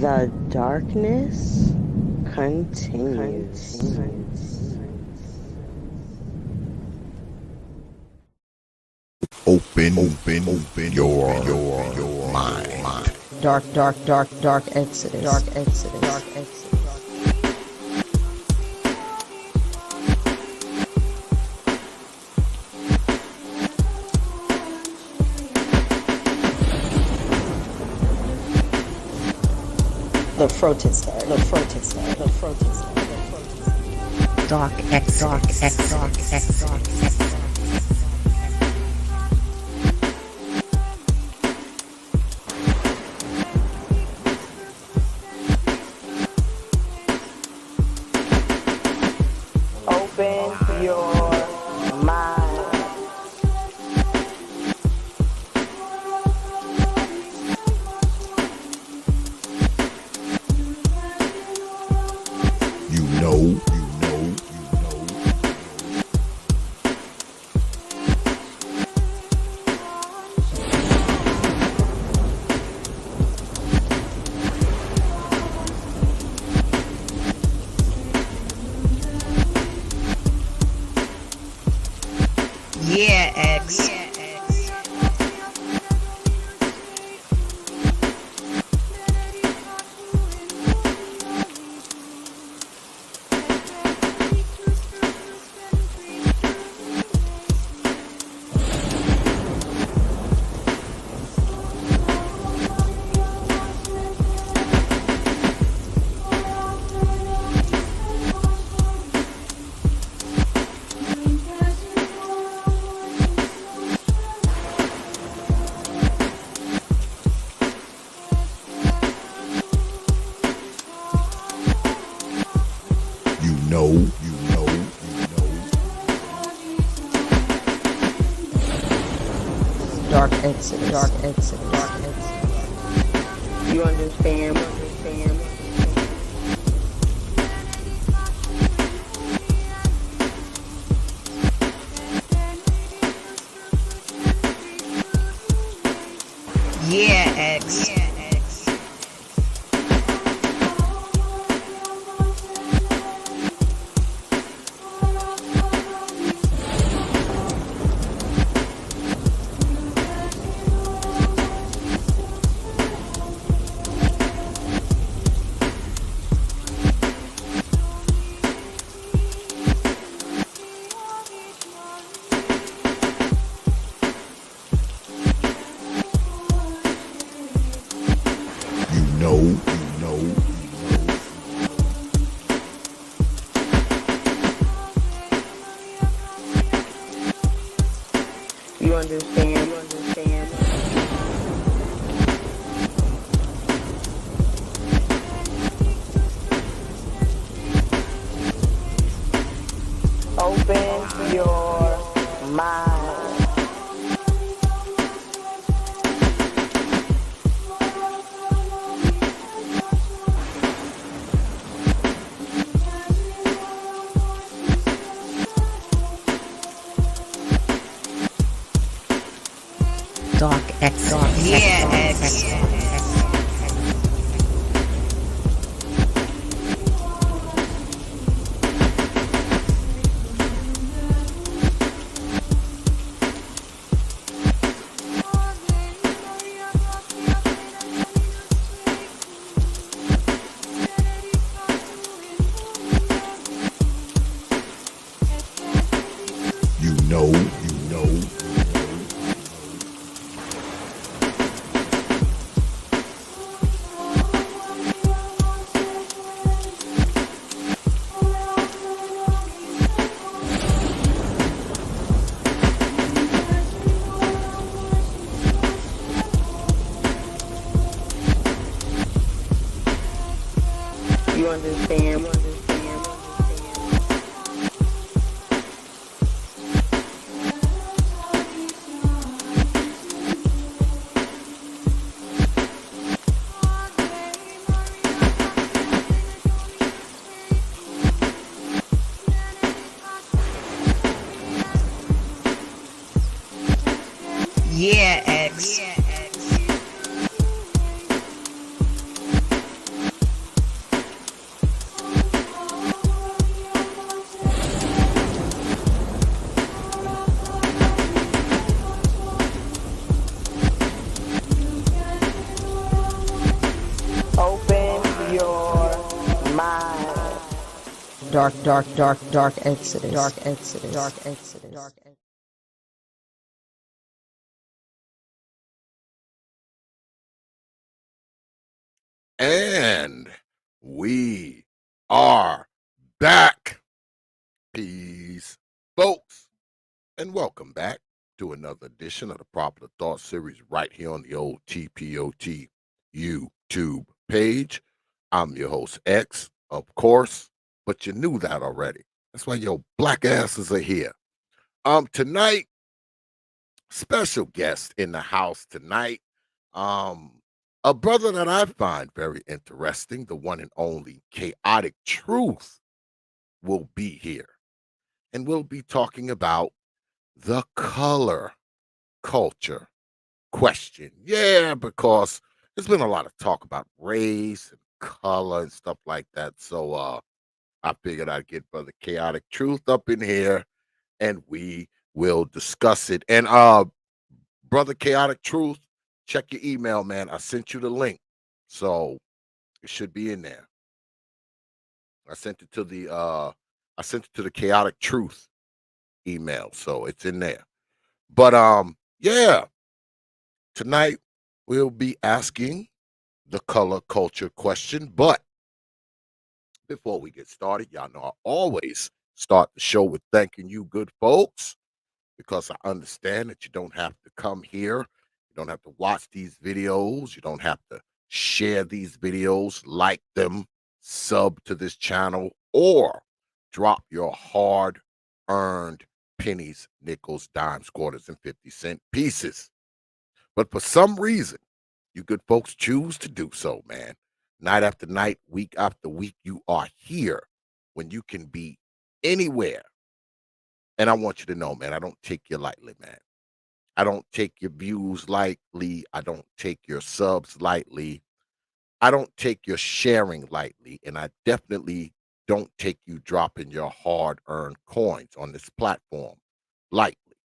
The darkness continues. Open your mind. Dark Exodus. Dark Exodus. The protester. Dark Exodus. Open your mind. You know. Yeah, X. You know. Dark Exodus. You understand? Yeah, X. You know. You understand? Open your mind. Dark X. Yeah, X. You know. You understand? Yeah, X. dark Exodus, dark Exodus, dark Exodus, dark Exodus. And we are back. Peace, folks, and welcome back to another edition of the Popular Thought Series right here on the old T.P.O.T. YouTube page. I'm your host, X, of course, but you knew that already. That's why your black asses are here. Tonight, special guest in the house tonight. A brother that I find very interesting, the one and only Chaotic Truth, will be here. And we'll be talking about the color culture question. Yeah, because there's been a lot of talk about race and color and stuff like that. So I figured I'd get Brother Chaotic Truth up in here and we will discuss it. And Brother Chaotic Truth, check your email, man. I sent you the link. So it should be in there. I sent it to the Chaotic Truth email. So it's in there. But yeah, tonight we'll be asking the color culture question. But before we get started, y'all know I always start the show with thanking you, good folks, because I understand that you don't have to come here. You don't have to watch these videos. You don't have to share these videos, like them, sub to this channel, or drop your hard-earned pennies, nickels, dimes, quarters, and 50-cent pieces. But for some reason, you good folks choose to do so, man. Night after night, week after week, you are here when you can be anywhere. And I want you to know, man, I don't take you lightly, man. I don't take your views lightly. I don't take your subs lightly. I don't take your sharing lightly. And I definitely don't take you dropping your hard-earned coins on this platform lightly.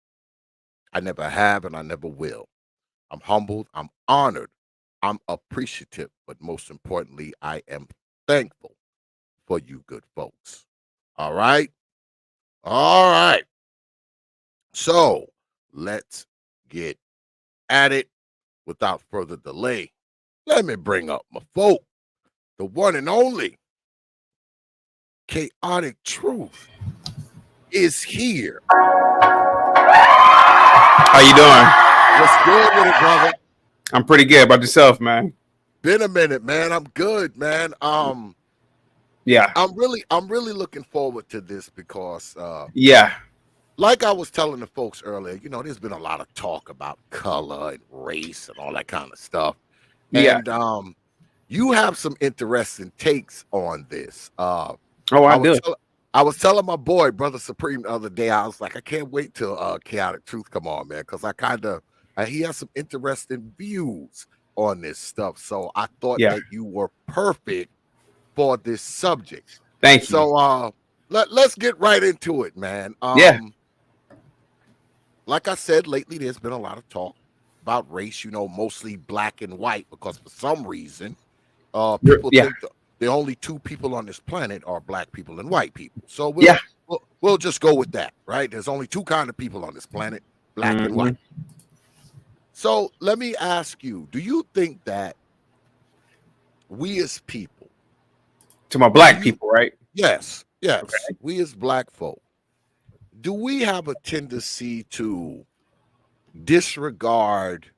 I never have and I never will. I'm humbled. I'm honored. I'm appreciative. But most importantly, I am thankful for you good folks. All right? All right. So let's get at it without further delay. Let me bring up my folk, the one and only Chaotic Truth is here. How you doing? What's good with it, brother? I'm pretty good. About yourself, man? Been a minute, man. I'm good, man. Yeah. I'm really looking forward to this because Yeah. like I was telling the folks earlier, you know, there's been a lot of talk about color and race and all that kind of stuff. Yeah. And you have some interesting takes on this. Oh, I do. I was telling my boy, Brother Supreme, the other day, I was like, I can't wait till Chaotic Truth come on, man, because he has some interesting views on this stuff. So I thought Yeah. that you were perfect for this subject. Thank you. So let's get right into it, man. Yeah. Like I said, lately there's been a lot of talk about race, you know, mostly black and white, because for some reason, people Yeah. think the only two people on this planet are black people and white people. So Yeah. we'll just go with that, right? There's only two kind of people on this planet, black and white. So let me ask you, do you think that we as people, To my black people, right? yes, Okay. we as black folk, do we have a tendency to disregard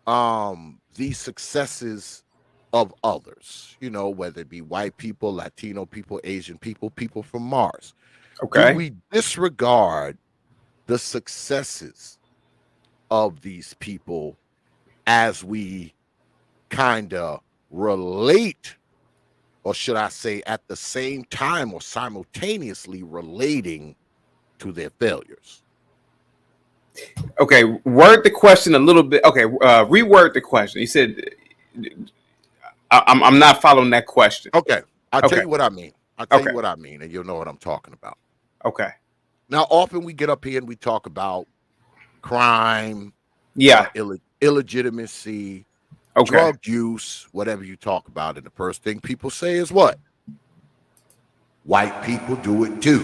the successes of others, you know, whether it be white people, Latino people, Asian people, people from Mars? Okay. Do we disregard the successes of these people as we kind of relate, or should I say at the same time or simultaneously relating to their failures? Okay. Word the question a little bit. Okay. Reword the question. You said I'm not following that question. Okay. I'll tell you what I mean. Okay. And you'll know what I'm talking about. Okay. Now, often we get up here and we talk about crime, Yeah. illegitimacy, Okay. drug use, whatever you talk about. And the first thing people say is what? white people do it too.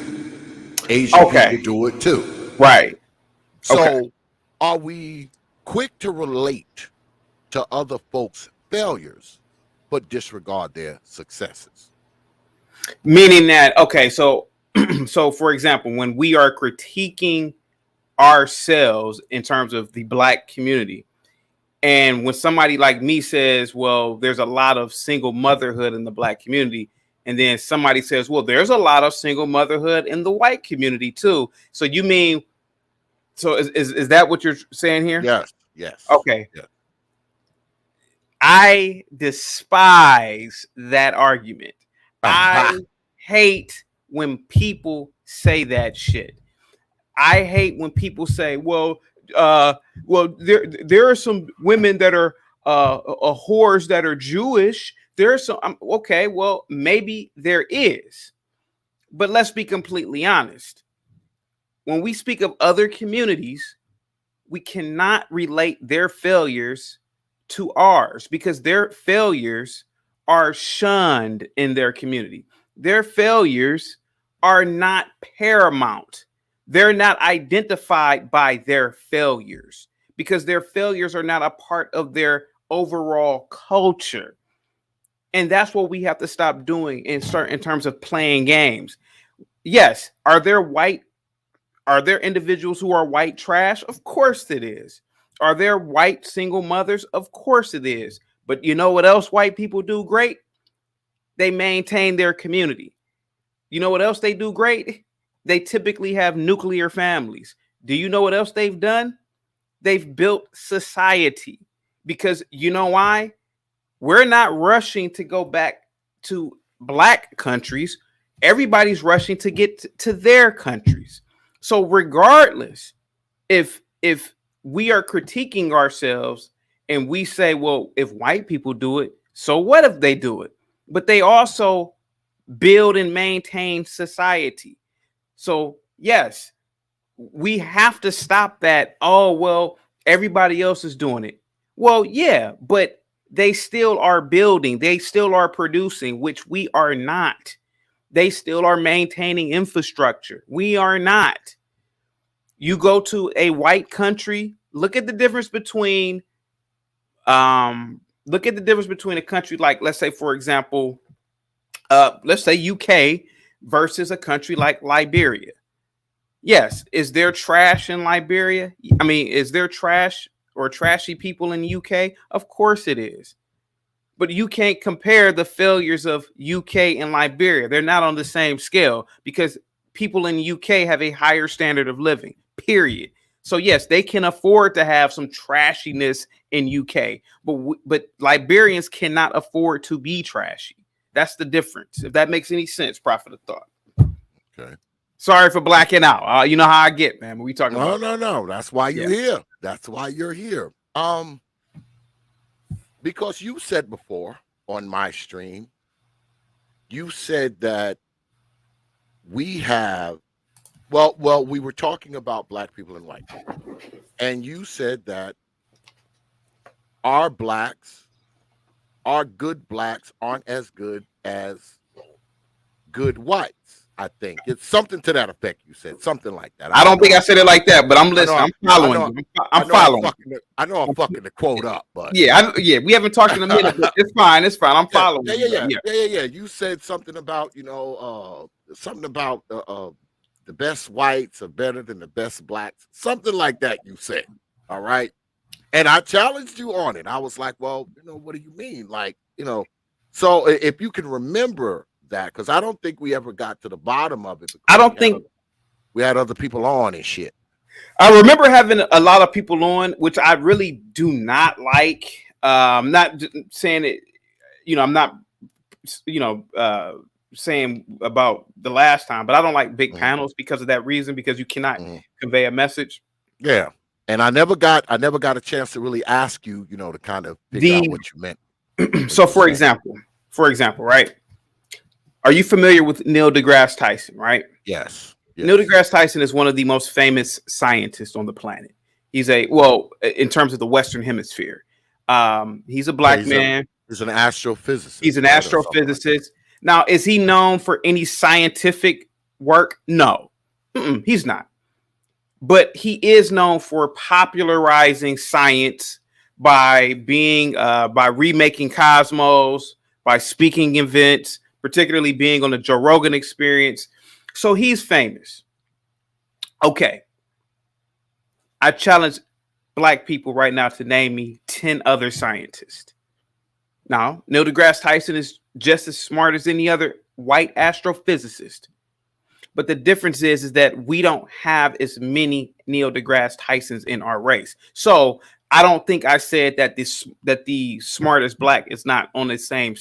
Asian people do it too. Right. So are we quick to relate to other folks' failures, but disregard their successes? Meaning that, so so for example, when we are critiquing ourselves in terms of the Black community, and when somebody like me says, well, there's a lot of single motherhood in the Black community, and then somebody says, well, there's a lot of single motherhood in the white community too. So you mean, so is that what you're saying here? Yes. Okay. Yes. I despise that argument. I hate when people say that shit. I hate when people say, well, there are some women that are whores that are Jewish. There's some, okay, well, maybe there is, but let's be completely honest. When we speak of other communities, we cannot relate their failures to ours because their failures are shunned in their community. Their failures are not paramount. They're not identified by their failures because their failures are not a part of their overall culture. And that's what we have to stop doing in terms of playing games. Yes, are there individuals who are white trash? Of course it is. Are there white single mothers? Of course it is. But you know what else white people do great? They maintain their community. You know what else they do great? They typically have nuclear families. Do you know what else they've done? They've built society. Because you know why? We're not rushing to go back to Black countries. Everybody's rushing to get to their countries. So regardless, if we are critiquing ourselves and we say, well, if white people do it, so what if they do it? But they also build and maintain society. So yes, we have to stop that. Oh, well, everybody else is doing it. Well, yeah, but they still are building. They still are producing, which we are not. They still are maintaining infrastructure. We are not. You go to a white country, look at the difference between a country like, let's say, for example, let's say UK versus a country like Liberia. Yes, is there trash in Liberia? I mean, is there trash or trashy people in the UK? Of course it is. But you can't compare the failures of UK and Liberia. They're not on the same scale because people in the UK have a higher standard of living, period. So yes, they can afford to have some trashiness in UK, but Liberians cannot afford to be trashy. That's the difference. If that makes any sense, Prophet of Thought. Okay. Sorry for blacking out. You know how I get, man. When we talking about No. That's why you're here. That's why you're here. Because you said before on my stream, you said that we have, well, we were talking about Black people and white people, and you said that our good Blacks aren't as good as good whites. I think it's something to that effect. You said something like that. I don't think I said it like that, but I'm listening. I'm following you. I'm following. I know I'm fucking the quote up, but we haven't talked in a minute, but it's fine. It's fine. I'm following. Yeah. You said something about the best whites are better than the best Blacks, something like that. You said, all right, and I challenged you on it. I was like, well, what do you mean, So if you can remember that, because I don't think we ever got to the bottom of it. I don't think we had other people on and shit. I remember having a lot of people on, which I really do not like. Not saying it, I'm not, saying about the last time, but I don't like big panels because of that reason, because you cannot convey a message. Yeah. And I never got a chance to really ask you, to kind of figure out what you meant. So for example, right? Are you familiar with Neil deGrasse Tyson, right? Yes. Neil deGrasse Tyson is one of the most famous scientists on the planet. He's in terms of the Western Hemisphere. He's a Black man. He's an astrophysicist. He's an astrophysicist. Now, is he known for any scientific work? No, he's not. But he is known for popularizing science by by remaking Cosmos, by speaking events, particularly being on the Joe Rogan Experience. So he's famous. Okay. I challenge black people right now to name me 10 other scientists. Now, Neil deGrasse Tyson is just as smart as any other white astrophysicist. But the difference is that we don't have as many Neil deGrasse Tysons in our race. So I don't think I said that the smartest black is not on the same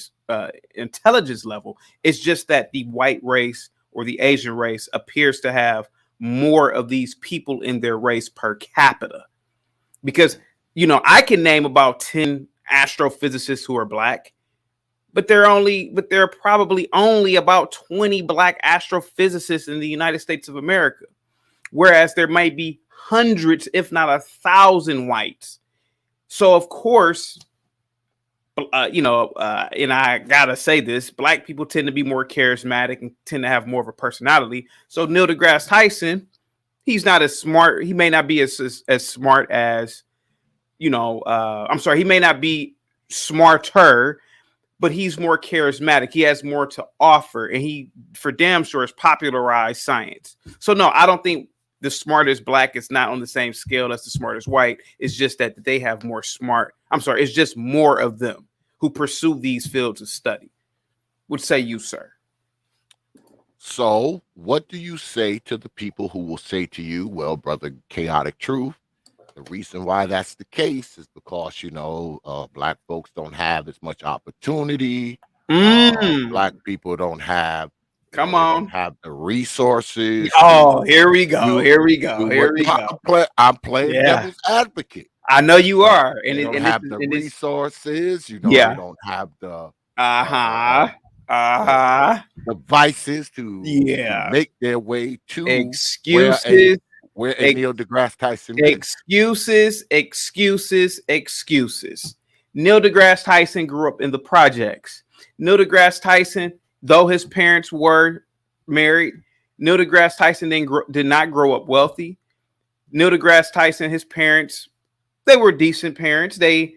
intelligence level. It's just that the white race or the Asian race appears to have more of these people in their race per capita. Because, I can name about 10 astrophysicists who are black, but there are probably only about 20 black astrophysicists in the United States of America, whereas there might be hundreds, if not 1,000 whites. So of course, and I gotta say this, black people tend to be more charismatic and tend to have more of a personality. So Neil deGrasse Tyson, he's not as smart. He may not be as smart as, he may not be smarter, but he's more charismatic. He has more to offer, and he, for damn sure, has popularized science. So no, I don't think the smartest black is not on the same scale as the smartest white. It's just that they have more smart. It's just more of them who pursue these fields of study. What say you, sir? So what do you say to the people who will say to you, well, brother, chaotic truth, the reason why that's the case is because, black folks don't have as much opportunity. Black people don't have, don't have the resources. Oh, here we go. I'm playing devil's advocate. I know you are. And they don't have the resources. They don't have the devices to make their way to excuses. Where Neil deGrasse Tyson excuses. Neil deGrasse Tyson grew up in the projects. Neil deGrasse Tyson, though his parents were married, Neil deGrasse Tyson did not grow up wealthy. Neil deGrasse Tyson, his parents, they were decent parents. They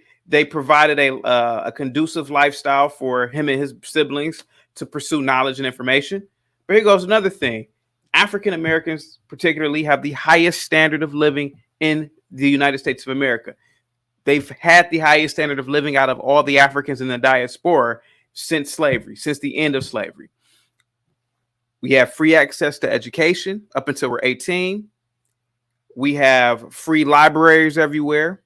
provided a conducive lifestyle for him and his siblings to pursue knowledge and information. But here goes another thing. African Americans particularly have the highest standard of living in the United States of America. They've had the highest standard of living out of all the Africans in the diaspora since slavery, since the end of slavery. We have free access to education up until we're 18. We have free libraries everywhere.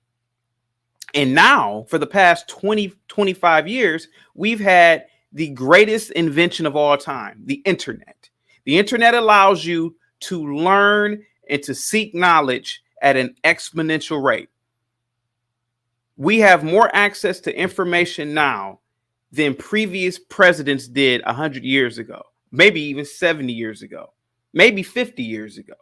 And now, for the past 20, 25 years, we've had the greatest invention of all time, the internet. The internet allows you to learn and to seek knowledge at an exponential rate. We have more access to information now than previous presidents did 100 years ago, maybe even 70 years ago, maybe 50 years ago.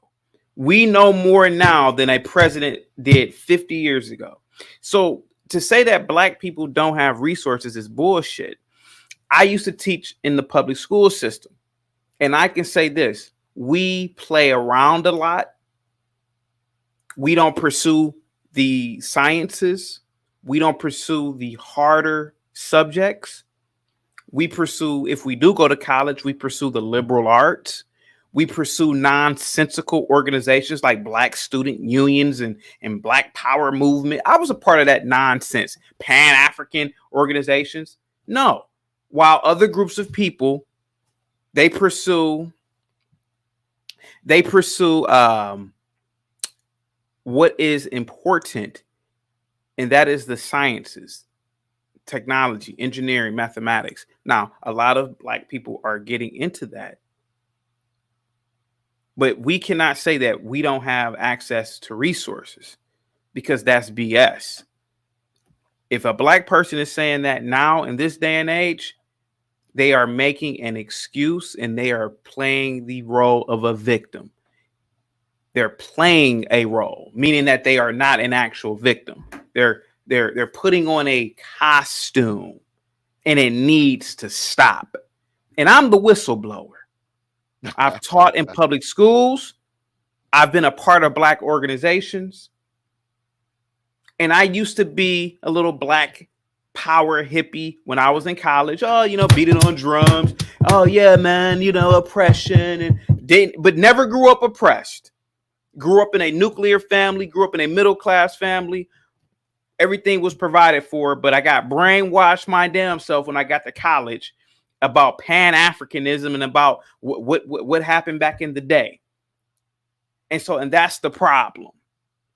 We know more now than a president did 50 years ago. So to say that black people don't have resources is bullshit. I used to teach in the public school system. And I can say this, we play around a lot. We don't pursue the sciences. We don't pursue the harder subjects. We pursue, if we do go to college, we pursue the liberal arts. We pursue nonsensical organizations like Black student unions and Black Power movement. I was a part of that nonsense. Pan-African organizations. No. While other groups of people, they pursue what is important, and that is the sciences, technology, engineering, mathematics. Now, a lot of black people are getting into that, but we cannot say that we don't have access to resources because that's BS. If a black person is saying that now in this day and age, they are making an excuse and they are playing the role of a victim. They're playing a role, meaning that they are not an actual victim. They're putting on a costume, and it needs to stop. And I'm the whistleblower. I've taught in public schools. I've been a part of Black organizations. And I used to be a little Black power hippie when I was in college. Oh, beating on drums. Oh, yeah, man, oppression. But never grew up oppressed. Grew up in a nuclear family, grew up in a middle class family. Everything was provided for, but I got brainwashed my damn self when I got to college about Pan-Africanism and about what happened back in the day. And that's the problem.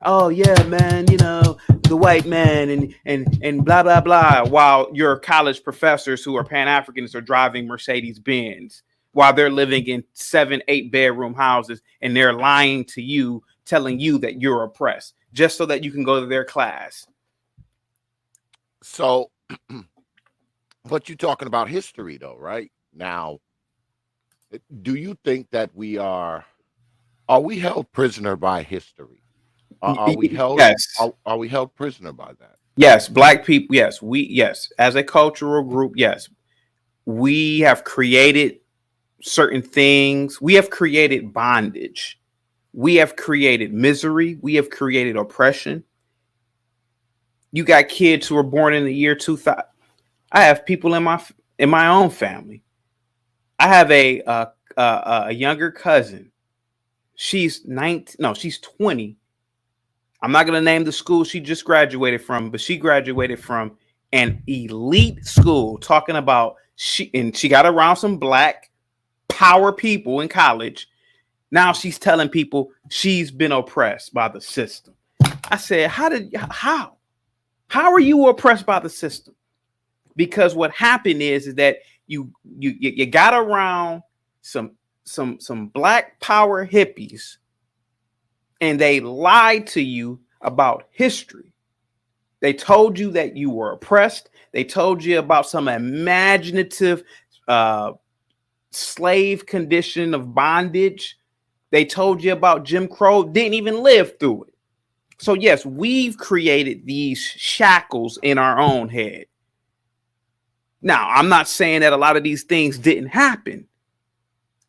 Oh yeah, man, the white man and blah blah blah, while your college professors who are Pan-Africans are driving Mercedes-Benz while they're living in 7-8 bedroom houses, and they're lying to you, telling you that you're oppressed just so that you can go to their class. So, but you're talking about history, though, right? Now, do you think that are we held prisoner by history? Are we held? Yes. Are we held prisoner by that? Yes, Black people. Yes, yes. As a cultural group, yes, we have created certain things. We have created bondage. We have created misery. We have created oppression. You got kids who were born in the year 2000. I have people in my own family. I have a younger cousin. She's 19. No, she's 20. I'm not going to name the school she just graduated from, but she graduated from an elite school, talking about she got around some Black power people in college. Now she's telling people she's been oppressed by the system. I said, how are you oppressed by the system? Because what happened is that you got around some Black power hippies, and they lied to you about history. They told you that you were oppressed. They told you about some imaginative slave condition of bondage. They told you about Jim Crow, didn't even live through it. So yes, we've created these shackles in our own head. Now, I'm not saying that a lot of these things didn't happen,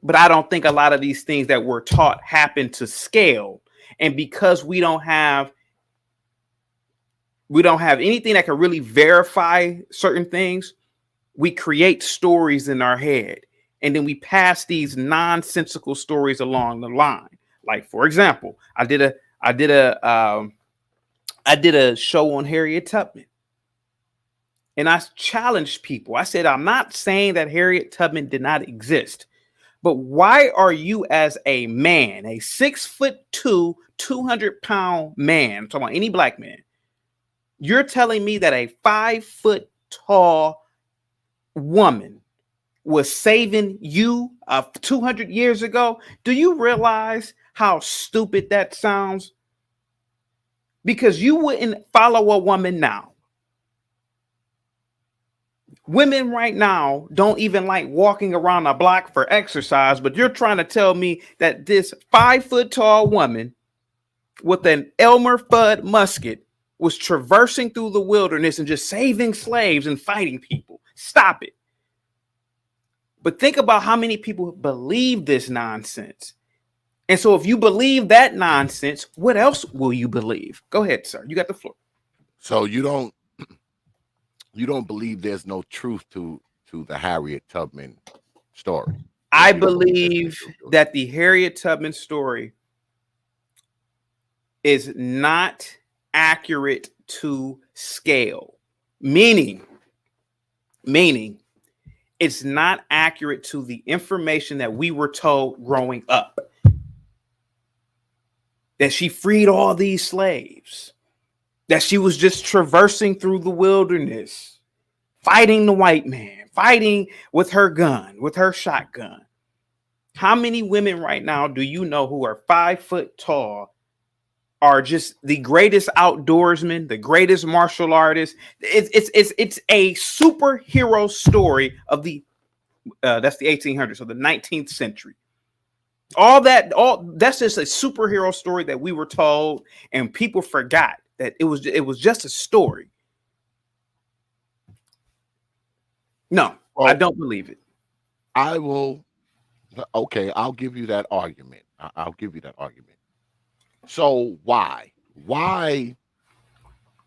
but I don't think a lot of these things that we're taught happen to scale. And because we don't have anything that can really verify certain things, we create stories in our head, and then we pass these nonsensical stories along the line. Like, for example, I did a show on Harriet Tubman, and I challenged people. I said, I'm not saying that Harriet Tubman did not exist, but why are you, as a man, a 6'2", 200-pound man, I'm talking about any Black man, you're telling me that a 5 foot tall woman was saving you 200 years ago? Do you realize how stupid that sounds? Because you wouldn't follow a woman now. Women right now don't even like walking around a block for exercise, but you're trying to tell me that this 5 foot tall woman with an Elmer Fudd musket was traversing through the wilderness and just saving slaves and fighting people. Stop it. But think about how many people believe this nonsense. And so if you believe that nonsense, what else will you believe? Go ahead, sir. You got the floor. So you don't believe there's no truth to the Harriet Tubman story? I believe that the Harriet Tubman story is not accurate to scale, meaning it's not accurate to the information that we were told growing up, that she freed all these slaves, that she was just traversing through the wilderness, fighting the white man, fighting with her gun, with her shotgun. How many women right now do you know who are 5 foot tall, are just the greatest outdoorsmen, the greatest martial artists? It's a superhero story of that's the 1800s, so the 19th century. All that's just a superhero story that we were told, and people forgot that it was just a story. No, well, I don't believe it. I will. Okay, I'll give you that argument. I'll give you that argument. So why? Why,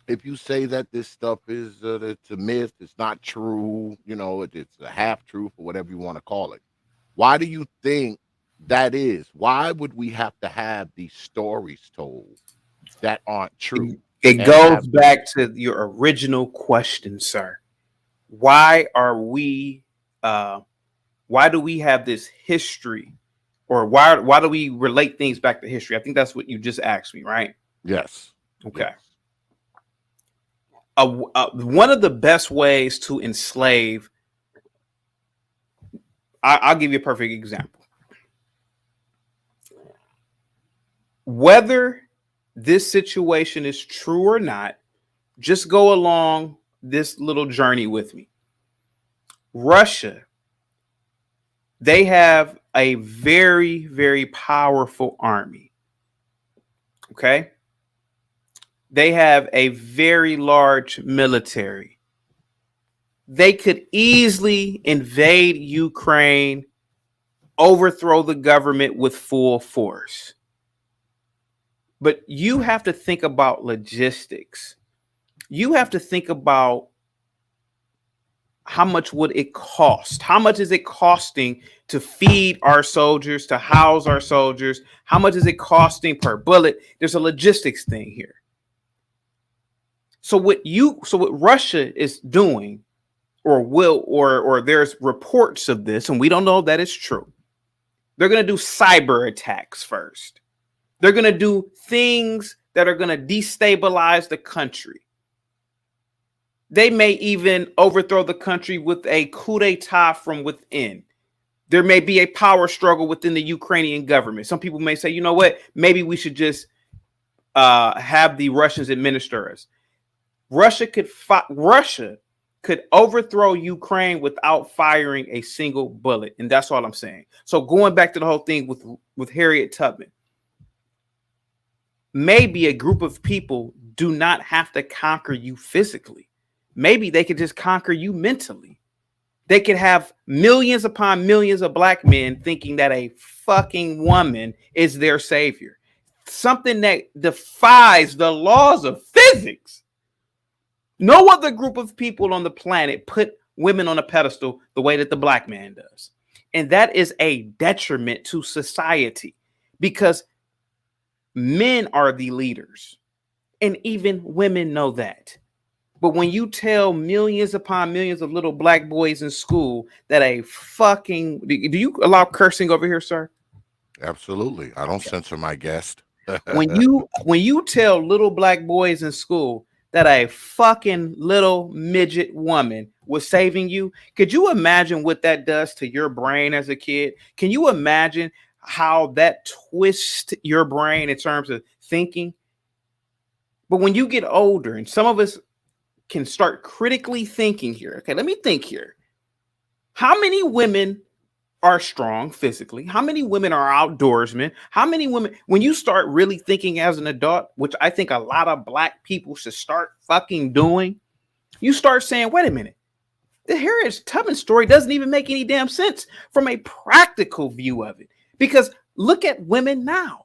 if you say that this stuff is it's a myth, it's not true, it's a half truth or whatever you want to call it. Why do you think that is? Why would we have to have these stories told that aren't true It and goes have back to your original question, sir. Why are we why do we have this history, or why do we relate things back to history? I think that's what you just asked me, right? yes. Okay. Yes. One of the best ways to enslave, I'll give you a perfect example. Whether this situation is true or not, just go along this little journey with me. Russia, they have a very, very powerful army. Okay. They have a very large military. They could easily invade Ukraine, overthrow the government with full force. But you have to think about logistics. You have to think about how much would it cost? How much is it costing to feed our soldiers, to house our soldiers? How much is it costing per bullet? There's a logistics thing here. So what Russia is doing, or there's reports of this, and we don't know that it's true. They're going to do cyber attacks first. They're going to do things that are going to destabilize the country. They may even overthrow the country with a coup d'etat from within. There may be a power struggle within the Ukrainian government. Some people may say, you know what, maybe we should just have the Russians administer us. Russia could overthrow Ukraine without firing a single bullet. And that's all I'm saying. So going back to the whole thing with Harriet Tubman, maybe a group of people do not have to conquer you physically. Maybe they could just conquer you mentally. They could have millions upon millions of black men thinking that a fucking woman is their savior. Something that defies the laws of physics. No other group of people on the planet put women on a pedestal the way that the black man does. And that is a detriment to society because men are the leaders. And even women know that. But when you tell millions upon millions of little black boys in school that do you allow cursing over here, sir? Absolutely. I don't censor my guest. when you tell little black boys in school that a fucking little midget woman was saving you, could you imagine what that does to your brain as a kid? Can you imagine how that twists your brain in terms of thinking? But when you get older, and some of us can start critically thinking here. Okay, let me think here. How many women are strong physically? How many women are outdoorsmen? How many women, when you start really thinking as an adult, which I think a lot of black people should start fucking doing, you start saying, wait a minute, the Harriet Tubman story doesn't even make any damn sense from a practical view of it. Because look at women now.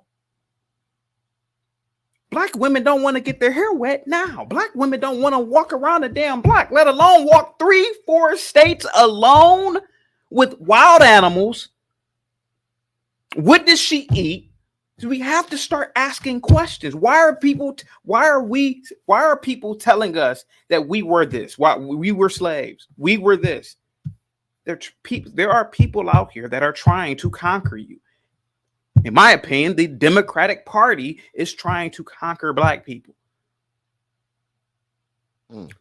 Black women don't want to get their hair wet now. Black women don't want to walk around a damn block, let alone walk 3-4 states alone with wild animals. What does she eat? So we have to start asking questions. Why are people telling us that we were this? Why we were slaves? We were this. There are people out here that are trying to conquer you. In my opinion, the Democratic Party is trying to conquer black people.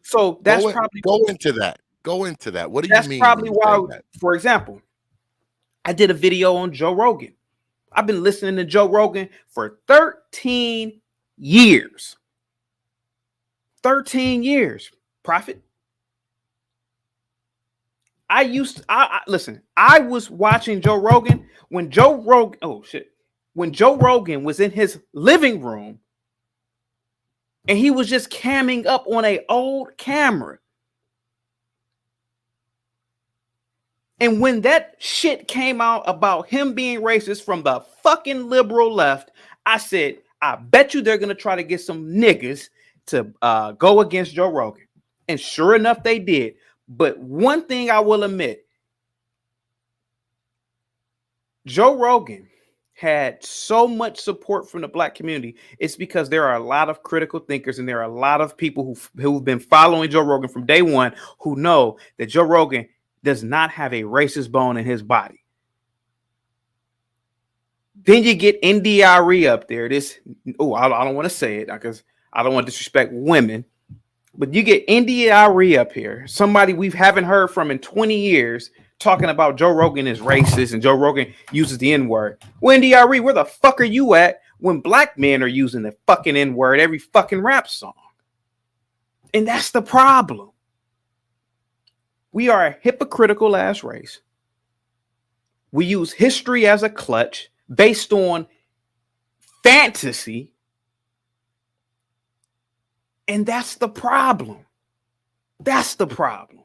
So that's probably go into that. Go into that. What do you mean? That's probably why, for example, I did a video on Joe Rogan. I've been listening to Joe Rogan for 13 years. 13 years, Prophet. Listen, I was watching Joe Rogan when Joe Rogan was in his living room and he was just camming up on an old camera. And when that shit came out about him being racist from the fucking liberal left, I said, I bet you they're going to try to get some niggas to go against Joe Rogan. And sure enough, they did. But one thing I will admit, Joe Rogan had so much support from the black community. It's because there are a lot of critical thinkers and there are a lot of people who've been following Joe Rogan from day one who know that Joe Rogan does not have a racist bone in his body. Then you get NDRE up there. I don't want to say it because I don't want to disrespect women, but you get NDRE up here, somebody we haven't heard from in 20 years, talking about Joe Rogan is racist and Joe Rogan uses the N-word. Well, NDRE, where the fuck are you at when black men are using the fucking N-word every fucking rap song? And that's the problem. We are a hypocritical ass race. We use history as a clutch based on fantasy. And that's the problem. That's the problem.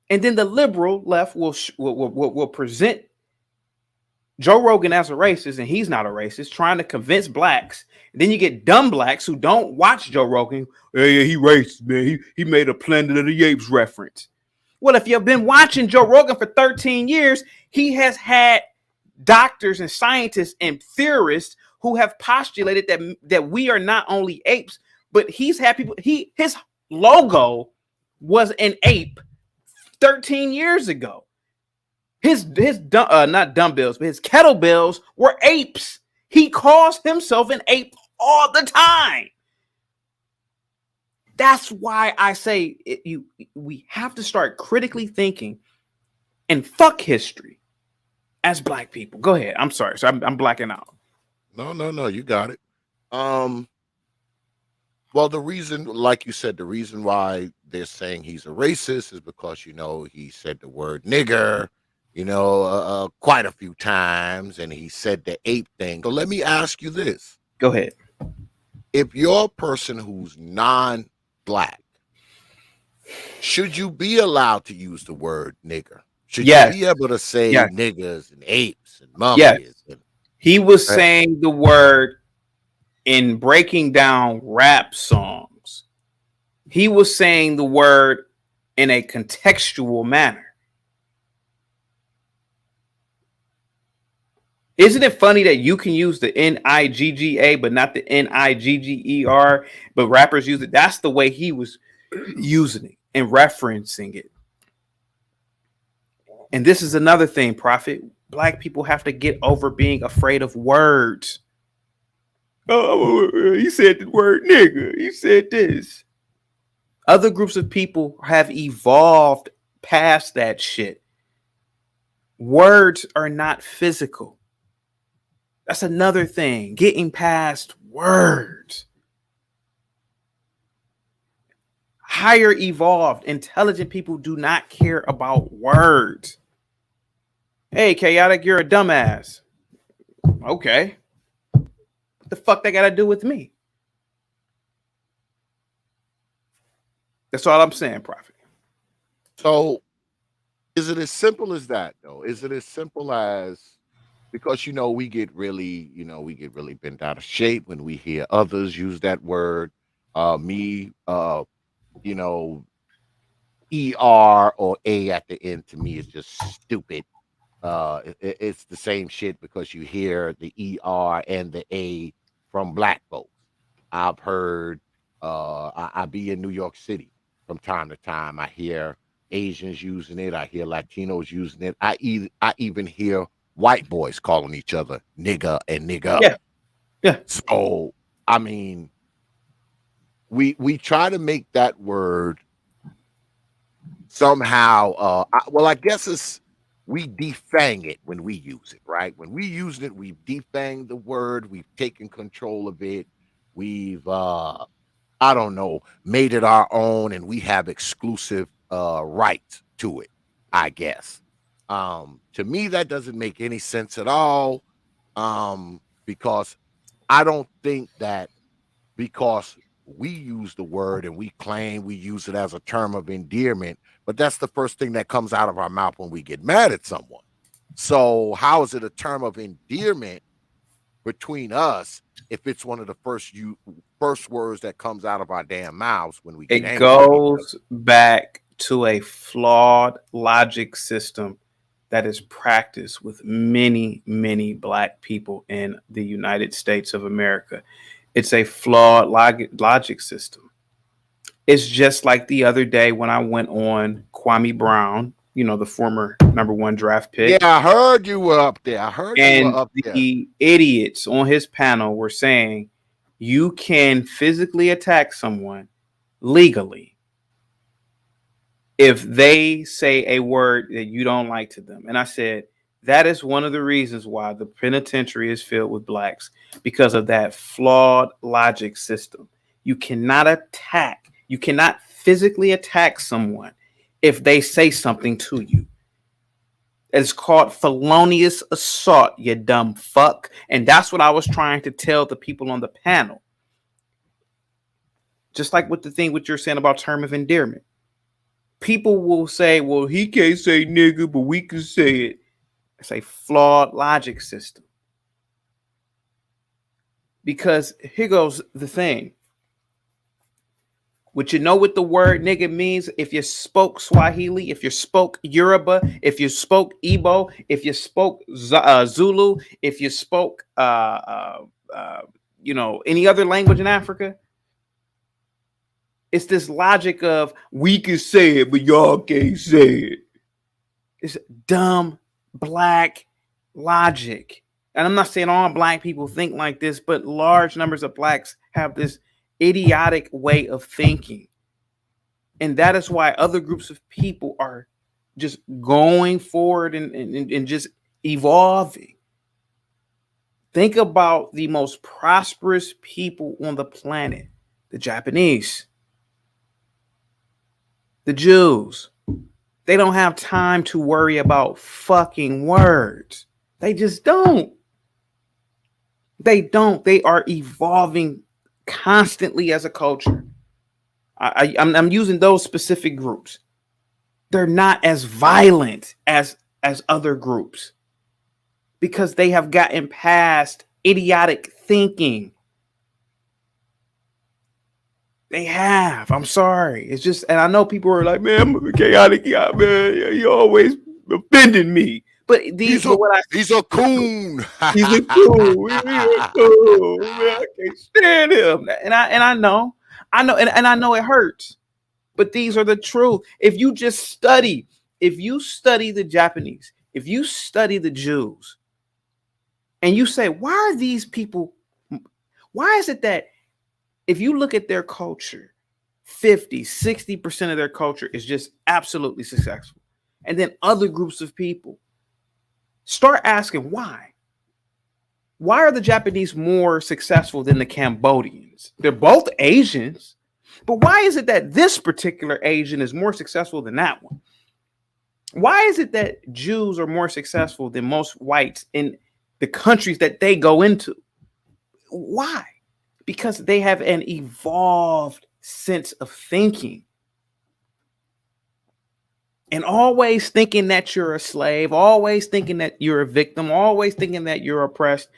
And then the liberal left will present Joe Rogan as a racist, and he's not a racist, trying to convince blacks. And then you get dumb blacks who don't watch Joe Rogan. Hey, he racist, man. He made a Planet of the Apes reference. Well, if you've been watching Joe Rogan for 13 years, he has had doctors and scientists and theorists who have postulated that we are not only apes, but he's had people. His logo was an ape 13 years ago. His not dumbbells, but his kettlebells were apes. He calls himself an ape all the time. That's why I say we have to start critically thinking and fuck history as black people. Go ahead. I'm sorry. So I'm blacking out. No, you got it. Well, the reason, like you said, the reason why they're saying he's a racist is because, he said the word nigger, quite a few times, and he said the ape thing. So let me ask you this. Go ahead. If you're a person who's non-black, should you be allowed to use the word nigger? Should you be able to say niggers and apes and monkeys? Yes. He was saying the word in breaking down rap songs. He was saying the word in a contextual manner. Isn't it funny that you can use the N-I-G-G-A but not the N-I-G-G-E-R, but rappers use it? That's the way he was using it and referencing it. And this is another thing, Prophet. Black people have to get over being afraid of words. Oh, he said the word nigga. He said this. Other groups of people have evolved past that shit. Words are not physical. That's another thing. Getting past words. Higher evolved, intelligent people do not care about words. Hey, chaotic, you're a dumbass. Okay. What the fuck that got to do with me? That's all I'm saying, Prophet. So is it as simple as that, though? Is it as simple as, because we get really bent out of shape when we hear others use that word. ER or A at the end to me is just stupid. It's the same shit because you hear the ER and the A from black folks. I've heard I be in New York City from time to time. I hear Asians using it. I hear Latinos using it. I even hear white boys calling each other nigga and nigga. Yeah. So I mean, we try to make that word somehow. I guess it's we defang it when we use it, right? When we use it, we've defanged the word. We've taken control of it. We've I don't know, made it our own, and we have exclusive rights to it, I guess. To me, that doesn't make any sense at all. Because I don't think that because we use the word and we claim we use it as a term of endearment, but that's the first thing that comes out of our mouth when we get mad at someone. So how is it a term of endearment between us if it's one of the first words that comes out of our damn mouths when we get It angry at each other? goes back to a flawed logic system that is practiced with many, many Black people in the United States of America. It's a flawed logic system. It's just like the other day when I went on Kwame Brown, you know, the former #1 draft pick. Yeah, I heard you were up there. I heard you were And up there. the idiots on his panel were saying you can physically attack someone legally if they say a word that you don't like to them. And I said, that is one of the reasons why the penitentiary is filled with Blacks, because of that flawed logic system. You cannot physically attack someone if they say something to you. It's called felonious assault, you dumb fuck. And that's what I was trying to tell the people on the panel. Just like with the thing what you're saying about term of endearment. People will say, well, he can't say nigga, but we can say it. It's a flawed logic system. Because here goes the thing. Would you know what the word nigga means if you spoke Swahili, if you spoke Yoruba, if you spoke Igbo, if you spoke Zulu, if you spoke, any other language in Africa? It's this logic of we can say it, but y'all can't say it. It's dumb Black logic. And I'm not saying all Black people think like this, but large numbers of Blacks have this idiotic way of thinking. And that is why other groups of people are just going forward and just evolving. Think about the most prosperous people on the planet, the Japanese, the Jews. They don't have time to worry about fucking words. They just don't. They don't. They are evolving constantly as a culture. I'm using those specific groups. They're not as violent as other groups because they have gotten past idiotic thinking. They have. I'm sorry. It's just, and I know people are like, man, I'm a chaotic guy, man. You always offending me. But he's a coon. He's a coon. He's a coon, man. I can't stand him. And I know, and I know it hurts. But these are the truth. If you study the Japanese, if you study the Jews, and you say, why are these people, why is it that if you look at their culture, 50-60% of their culture is just absolutely successful. And then other groups of people start asking why. Why are the Japanese more successful than the Cambodians? They're both Asians. But why is it that this particular Asian is more successful than that one? Why is it that Jews are more successful than most whites in the countries that they go into? Why? Because they have an evolved sense of thinking. And always thinking that you're a slave, always thinking that you're a victim, always thinking that you're oppressed,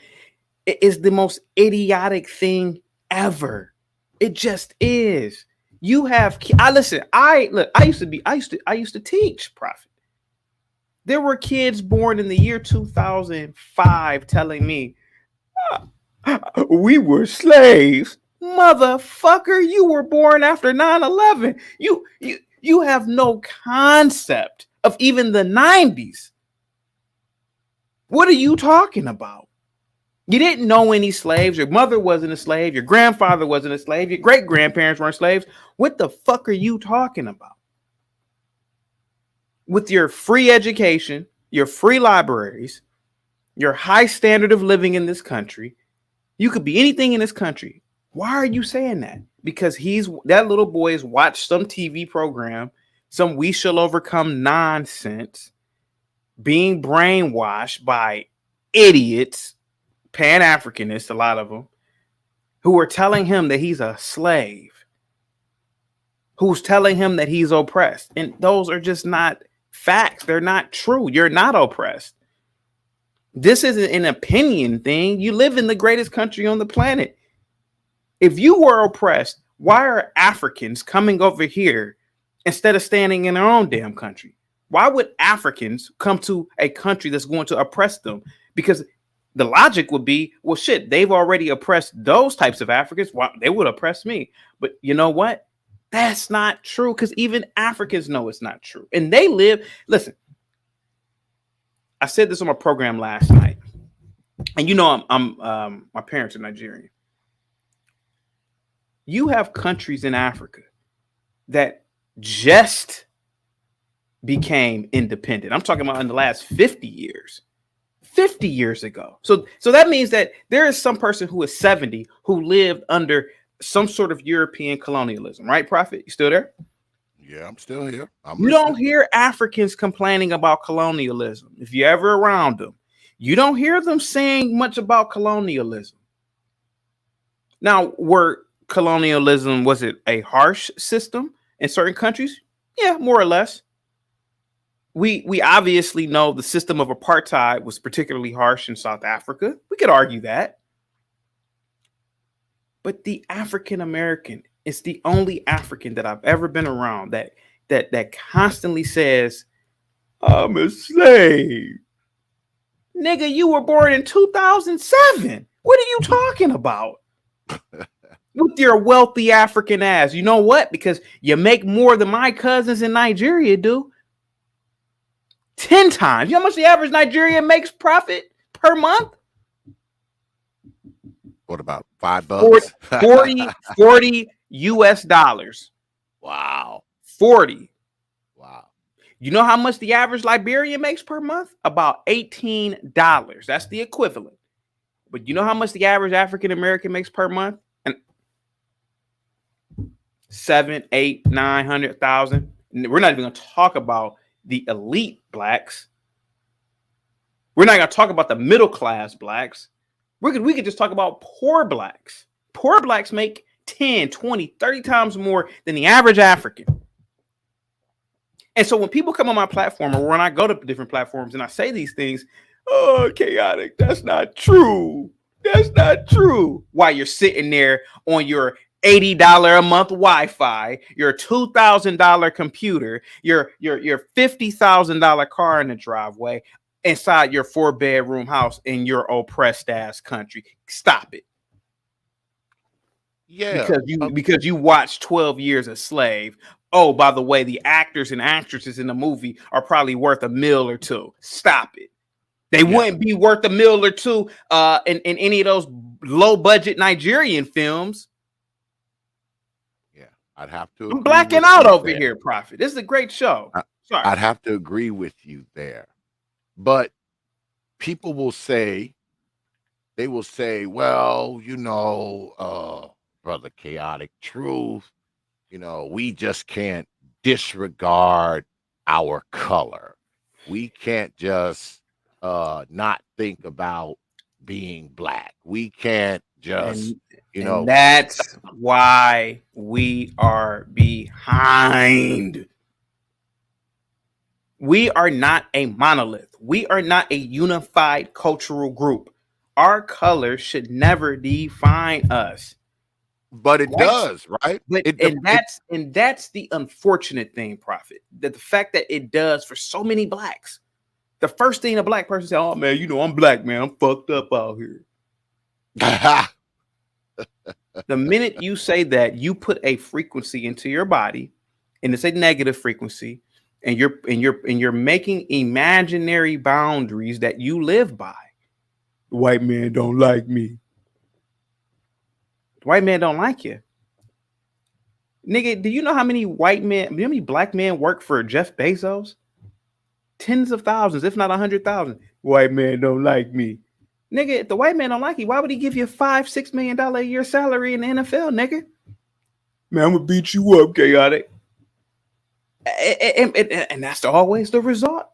it is the most idiotic thing ever. It just is. You have, I used to teach, Prophet. There were kids born in the year 2005 telling me, we were slaves. Motherfucker, you were born after 9/11. You have no concept of even the 90s. What are you talking about? You didn't know any slaves. Your mother wasn't a slave. Your grandfather wasn't a slave. Your great-grandparents weren't slaves. What the fuck are you talking about? With your free education, your free libraries, your high standard of living in this country, you could be anything in this country. Why are you saying that? Because that little boy has watched some TV program, some we shall overcome nonsense, being brainwashed by idiots, Pan-Africanists, a lot of them, who are telling him that he's a slave, who's telling him that he's oppressed. And those are just not facts. They're not true. You're not oppressed. This isn't an opinion thing. You live in the greatest country on the planet. If you were oppressed, why are Africans coming over here instead of standing in their own damn country? Why would Africans come to a country that's going to oppress them? Because the logic would be, well, shit, they've already oppressed those types of Africans. Why they would oppress me? But you know what? That's not true, because even Africans know it's not true. And they live, listen, I said this on my program last night, and you know I'm my parents are Nigerian. You have countries in Africa that just became independent. I'm talking about in the last 50 years. 50 years ago. So that means that there is some person who is 70 who lived under some sort of European colonialism, right, Prophet? You still there? Yeah, I'm still here. You don't hear Africans complaining about colonialism. If you're ever around them, you don't hear them saying much about colonialism. Now, was it a harsh system in certain countries? Yeah, more or less. We obviously know the system of apartheid was particularly harsh in South Africa. We could argue that. But the African American is the only African that I've ever been around that constantly says, I'm a slave. Nigga, you were born in 2007. What are you talking about? With your wealthy African ass. You know what? Because you make more than my cousins in Nigeria do. 10 times. You know how much the average Nigerian makes profit per month? What about $5? 40 US dollars. Wow. 40. Wow. You know how much the average Liberian makes per month? About $18. That's the equivalent. But you know how much the average African American makes per month? And 7, 8, 900,000. We're not even going to talk about the elite blacks. We're not going to talk about the middle class blacks. We could just talk about poor blacks. Poor blacks make 10, 20, 30 times more than the average African. And so when people come on my platform, or when I go to different platforms and I say these things, oh, chaotic, that's not true. That's not true. While you're sitting there on your $80 a month Wi-Fi, your $2,000 computer, your $50,000 car in the driveway, inside your 4-bedroom house in your oppressed ass country. Stop it. Yeah. Because you watched 12 Years a Slave. Oh, by the way, the actors and actresses in the movie are probably worth $1 million or $2 million. Stop it. They wouldn't be worth $1 million or $2 million in any of those low budget Nigerian films. Yeah, I'd have to. I'm blacking out over here, Prophet. This is a great show. Sorry. I'd have to agree with you there. But people will say, well, you know, Brother Chaotic Truth, you know, we just can't disregard our color. We can't just not think about being black. We can't just, and that's why we are behind. We are not a monolith. We are not a unified cultural group. Our color should never define us. But it does, right? And that's the unfortunate thing, Prophet. That the fact that it does for so many blacks. The first thing a black person says, oh man, you know, I'm black, man. I'm fucked up out here. The minute you say that, you put a frequency into your body, and it's a negative frequency, and you're making imaginary boundaries that you live by. The white man don't like me. The white man don't like you. Nigga, do you know how many black men work for Jeff Bezos? Tens of thousands, if not 100,000. White man don't like me. Nigga, if the white man don't like you, why would he give you $5-6 million a year salary in the NFL, nigga? Man, I'm gonna beat you up, chaotic. And that's always the result.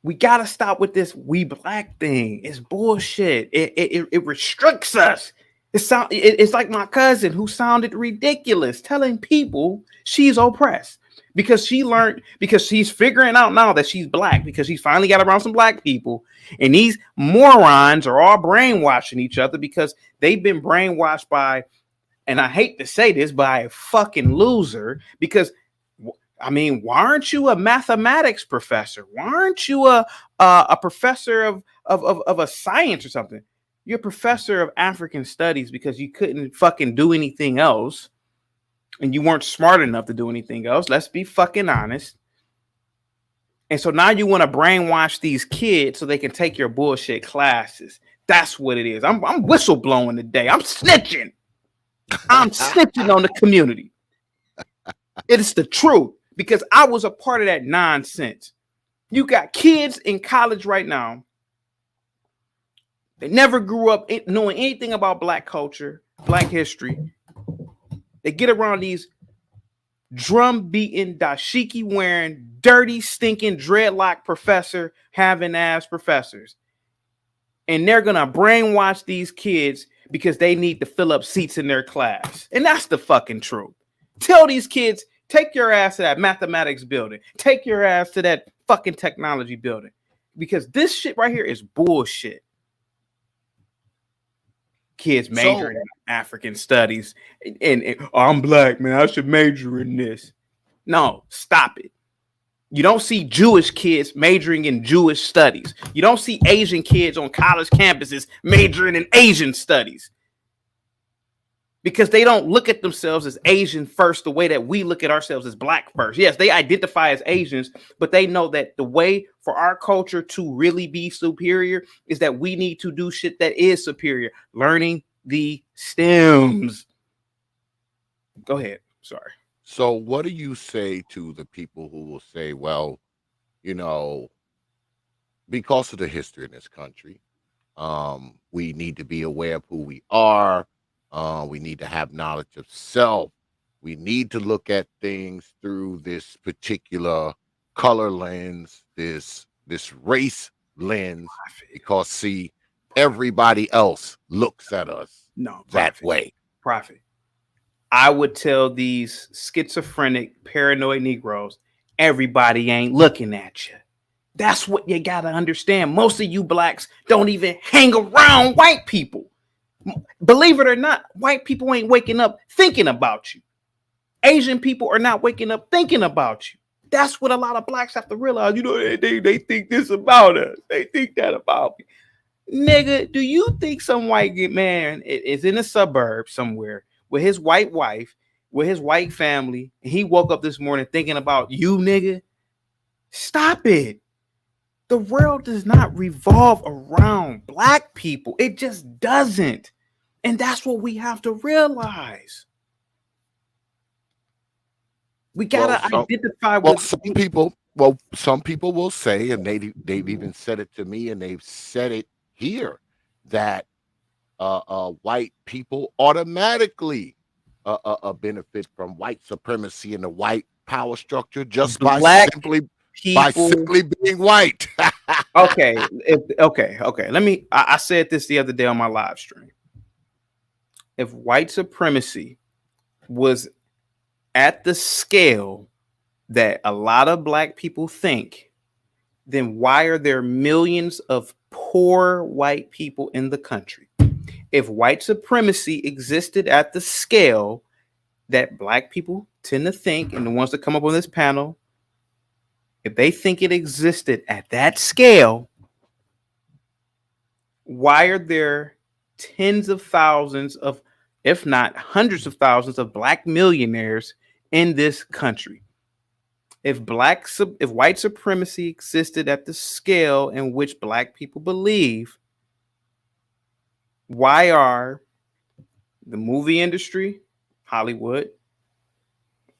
We gotta stop with this we black thing. It's bullshit. It restricts us. It's like my cousin who sounded ridiculous telling people she's oppressed because she's figuring out now that she's black because she's finally got around some black people, and these morons are all brainwashing each other because they've been brainwashed by, and I hate to say this, by a fucking loser. Because I mean, why aren't you a mathematics professor? Why aren't you a professor of a science or something? You're a professor of African studies because you couldn't fucking do anything else, and you weren't smart enough to do anything else. Let's be fucking honest. And so now you want to brainwash these kids so they can take your bullshit classes. That's what it is. I'm whistleblowing today. I'm snitching. I'm snitching on the community. It's the truth because I was a part of that nonsense. You got kids in college right now. They never grew up knowing anything about black culture, black history. They get around these drum beating, dashiki wearing, dirty, stinking, dreadlock professor having ass professors. And they're going to brainwash these kids because they need to fill up seats in their class. And that's the fucking truth. Tell these kids, take your ass to that mathematics building. Take your ass to that fucking technology building. Because this shit right here is bullshit. Kids majoring in African studies. And I'm black, man. I should major in this. No, stop it. You don't see Jewish kids majoring in Jewish studies. You don't see Asian kids on college campuses majoring in Asian studies. Because they don't look at themselves as Asian first the way that we look at ourselves as black first. Yes, they identify as Asians, but they know that the way for our culture to really be superior is that we need to do shit that is superior. Learning the stems. Go ahead. Sorry. So what do you say to the people who will say, well, you know, because of the history in this country, we need to be aware of who we are. We need to have knowledge of self. We need to look at things through this particular color lens, this race lens, because see, everybody else looks at us that way. Prophet. I would tell these schizophrenic, paranoid Negroes, everybody ain't looking at you. That's what you got to understand. Most of you blacks don't even hang around white people. Believe it or not, white people ain't waking up thinking about you. Asian people are not waking up thinking about you. That's what a lot of blacks have to realize. You know, they think this about us. They think that about me. Nigga, do you think some white man is in a suburb somewhere with his white wife, with his white family, and he woke up this morning thinking about you, nigga? Stop it. The world does not revolve around black people. It just doesn't. And that's what we have to realize. We gotta identify with some people will say, and they've even said it to me, and they've said it here, that white people automatically benefit from white supremacy and the white power structure just by simply being white. Okay. I said this the other day on my live stream. If white supremacy was at the scale that a lot of black people think, then why are there millions of poor white people in the country? If white supremacy existed at the scale that black people tend to think, and the ones that come up on this panel, if they think it existed at that scale, why are there tens of thousands of, if not hundreds of thousands of black millionaires in this country? If white supremacy existed at the scale in which black people believe, why are the movie industry, Hollywood,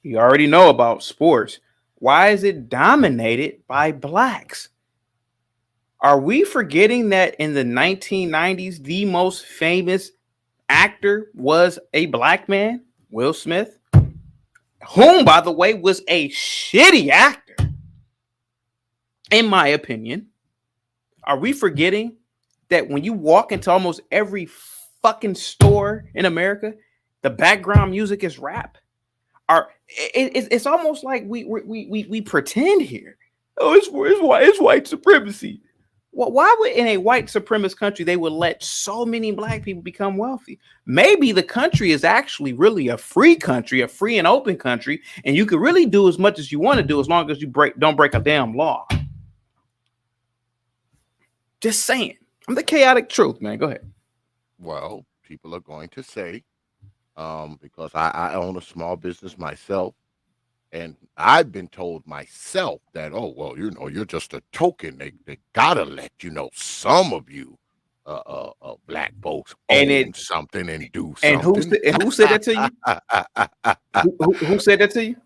you already know about sports, why is it dominated by blacks? Are we forgetting that in the 1990s, the most famous actor was a black man, Will Smith, whom, by the way, was a shitty actor, in my opinion? Are we forgetting that when you walk into almost every fucking store in America, the background music is rap. It's almost like we pretend here. Oh, it's white supremacy. Well, why would in a white supremacist country they would let so many black people become wealthy? Maybe the country is actually really a free country, a free and open country, and you can really do as much as you want to do as long as you don't break a damn law. Just saying. I'm the chaotic truth, man. Go ahead. Well, people are going to say, because I own a small business myself, and I've been told myself that, oh, well, you're just a token. They gotta let some of you black folks own something and do something. And who said that to you? who said that to you?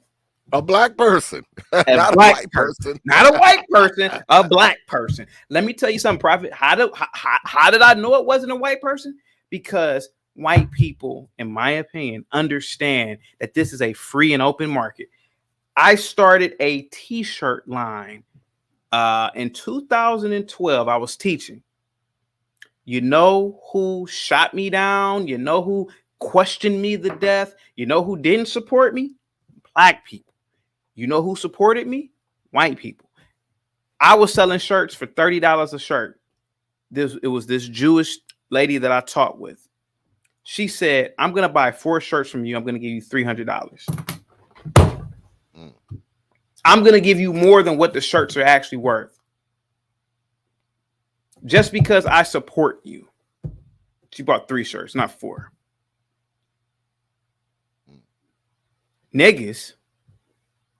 A black person. Not a white person. Not a white person, a black person. Let me tell you something, Prophet. How did I know it wasn't a white person? Because white people, in my opinion, understand that this is a free and open market. I started a t-shirt line in 2012. I was teaching. You know who shot me down? You know who questioned me to death? You know who didn't support me? Black people. You know who supported me? White people. I was selling shirts for $30 a shirt. It was this Jewish lady that I taught with. She said, I'm going to buy 4 shirts from you. I'm going to give you $300. I'm going to give you more than what the shirts are actually worth. Just because I support you. She bought 3 shirts, not 4. Niggas,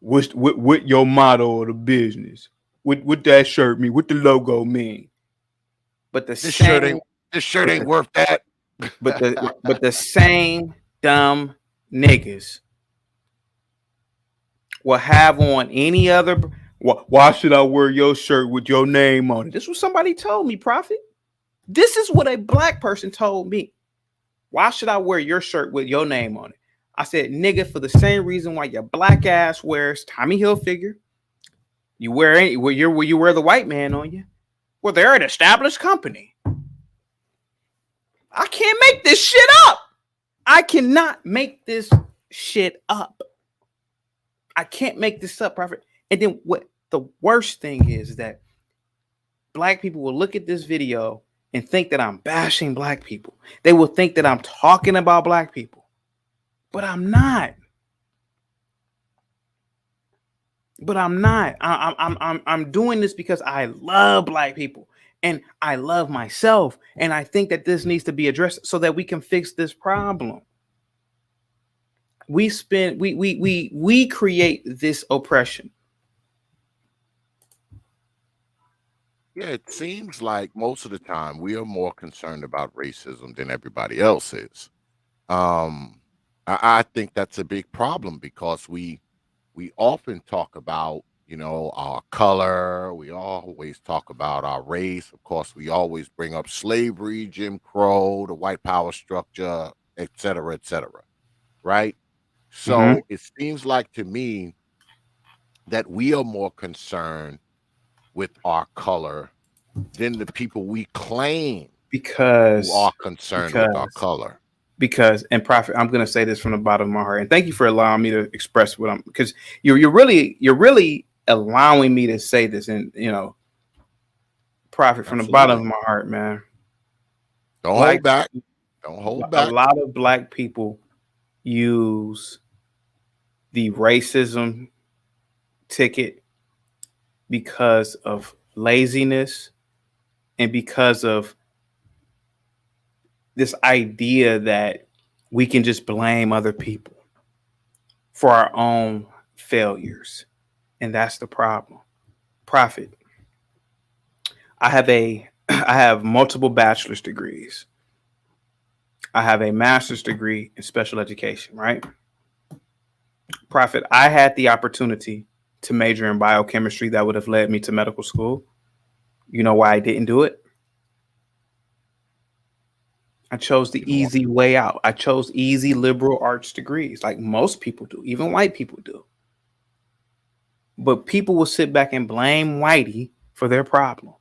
what your motto of the business? What that shirt mean? What the logo mean? But this shirt ain't worth that. but the same dumb niggas will have on any other. Why should I wear your shirt with your name on it? This was somebody told me, Prophet. This is what a black person told me. Why should I wear your shirt with your name on it? I said, nigga, for the same reason why your black ass wears Tommy Hilfiger. You wear the white man on you. Well, they're an established company. I can't make this shit up. I cannot make this shit up. I can't make this up, Prophet. And then what the worst thing is that black people will look at this video and think that I'm bashing black people. They will think that I'm talking about black people. But I'm not. I'm doing this because I love black people and I love myself. And I think that this needs to be addressed so that we can fix this problem. We create this oppression. Yeah, it seems like most of the time we are more concerned about racism than everybody else is. I think that's a big problem because we often talk about, our color. We always talk about our race. Of course, we always bring up slavery, Jim Crow, the white power structure, et cetera, right? So it seems like to me that we are more concerned with our color than the people we claim who are concerned with our color. Because, and Prophet, I'm going to say this from the bottom of my heart, and thank you for allowing me to express what I'm, because you're really allowing me to say this, and Prophet, from the bottom of my heart, man. Don't hold back. Don't hold back. A lot of black people use the racism ticket because of laziness and because of this idea that we can just blame other people for our own failures. And that's the problem. Prophet, I have multiple bachelor's degrees. I have a master's degree in special education, right? Prophet, I had the opportunity to major in biochemistry that would have led me to medical school. You know why I didn't do it? I chose the easy way out. I chose easy liberal arts degrees like most people do, even white people do. But people will sit back and blame whitey for their problem.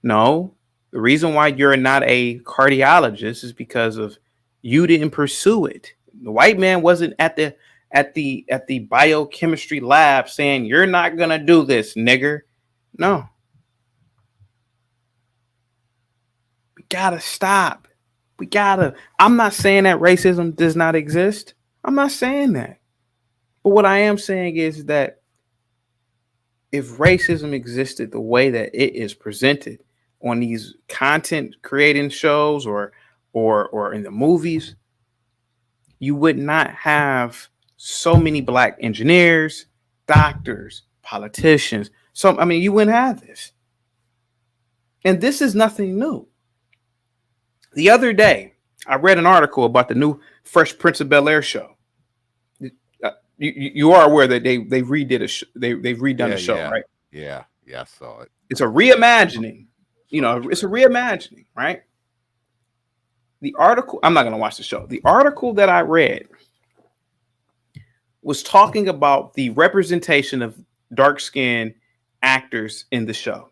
No, The reason why you're not a cardiologist is because of you didn't pursue it. The white man wasn't at the biochemistry lab saying you're not gonna do this, nigger. No. We gotta stop. I'm not saying that racism does not exist. I'm not saying that. But what I am saying is that if racism existed the way that it is presented on these content creating shows or in the movies, you would not have so many black engineers, doctors, politicians. So I mean, you wouldn't have this. And this is nothing new. The other day, I read an article about the new Fresh Prince of Bel-Air show. You are aware that they redid they've redone the show, right? Yeah, I saw it. It's a reimagining. It's a reimagining, right? The article, I'm not going to watch the show. The article that I read was talking about the representation of dark-skinned actors in the show.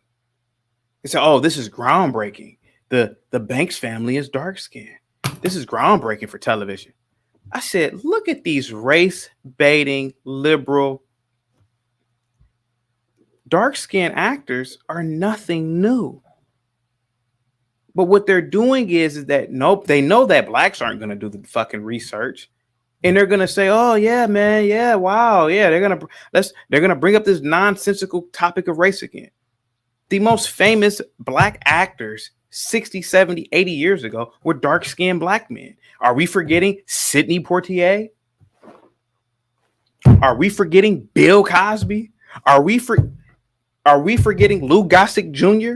They said, "Oh, this is groundbreaking. The Banks family is dark-skinned. This is groundbreaking for television." I said, look at these race-baiting, liberal, dark-skinned actors are nothing new. But what they're doing is that nope, they know that blacks aren't going to do the fucking research, and they're going to say, "Oh yeah, man, yeah, wow, yeah." They're going to bring up this nonsensical topic of race again. The most famous black actors 60, 70, 80 years ago were dark-skinned black men. Are we forgetting Sidney Poitier? Are we forgetting Bill Cosby? Are we forgetting Lou Gossett Jr.?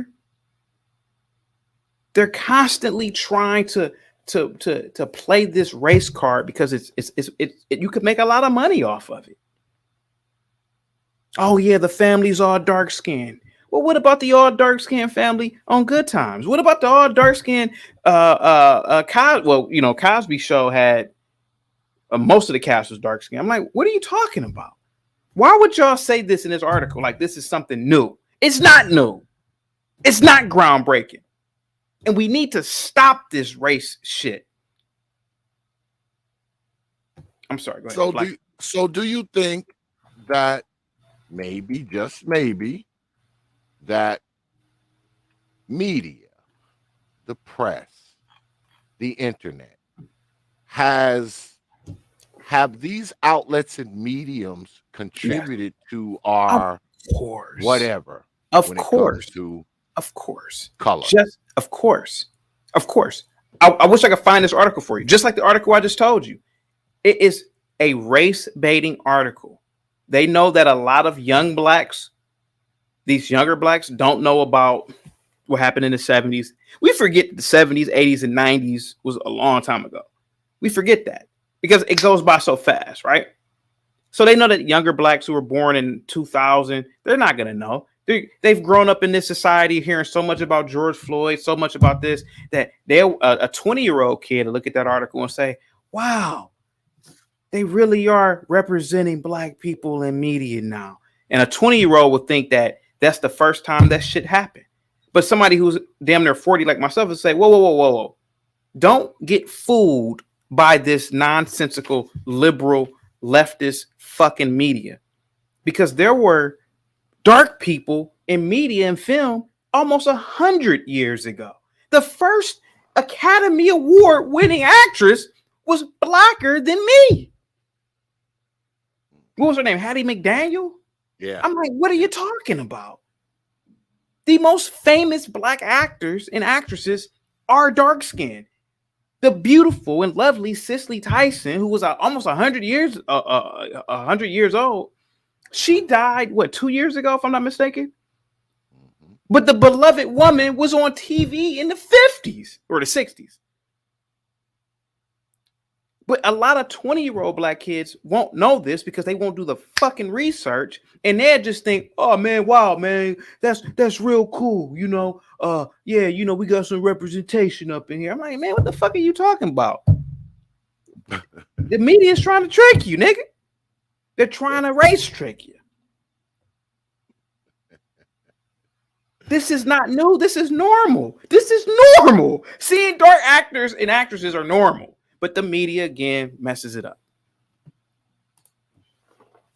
They're constantly trying to play this race card because you could make a lot of money off of it. Oh yeah, the family's all dark-skinned. Well, what about the all dark-skinned family on Good Times? What about the all dark-skinned Cosby show had most of the cast was dark-skinned. I'm like, what are you talking about? Why would y'all say this in this article? Like this is something new. It's not new. It's not groundbreaking. And we need to stop this race shit. I'm sorry. Go ahead. So do you think that maybe, just maybe, that media, the press, the internet have these outlets and mediums contributed to our whatever? Of course. Color. Just of course. I wish I could find this article for you. Just like the article I just told you. It is a race baiting article. They know that a lot of young blacks, these younger blacks, don't know about what happened in the 70s. We forget that the 70s, 80s, and 90s was a long time ago. We forget that because it goes by so fast, right? So they know that younger blacks who were born in 2000, they're not going to know. They've grown up in this society hearing so much about George Floyd, so much about this, that they're a 20-year-old kid to look at that article and say, wow, they really are representing black people in media now. And a 20-year-old would think that that's the first time that shit happened. But somebody who's damn near 40 like myself would say, whoa. Don't get fooled by this nonsensical, liberal, leftist fucking media. Because there were dark people in media and film almost 100 years ago. The first Academy Award winning actress was blacker than me. What was her name? Hattie McDaniel? Yeah. I'm like, what are you talking about? The most famous black actors and actresses are dark skinned. The beautiful and lovely Cicely Tyson, who was almost 100 years old, she died 2 years ago, if I'm not mistaken. Mm-hmm. But the beloved woman was on TV in the 50s or the 60s. But a lot of 20-year-old black kids won't know this because they won't do the fucking research, and they'll just think, "Oh man, wow, man, that's real cool." We got some representation up in here. I'm like, man, what the fuck are you talking about? The media is trying to trick you, nigga. They're trying to race trick you. This is not new. This is normal. This is normal. Seeing dark actors and actresses are normal, but the media again messes it up.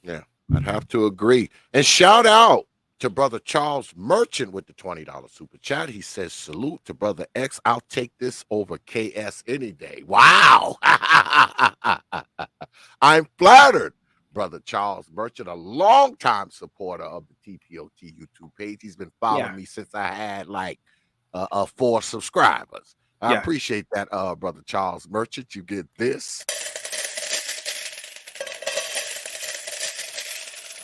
Yeah, I'd have to agree. And shout out to brother Charles Merchant with the $20 super chat. He says, salute to brother X. I'll take this over KS any day. Wow. I'm flattered. Brother Charles Merchant, a longtime supporter of the T.P.O.T YouTube page. He's been following me since I had like 4 subscribers. I appreciate that, brother Charles Merchant. You get this.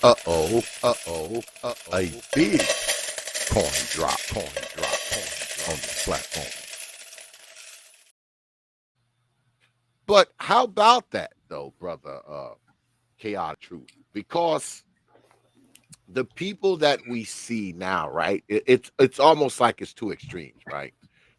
A big coin drop on this platform. But how about that, though, brother Chaotic Truth? Because the people that we see now, right, it's almost like it's two extremes, right?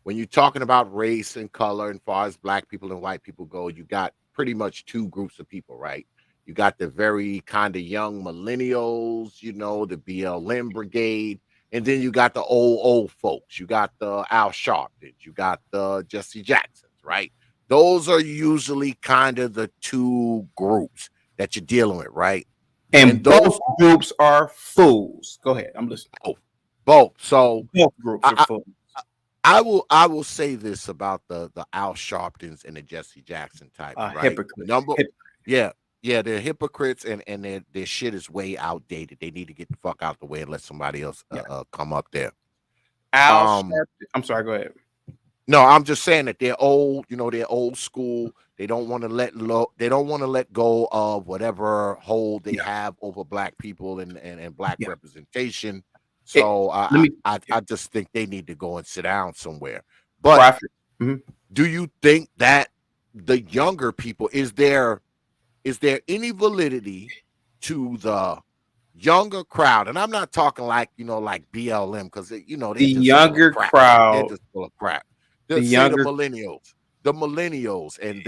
When you're talking about race and color, and far as black people and white people go, you got pretty much 2 groups of people, right? You got the very kind of young millennials, you know, the BLM brigade, and then you got the old folks. You got the Al Sharptons, you got the Jesse Jacksons, right? Those are usually kind of the 2 groups that you're dealing with, right? And both groups are fools. Go ahead, I'm listening. Both. So both groups are fools. I will say this about the Al Sharptons and the Jesse Jackson type, right? Hypocrites. Yeah, they're hypocrites, and their shit is way outdated. They need to get the fuck out the way and let somebody else come up there. Al Sharpton. I'm sorry, go ahead. No, I'm just saying that they're old. You know, they're old school. They don't want to let go of whatever hold they have over black people and black representation. So I just think they need to go and sit down somewhere. But do you think that the younger people, is there any validity to the younger crowd? And I'm not talking like, you know, like BLM, because you know the younger crowd, they're just full of crap. The millennials and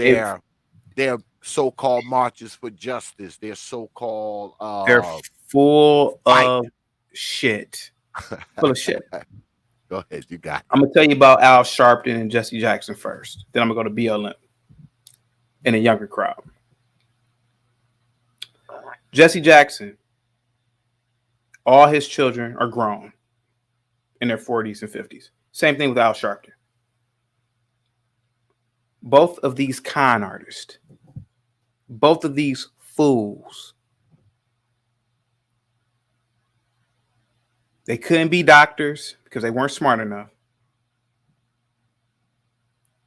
their so-called marches for justice, their so-called they're full of shit. Full of shit. Go ahead, you got it. I'm gonna tell you about Al Sharpton and Jesse Jackson first. Then I'm gonna go to BLM and a younger crowd. Jesse Jackson, all his children are grown in their 40s and 50s. Same thing with Al Sharpton. Both of these con artists, both of these fools, they couldn't be doctors because they weren't smart enough.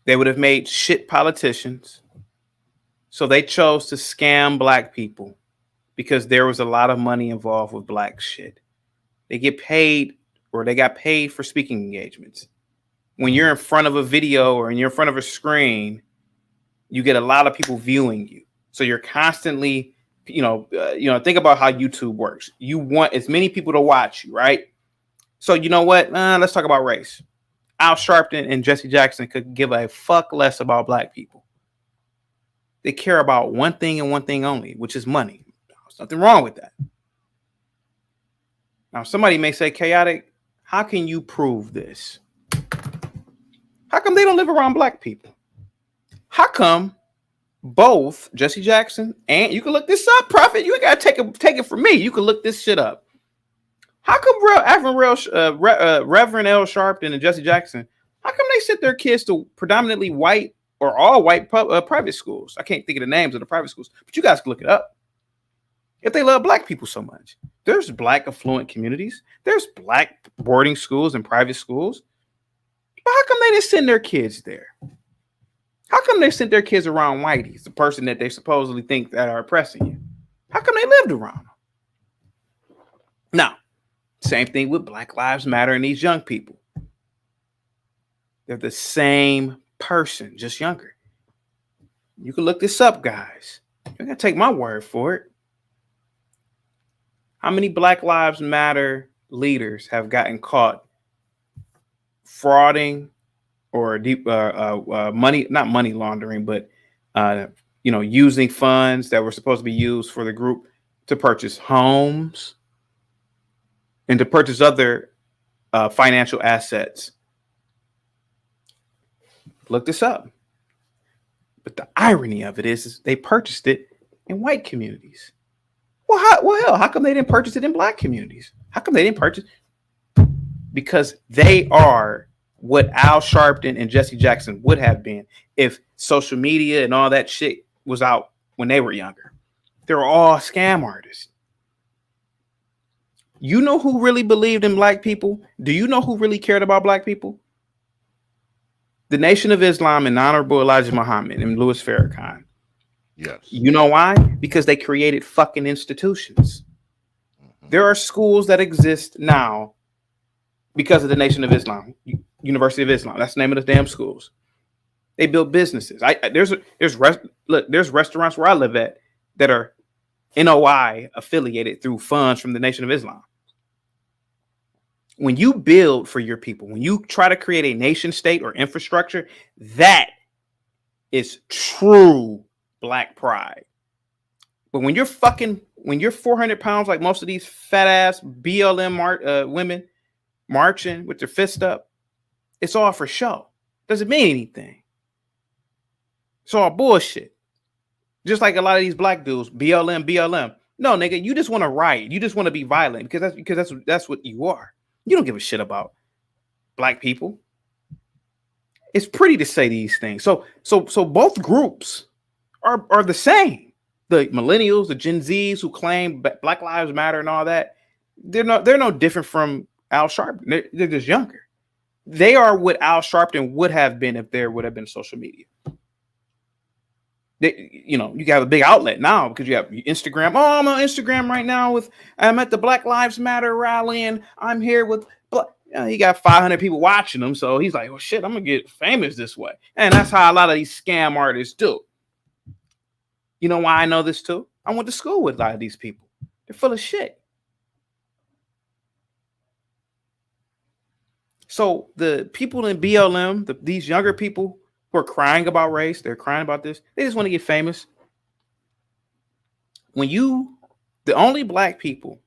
They would have made shit politicians. So they chose to scam black people because there was a lot of money involved with black shit. They get paid, or they got paid for speaking engagements. When you're in front of a video or you're in front of a screen, you get a lot of people viewing you. So you're constantly, think about how YouTube works. You want as many people to watch you, right? So you know what? Let's talk about race. Al Sharpton and Jesse Jackson could give a fuck less about black people. They care about one thing and one thing only, which is money. There's nothing wrong with that. Now, somebody may say, Chaotic, how can you prove this? How come they don't live around black people? How come both Jesse Jackson and, you can look this up, Prophet, you ain't got to take it from me. You can look this shit up. How come Reverend L. Sharpton and Jesse Jackson, how come they sent their kids to predominantly white or all white private schools? I can't think of the names of the private schools, but you guys can look it up. If they love black people so much, there's black affluent communities. There's black boarding schools and private schools. But how come they didn't send their kids there? How come they sent their kids around whiteys, the person that they supposedly think that are oppressing you? How come they lived around them? Now, same thing with Black Lives Matter and these young people. They're the same person, just younger. You can look this up, guys. You're going to take my word for it. How many Black Lives Matter leaders have gotten caught frauding or not money laundering, but using funds that were supposed to be used for the group to purchase homes and to purchase other financial assets. Look this up. But the irony of it is they purchased it in white communities. Well, how come they didn't purchase it in black communities? How come they didn't purchase? Because they are what Al Sharpton and Jesse Jackson would have been if social media and all that shit was out when they were younger. They're all scam artists. You know who really believed in black people? Do you know who really cared about black people? The Nation of Islam and Honorable Elijah Muhammad and Louis Farrakhan. Yes. You know why? Because they created fucking institutions. There are schools that exist now because of the Nation of Islam, University of Islam. That's the name of the damn schools. They build businesses. There's restaurants where I live at that are NOI affiliated through funds from the Nation of Islam. When you build for your people, when you try to create a nation state or infrastructure, that is true black pride. But when you're 400 pounds, like most of these fat ass BLM women marching with their fist up, it's all for show. Doesn't mean anything. It's all bullshit. Just like a lot of these black dudes, BLM. No, nigga, you just want to riot. You just want to be violent because that's what you are. You don't give a shit about black people. It's pretty to say these things. So both groups are the same. The millennials, the Gen Zs who claim Black Lives Matter and all that, they're no different from Al Sharpton. They're just younger. They are what Al Sharpton would have been if there would have been social media. You can have a big outlet now because you have Instagram. Oh, I'm on Instagram right now I'm at the Black Lives Matter rally and I'm here with he got 500 people watching him. So he's like, well, shit, I'm going to get famous this way. And that's how a lot of these scam artists do. You know why I know this too? I went to school with a lot of these people. They're full of shit. So the people in BLM, these younger people who are crying about race, they're crying about this. They just want to get famous. The only black people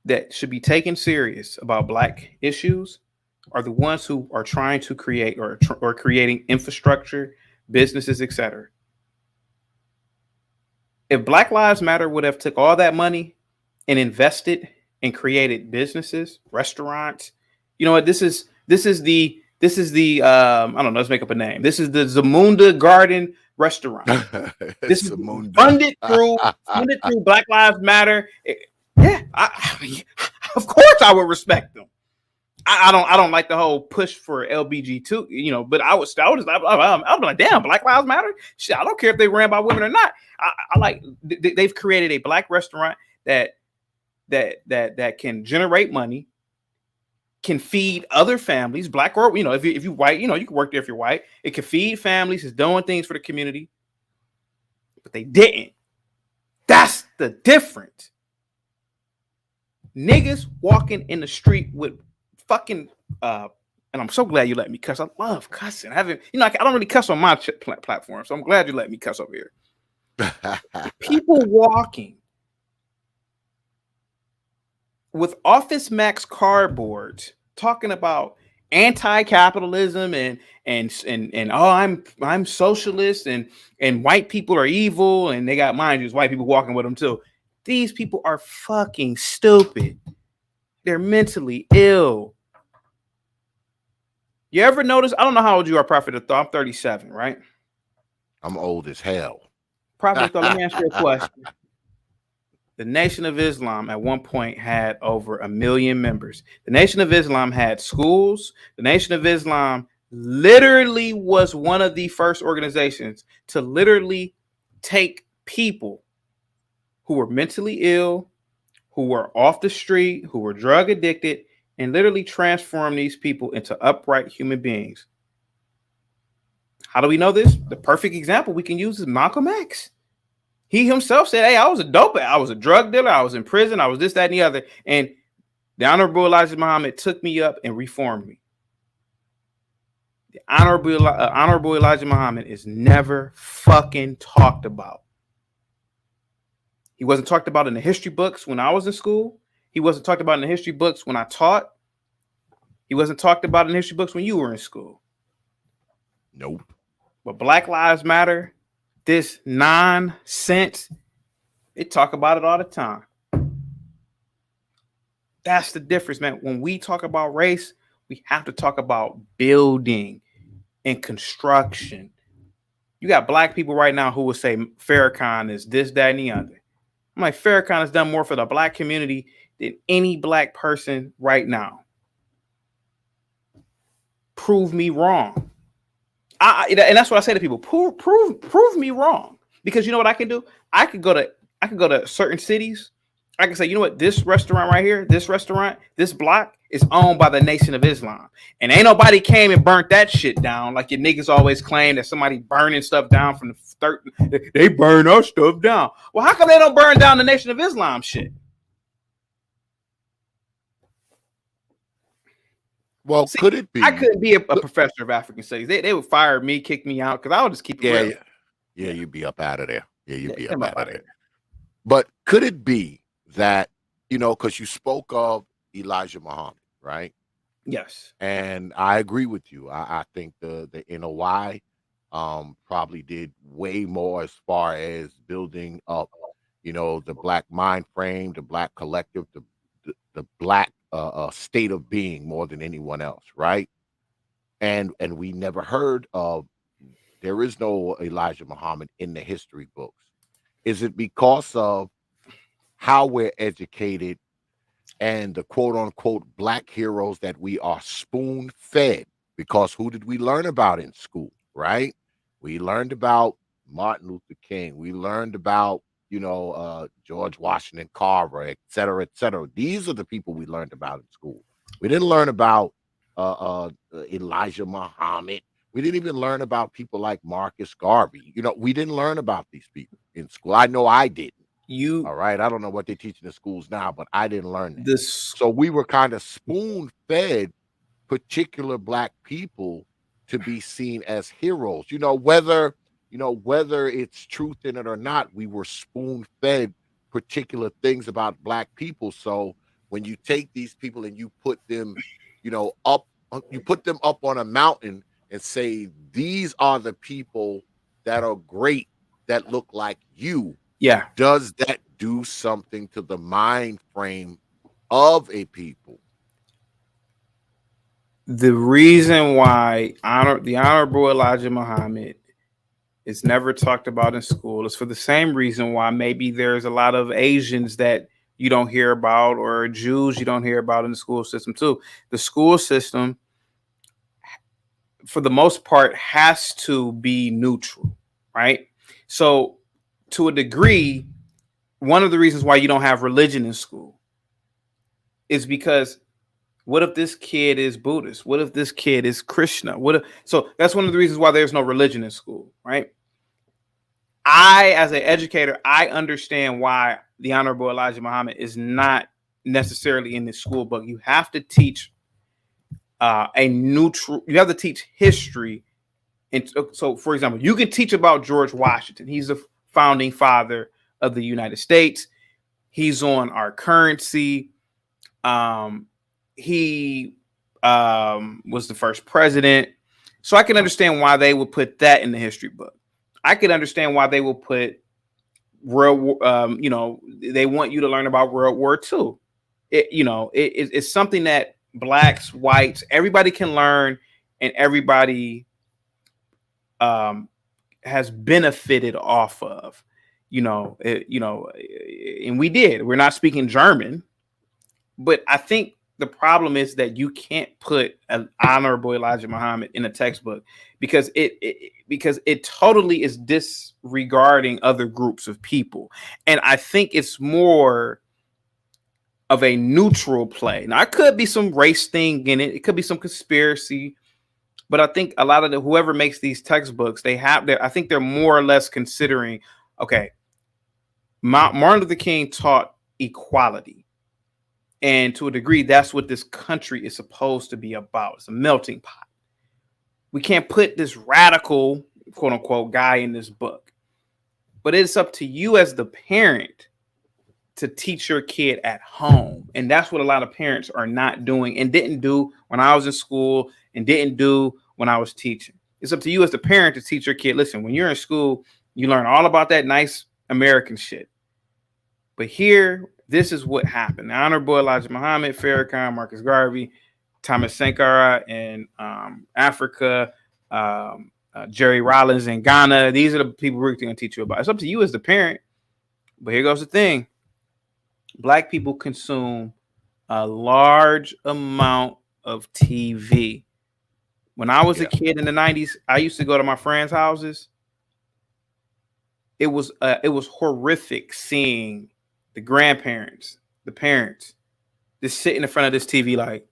that should be taken serious about black issues are the ones who are trying to create or creating infrastructure, businesses, etc. If Black Lives Matter would have took all that money and invested and created businesses, restaurants, you know what? This is the I don't know, let's make up a name. This is the Zamunda Garden Restaurant. This is funded through Black Lives Matter. Yeah, of course I would respect them. I don't like the whole push for LBG2, but I would I'm like, damn, Black Lives Matter. Shit, I don't care if they ran by women or not. I like they've created a black restaurant that can generate money, can feed other families, black or if you white, you can work there if you're white. It can feed families, it's doing things for the community, but they didn't. That's the difference. Niggas walking in the street with fucking and I'm so glad you let me cuss. I love cussing. I don't really cuss on my platform, so I'm glad you let me cuss over here. People walking with Office Max cardboards talking about anti-capitalism and oh, I'm socialist and white people are evil, and they got, mind you, white people walking with them too. These people are fucking stupid. They're mentally ill. You ever notice? I don't know how old you are, Prophet of Thought. I'm 37, right? I'm old as hell. Prophet of Thought, let me ask you a question. The Nation of Islam at one point had over 1 million members. The Nation of Islam had schools. The Nation of Islam literally was one of the first organizations to literally take people who were mentally ill, who were off the street, who were drug addicted, and literally transform these people into upright human beings. How do we know this? The perfect example we can use is Malcolm X. He himself said, hey, I was a dope, I was a drug dealer, I was in prison, I was this, that, and the other. And the Honorable Elijah Muhammad took me up and reformed me. The Honorable Elijah Muhammad is never fucking talked about. He wasn't talked about in the history books when I was in school. He wasn't talked about in the history books when I taught. He wasn't talked about in history books when you were in school. Nope. But Black Lives Matter, this nonsense, they talk about it all the time. That's the difference, man. When we talk about race, we have to talk about building and construction. You got black people right now who will say Farrakhan is this, that, and the other. I'm like, Farrakhan has done more for the black community than any black person right now. Prove me wrong. And that's what I say to people. Prove me wrong. Because you know what I can do? I could go to certain cities. I can say, you know what, this restaurant right here, this block is owned by the Nation of Islam. And ain't nobody came and burnt that shit down like your niggas always claim that somebody burning stuff down from the third. They burn our stuff down. Well, how come they don't burn down the Nation of Islam shit? Well, See, could it be? I couldn't be a professor of African studies. They would fire me, kick me out, because I would just keep it real. Yeah, you'd be up out of there. Yeah, you'd be up come out of there. But could it be that, because you spoke of Elijah Muhammad, right? Yes. And I agree with you. I think the NOI probably did way more as far as building up, the black mind frame, the black collective, the black state of being more than anyone else, right? And we never heard of, there is no Elijah Muhammad in the history books. Is it because of how we're educated and the quote unquote black heroes that we are spoon fed? Because who did we learn about in school, right? We learned about Martin Luther King. We learned about, George Washington Carver, et cetera, et cetera. These are the people we learned about in school. We didn't learn about Elijah Muhammad. We didn't even learn about people like Marcus Garvey. We didn't learn about these people in school. I know I didn't. All right. I don't know what they teach in the schools now, but I didn't learn that. So we were kind of spoon fed particular black people to be seen as heroes. Whether it's truth in it or not, we were spoon fed particular things about black people. So when you take these people and you put them, up on a mountain and say, these are the people that are great, that look like you. Yeah. Does that do something to the mind frame of a people? The reason why the Honorable Elijah Muhammad is never talked about in school is for the same reason why maybe there's a lot of Asians that you don't hear about, or Jews you don't hear about in the school system too. The school system, for the most part, has to be neutral, right? So to a degree, one of the reasons why you don't have religion in school is because what if this kid is Buddhist? What if this kid is Krishna? So that's one of the reasons why there's no religion in school, right? I, as an educator, I understand why the Honorable Elijah Muhammad is not necessarily in the school book. You have to teach you have to teach history. And so, for example, you can teach about George Washington. He's the founding father of the United States. He's on our currency. He was the first president. So I can understand why they would put that in the history book. I can understand why they will put they want you to learn about World War II. It's something that blacks, whites, everybody can learn, and everybody has benefited off of. And we did. We're not speaking German, but I think the problem is that you can't put an Honorable Elijah Muhammad in a textbook because it totally is disregarding other groups of people. And I think it's more of a neutral play. Now, it could be some race thing in it. It could be some conspiracy. But I think a lot of whoever makes these textbooks, I think they're more or less considering, okay, Martin Luther King taught equality. And to a degree, that's what this country is supposed to be about. It's a melting pot. We can't put this radical, quote unquote, guy in this book. But it's up to you as the parent to teach your kid at home. And that's what a lot of parents are not doing and didn't do when I was in school and didn't do when I was teaching. It's up to you as the parent to teach your kid. Listen, when you're in school, you learn all about that nice American shit. But here, this is what happened. The Honorable Elijah Muhammad, Farrakhan, Marcus Garvey, Thomas Sankara in Africa, Jerry Rollins in Ghana. These are the people we're going to teach you about. It's up to you as the parent. But here goes the thing. Black people consume a large amount of TV. When I was a kid in the 90s, I used to go to my friends' houses. It was horrific seeing the grandparents, the parents, just sitting in front of this TV like,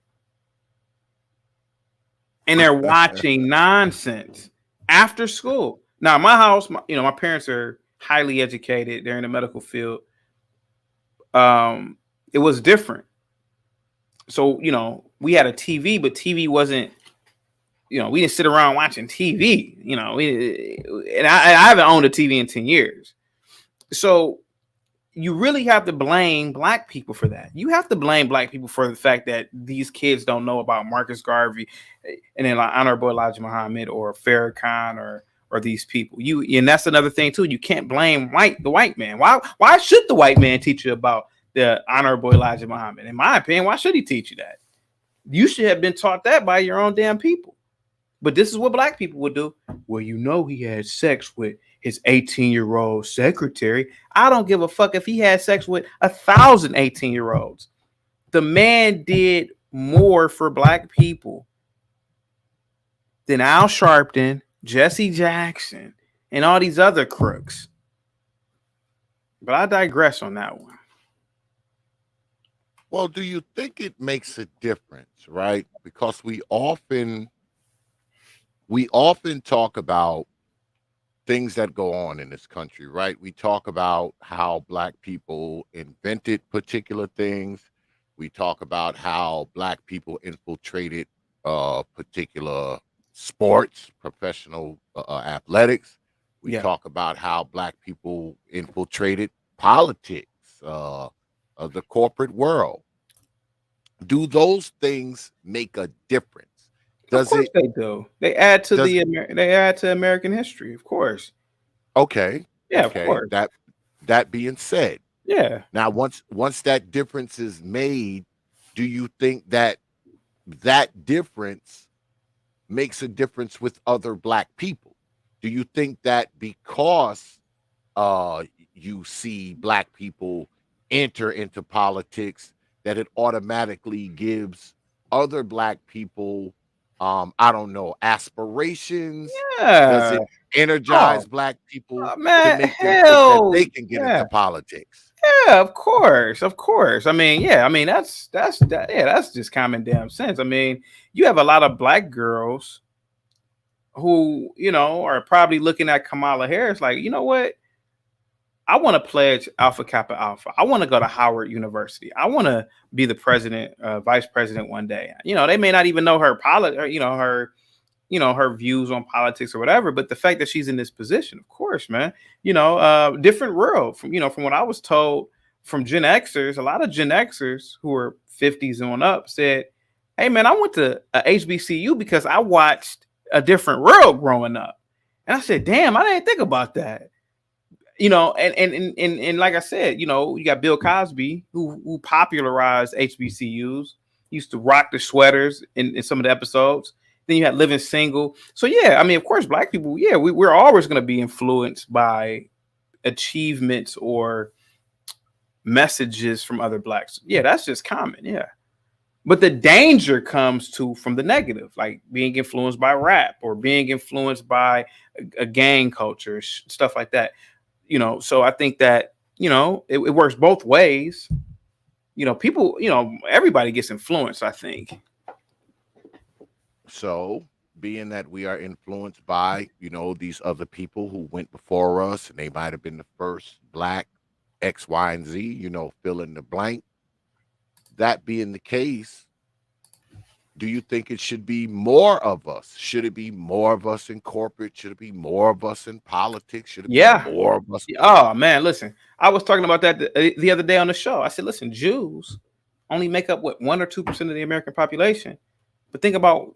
and they're watching nonsense after school. Now, my house, my parents are highly educated. They're in the medical field. It was different. So, we had a TV, but TV wasn't, we didn't sit around watching TV, and I haven't owned a TV in 10 years. So you really have to blame Black people for that. You have to blame Black people for the fact that these kids don't know about Marcus Garvey and then Honorable Elijah Muhammad or Farrakhan or these people. And that's another thing too. You can't blame the white man. Why should the white man teach you about the Honorable Elijah Muhammad? In my opinion, why should he teach you that? You should have been taught that by your own damn people. But this is what Black people would do. Well, he had sex with his 18-year-old secretary. I don't give a fuck if he had sex with 1,000 18-year-olds. The man did more for Black people than Al Sharpton, Jesse Jackson, and all these other crooks. But I digress on that one. Well, do you think it makes a difference, right? Because we often talk about things that go on in this country, right? We talk about how Black people invented particular things. We talk about how Black people infiltrated particular sports, professional athletics. We talk about how Black people infiltrated politics, of the corporate world. Do those things make a difference? Of course they do. They add to American history, of course. Okay. Yeah, okay. Of course. That being said, Now once that difference is made, do you think that difference makes a difference with other Black people? Do you think that because you see Black people enter into politics, that it automatically gives other Black people aspirations? Does it energize Black people to make them think that they can get into politics? Yeah, of course. I mean, that's just common damn sense. I mean, you have a lot of Black girls who, are probably looking at Kamala Harris like, you know what? I want to pledge Alpha Kappa Alpha. I want to go to Howard University. I want to be the president, vice president one day. They may not even know her her views on politics or whatever, but the fact that she's in this position, of course, man, different world from what I was told from Gen Xers. A lot of Gen Xers who are 50s and on up said, hey man, I went to HBCU because I watched a different world growing up. And I said, damn, I didn't think about that. And like I said, you got Bill Cosby who popularized HBCUs, used to rock the sweaters in some of the episodes. Then you had Living Single. So yeah, I mean, of course, Black people, we're always going to be influenced by achievements or messages from other Blacks. Yeah, that's just common. Yeah. But the danger comes from the negative, like being influenced by rap or being influenced by a gang culture, stuff like that. So I think that, it works both ways. People, everybody gets influenced, I think. So being that we are influenced by, these other people who went before us, and they might have been the first Black X, Y, and Z, fill in the blank. That being the case, do you think it should be more of us? Should it be more of us in corporate? Should it be more of us in politics? Should it be more of us? Oh man, listen, I was talking about that the other day on the show. I said, listen, Jews only make up what 1 or 2% of the American population. But think about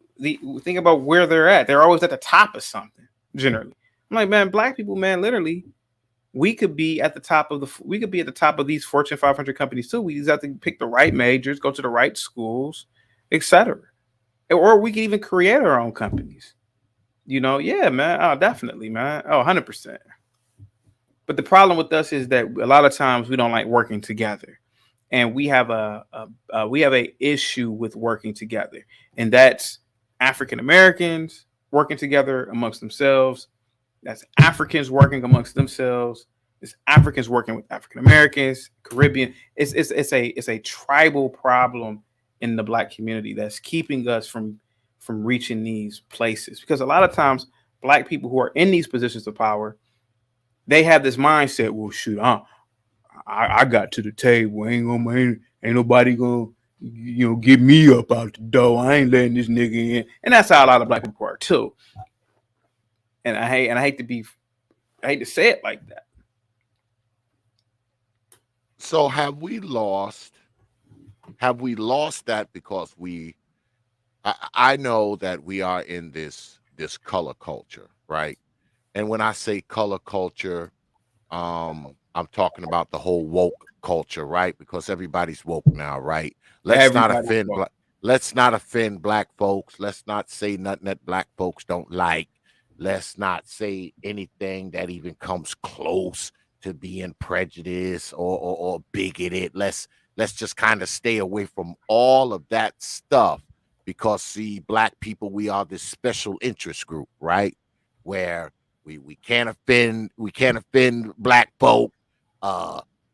where they're at. They're always at the top of something, generally. I'm like, man, black people, man, literally, we could be at the top of these Fortune 500 companies too. We just have to pick the right majors, go to the right schools, etc. Or we can even create our own companies. Yeah, man. Oh, definitely, man. Oh, 100%. But the problem with us is that a lot of times we don't like working together, and we have a issue with working together, and that's African Americans working together amongst themselves. That's Africans working amongst themselves. It's Africans working with African Americans, Caribbean. It's a tribal problem in the black community that's keeping us from reaching these places, because a lot of times black people who are in these positions of power, they have this mindset. Well, shoot, I got to the table. Ain't nobody gonna get me up out the door. I ain't letting this nigga in. And that's how a lot of black people are too. And I hate to say it like that. So have we lost that because I know that we are in this color culture, right? And when I say color culture, I'm talking about the whole woke culture, right? Because everybody's woke now, right? Let's not offend black folks. Let's not say nothing that black folks don't like. Let's not say anything that even comes close to being prejudiced or bigoted. Let's just kind of stay away from all of that stuff, because see, black people, we are this special interest group, right? Where we can't offend black folk.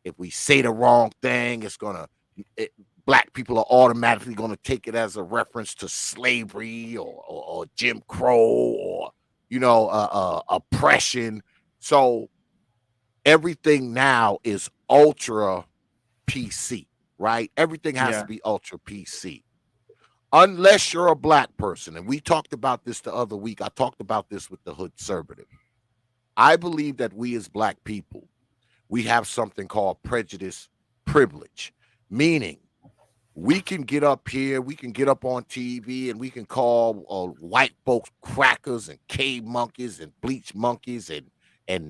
If we say the wrong thing, black people are automatically gonna take it as a reference to slavery or Jim Crow or oppression. So everything now is ultra PC, right? Everything has to be ultra PC. Unless you're a black person, and we talked about this the other week. I talked about this with the Hood Conservative. I believe that we as black people, we have something called prejudice privilege, meaning we can get up here, we can get up on TV, and we can call white folks crackers and cave monkeys and bleach monkeys and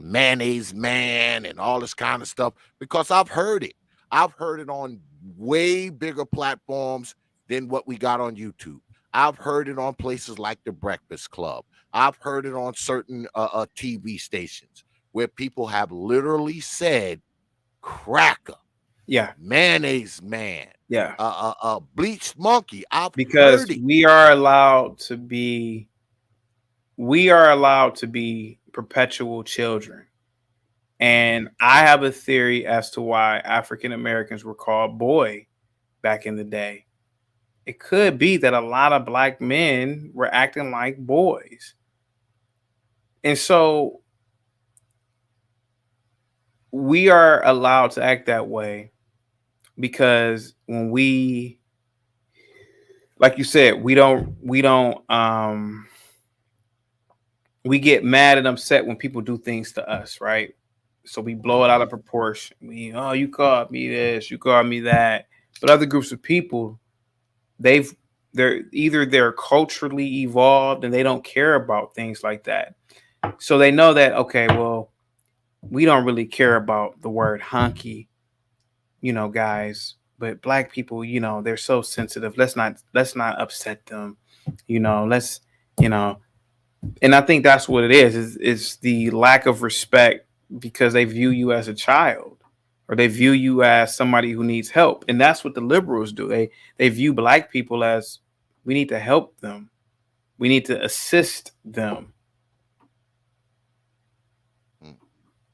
mayonnaise man and all this kind of stuff, because I've heard it. I've heard it on way bigger platforms than what we got on YouTube. I've heard it on places like the Breakfast Club. I've heard it on certain TV stations where people have literally said cracker, mayonnaise man, bleached monkey. Because we are allowed to be perpetual children. And I have a theory as to why African Americans were called boy back in the day. It could be that a lot of black men were acting like boys. And so we are allowed to act that way because when we, like you said, we get mad and upset when people do things to us, right? So we blow it out of proportion. You called me this, you called me that. But other groups of people, they're culturally evolved and they don't care about things like that. So they know that, okay, well, we don't really care about the word hunky, guys, but black people, they're so sensitive. Let's not upset them, and I think that's what it is. It's the lack of respect because they view you as a child or they view you as somebody who needs help. And that's what the liberals do. They view black people as, we need to help them. We need to assist them.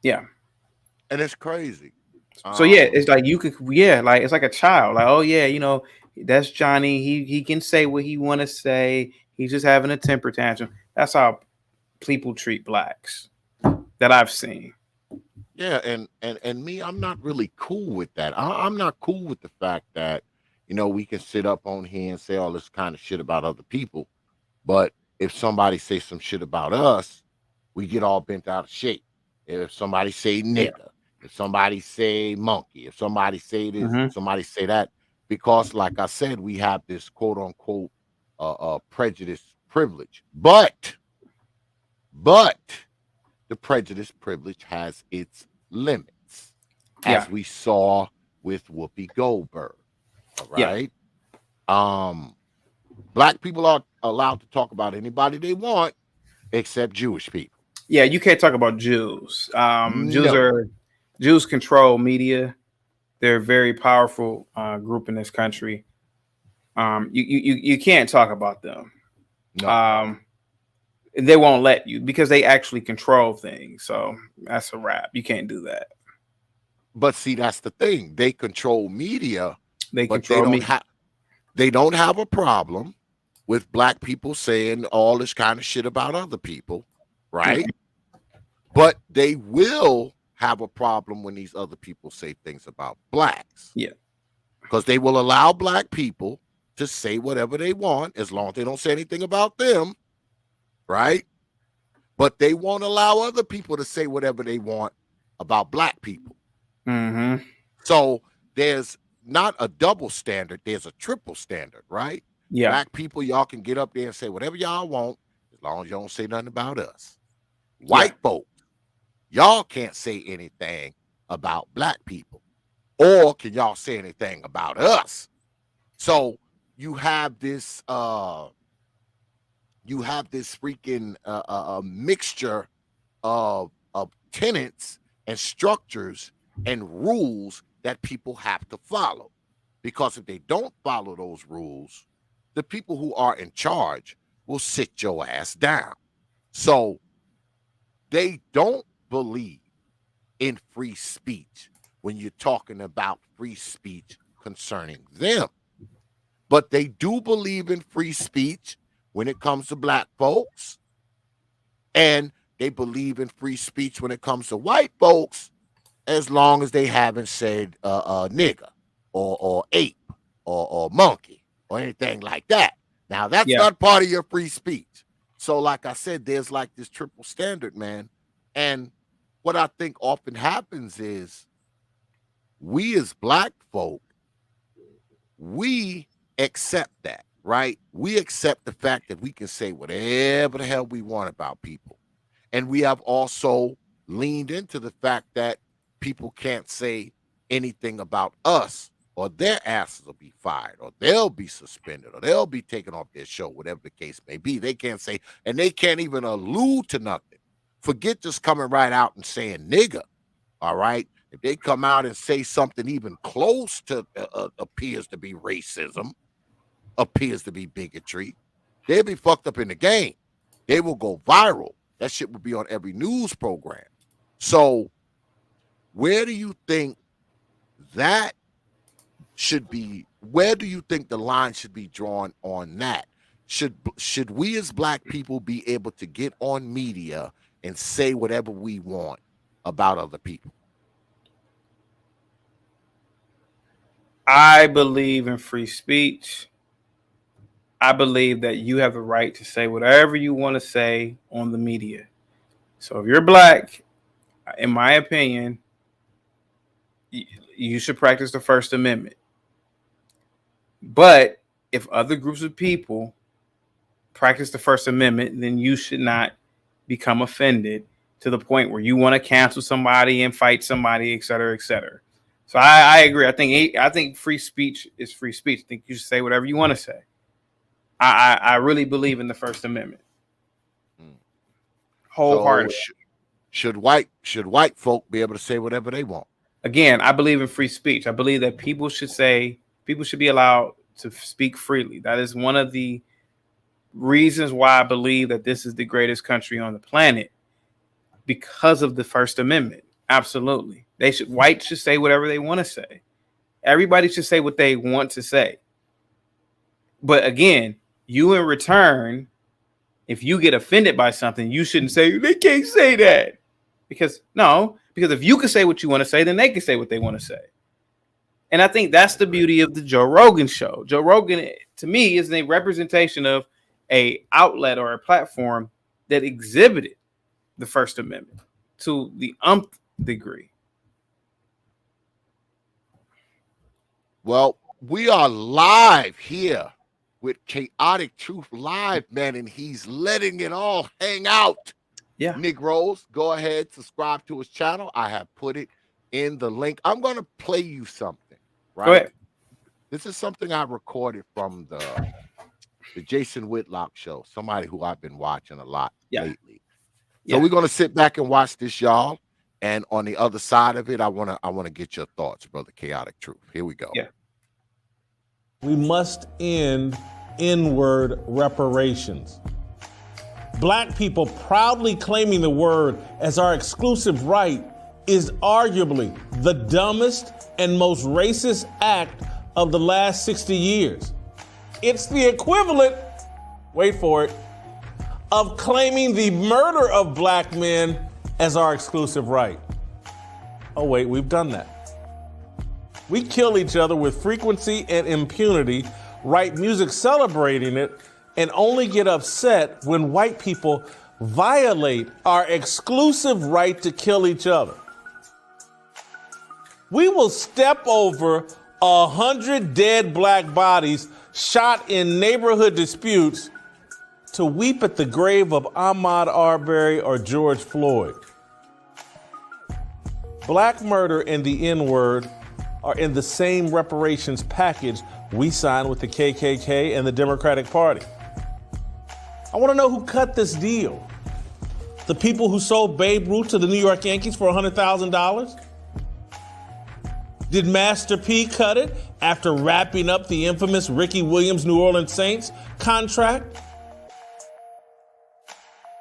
Yeah. And it's crazy. So yeah, it's like it's like a child. Like, oh yeah, that's Johnny. He can say what he want to say. He's just having a temper tantrum. That's how people treat blacks that I've seen. Yeah, and me, I'm not really cool with that. I'm not cool with the fact that we can sit up on here and say all this kind of shit about other people, but if somebody say some shit about us, we get all bent out of shape. If somebody say nigga, if somebody say monkey, if somebody say this, Mm-hmm. somebody say that, because like I said, we have this quote unquote prejudice privilege. But the prejudice privilege has its limits, Yeah. as we saw with Whoopi Goldberg. All Yeah. right. Black people are allowed to talk about anybody they want except Jewish people. Yeah. You can't talk about Jews. No. Jews control media. They're a very powerful group in this country. You can't talk about them. No. They won't let you because they actually control things. So that's a wrap. You can't do that. But see, that's the thing. They control media, They but they control don't me. have a problem with black people saying all this kind of shit about other people, right? But they will have a problem when these other people say things about blacks. Yeah. Because they will allow black people to say whatever they want as long as they don't say anything about them, right? But they won't allow other people to say whatever they want about black people. Mm-hmm. So there's not a double standard, there's a triple standard, right? Yeah. Black people, y'all can get up there and say whatever y'all want as long as you don't say nothing about us. White folks, y'all can't say anything about black people. Or can y'all say anything about us? So you have this freaking mixture of tenets and structures and rules that people have to follow. Because if they don't follow those rules, the people who are in charge will sit your ass down. So they don't believe in free speech when you're talking about free speech concerning them. But they do believe in free speech when it comes to black folks. And they believe in free speech when it comes to white folks, as long as they haven't said nigger or ape or monkey or anything like that. Now, that's not part of your free speech. So, like I said, there's like this triple standard, man. And what I think often happens is we as black folk, we accept that, right? We accept the fact that we can say whatever the hell we want about people. And we have also leaned into the fact that people can't say anything about us or their asses will be fired or they'll be suspended or they'll be taken off their show, whatever the case may be. They can't say, and they can't even allude to nothing. Forget just coming right out and saying nigger, all right? If they come out and say something even close to appears to be racism, appears to be bigotry, they'll be fucked up in the game. They will go viral. That shit will be on every news program. So where do you think that should be? Where do you think the line should be drawn on that? Should we as black people be able to get on media and say whatever we want about other people? I believe in free speech. I believe that you have the right to say whatever you want to say on the media. So if you're black, in my opinion, you should practice the First Amendment. But if other groups of people practice the First Amendment, then you should not become offended to the point where you want to cancel somebody and fight somebody, et cetera, et cetera. So I agree. I think free speech is free speech. I think you should say whatever you want to say. I really believe in the First Amendment. Wholeheartedly. So should white folk be able to say whatever they want? Again, I believe in free speech. I believe that people should be allowed to speak freely. That is one of the reasons why I believe that this is the greatest country on the planet, because of the First Amendment. Absolutely. Whites should say whatever they want to say. Everybody should say what they want to say. But again, you in return, if you get offended by something, you shouldn't say they can't say that. Because if you can say what you want to say, then they can say what they want to say. And I think that's the beauty of the Joe Rogan show. Joe Rogan, to me, is a representation of a outlet or a platform that exhibited the First Amendment to the umpth degree. Well, we are live here with Chaotic Truth Live, man, and he's letting it all hang out. Yeah. Negroes, go ahead, subscribe to his channel. I have put it in the link. I'm going to play you something, right? Go ahead. This is something I recorded from the Jason Whitlock show, somebody who I've been watching a lot lately. So we're going to sit back and watch this, y'all. And on the other side of it, I want to get your thoughts, brother Chaotic Truth. Here we go. Yeah. We must end N-word reparations. Black people proudly claiming the word as our exclusive right is arguably the dumbest and most racist act of the last 60 years. It's the equivalent, wait for it, of claiming the murder of black men as our exclusive right. Oh wait, we've done that. We kill each other with frequency and impunity, write music celebrating it, and only get upset when white people violate our exclusive right to kill each other. We will step over 100 dead black bodies shot in neighborhood disputes to weep at the grave of Ahmaud Arbery or George Floyd. Black murder and the N-word are in the same reparations package we signed with the KKK and the Democratic Party. I want to know who cut this deal. The people who sold Babe Ruth to the New York Yankees for $100,000? Did Master P cut it after wrapping up the infamous Ricky Williams New Orleans Saints contract?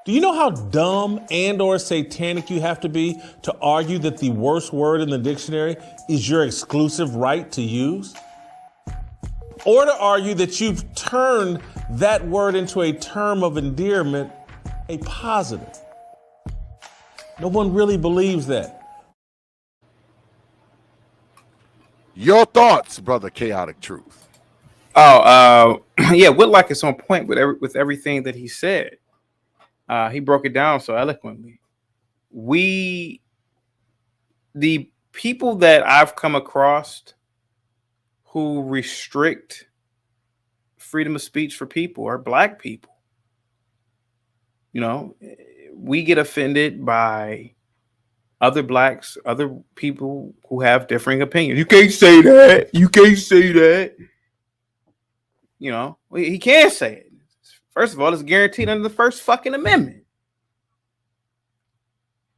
Do you know how dumb and or satanic you have to be to argue that the worst word in the dictionary is your exclusive right to use? Or to argue that you've turned that word into a term of endearment, a positive? No one really believes that. Your thoughts, brother Chaotic Truth. Yeah, Whitlock is on point with everything that he said. He broke it down so eloquently. The people that I've come across who restrict freedom of speech for people are black people. You know, we get offended by other blacks, other people who have differing opinions. You can't say that. You can't say that. You know, he can't say it. First of all, it's guaranteed under the First fucking Amendment.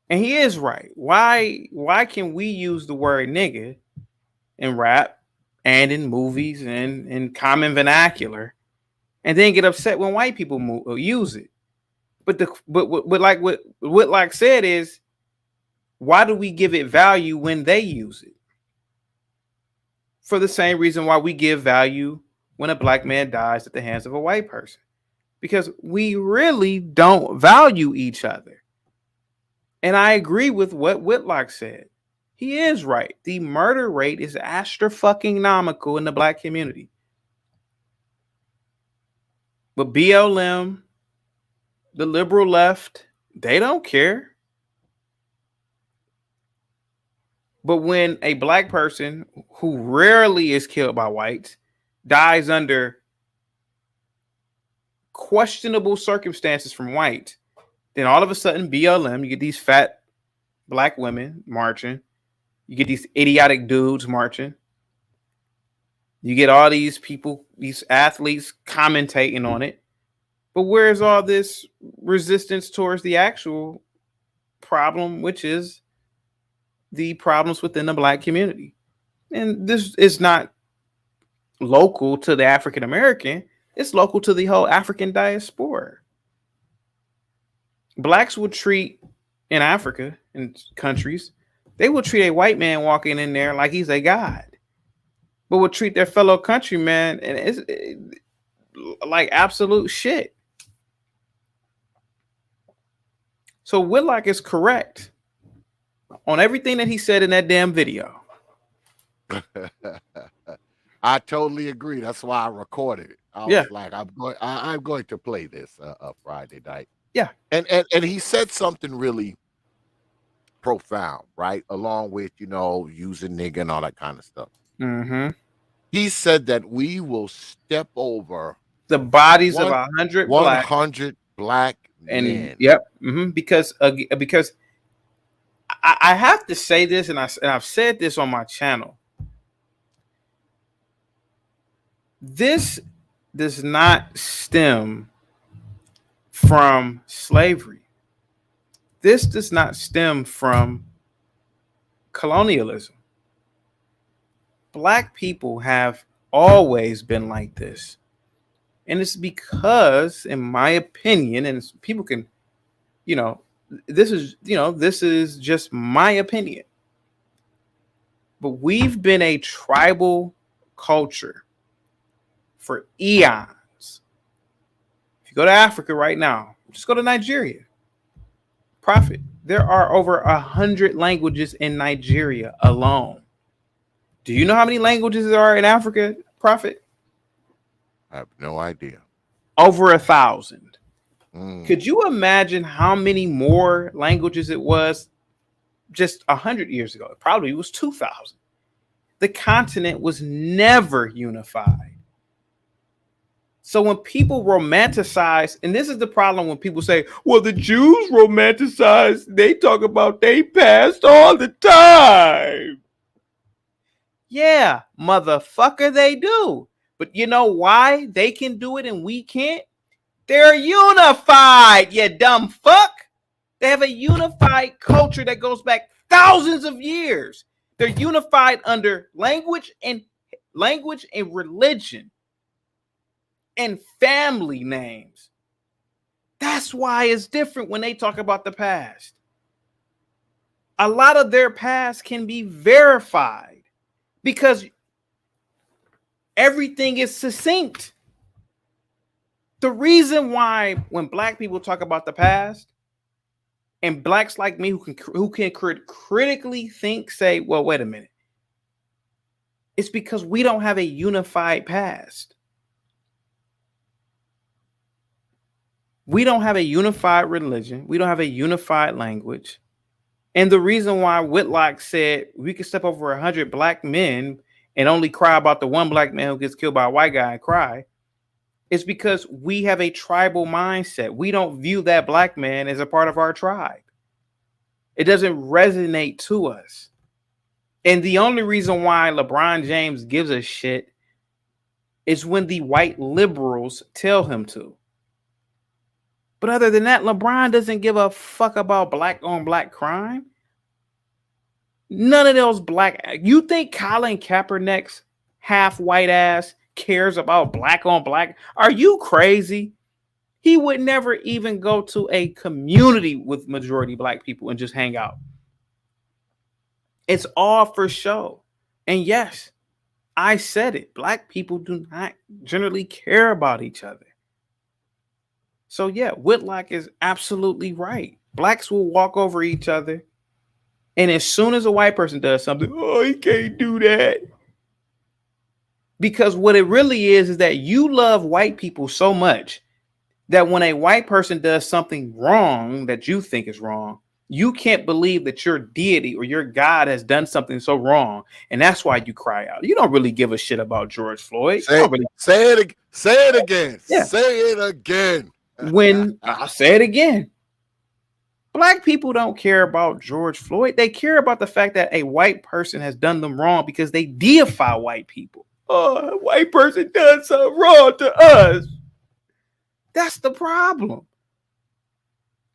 And he is right. Why can we use the word nigga in rap and in movies and in common vernacular and then get upset when white people use it? But what Whitlock said is, why do we give it value when they use it? For the same reason why we give value when a black man dies at the hands of a white person. Because we really don't value each other. And I agree with what Whitlock said. He is right. The murder rate is astro-fucking-nomical in the black community. But BLM, the liberal left, they don't care. But when a black person who rarely is killed by whites dies under questionable circumstances from whites, then all of a sudden BLM, you get these fat black women marching. You get these idiotic dudes marching. You get all these people, these athletes commentating on it. But where's all this resistance towards the actual problem, which is the problems within the black community? And this is not local to the African American. It's local to the whole African diaspora. Blacks will treat, in Africa, in countries, they will treat a white man walking in there like he's a god, but will treat their fellow countryman and it's like absolute shit. So Whitlock is correct on everything that he said in that damn video. I totally agree. That's why I recorded it. I was like, I'm going to play this Friday night. Yeah. And he said something really profound, right? Along with, using nigga and all that kind of stuff. Mm-hmm. He said that we will step over the bodies of 100 black 100 black and men. yep, because I have to say this, and I've said this on my channel. This does not stem from slavery. This does not stem from colonialism. Black people have always been like this. And it's because, in my opinion, and people can, this is just my opinion. But we've been a tribal culture for eons. If you go to Africa right now, just go to Nigeria. Prophet, there are over 100 languages in Nigeria alone. Do you know how many languages there are in Africa, Prophet? I have no idea. Over 1,000. Could you imagine how many more languages it was just 100 years ago? It probably was 2,000. The continent was never unified. So when people romanticize, and this is the problem when people say, well, the Jews romanticize, they talk about they past all the time. Yeah, motherfucker, they do. But you know why they can do it and we can't? They're unified, you dumb fuck. They have a unified culture that goes back thousands of years. They're unified under language and religion and family names. That's why it's different when they talk about the past. A lot of their past can be verified because everything is succinct. The reason why when black people talk about the past, and blacks like me who can critically think, say, well, wait a minute. It's because we don't have a unified past. We don't have a unified religion. We don't have a unified language. And the reason why Whitlock said we could step over 100 black men and only cry about the one black man who gets killed by a white guy and cry, is because we have a tribal mindset. We don't view that black man as a part of our tribe. It doesn't resonate to us. And the only reason why LeBron James gives a shit is when the white liberals tell him to. But other than that, LeBron doesn't give a fuck about black on black crime. None of those black. You think Colin Kaepernick's half white ass cares about black on black? Are you crazy? He would never even go to a community with majority black people and just hang out. It's all for show. And yes, I said it. Black people do not generally care about each other. So yeah, Whitlock is absolutely right. Blacks will walk over each other. And as soon as a white person does something, oh, he can't do that. Because what it really is that you love white people so much that when a white person does something wrong that you think is wrong, you can't believe that your deity or your God has done something so wrong. And that's why you cry out. You don't really give a shit about George Floyd. Say it again. Yeah. Say it again. When I'll say it again. Black people don't care about George Floyd. They care about the fact that a white person has done them wrong because they deify white people. Oh, a white person done something wrong to us. That's the problem.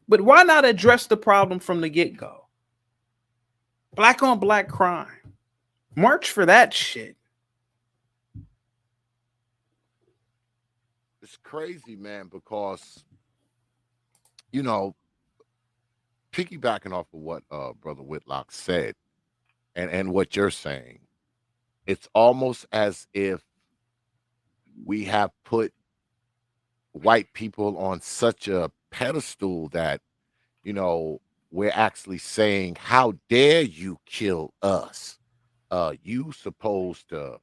But why not address the problem from the get-go? Black on black crime. March for that shit. It's crazy, man, because, piggybacking off of what Brother Whitlock said and what you're saying, it's almost as if we have put white people on such a pedestal that, we're actually saying, how dare you kill us? You supposed to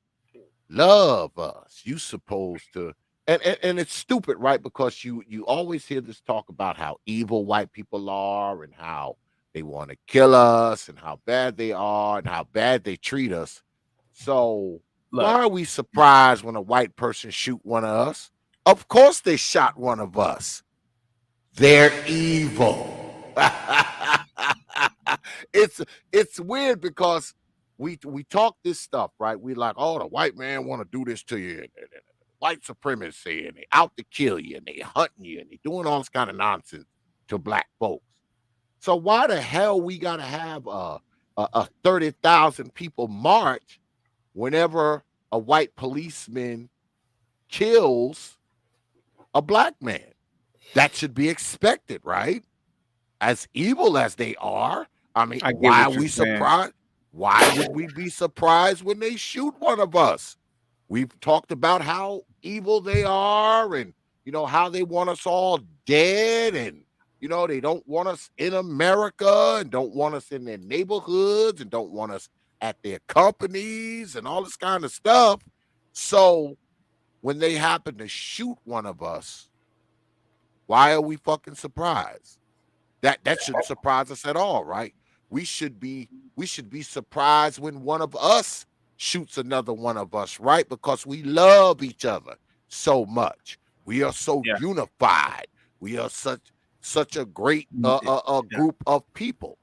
love us. You supposed to, and it's stupid, right? Because you always hear this talk about how evil white people are and how they want to kill us and how bad they are and how bad they treat us. So Why are we surprised when a white person shoot one of us? Of course they shot one of us. They're evil. it's weird because we talk this stuff, right? We like, oh, the white man want to do this to you, and white supremacy, and they out to kill you, and they hunting you, and they doing all this kind of nonsense to black folks. So why the hell we gotta have a 30,000 people march whenever a white policeman kills a black man? That should be expected, right? As evil as they are, I mean, why are we surprised? Why would we be surprised when they shoot one of us? We've talked about how evil they are, and how they want us all dead, and they don't want us in America, and don't want us in their neighborhoods, and don't want us at their companies, and all this kind of stuff. So when they happen to shoot one of us, why are we fucking surprised? That shouldn't surprise us at all, right? We should be surprised when one of us shoots another one of us, right? Because we love each other so much. We are so unified. We are such a great group of people.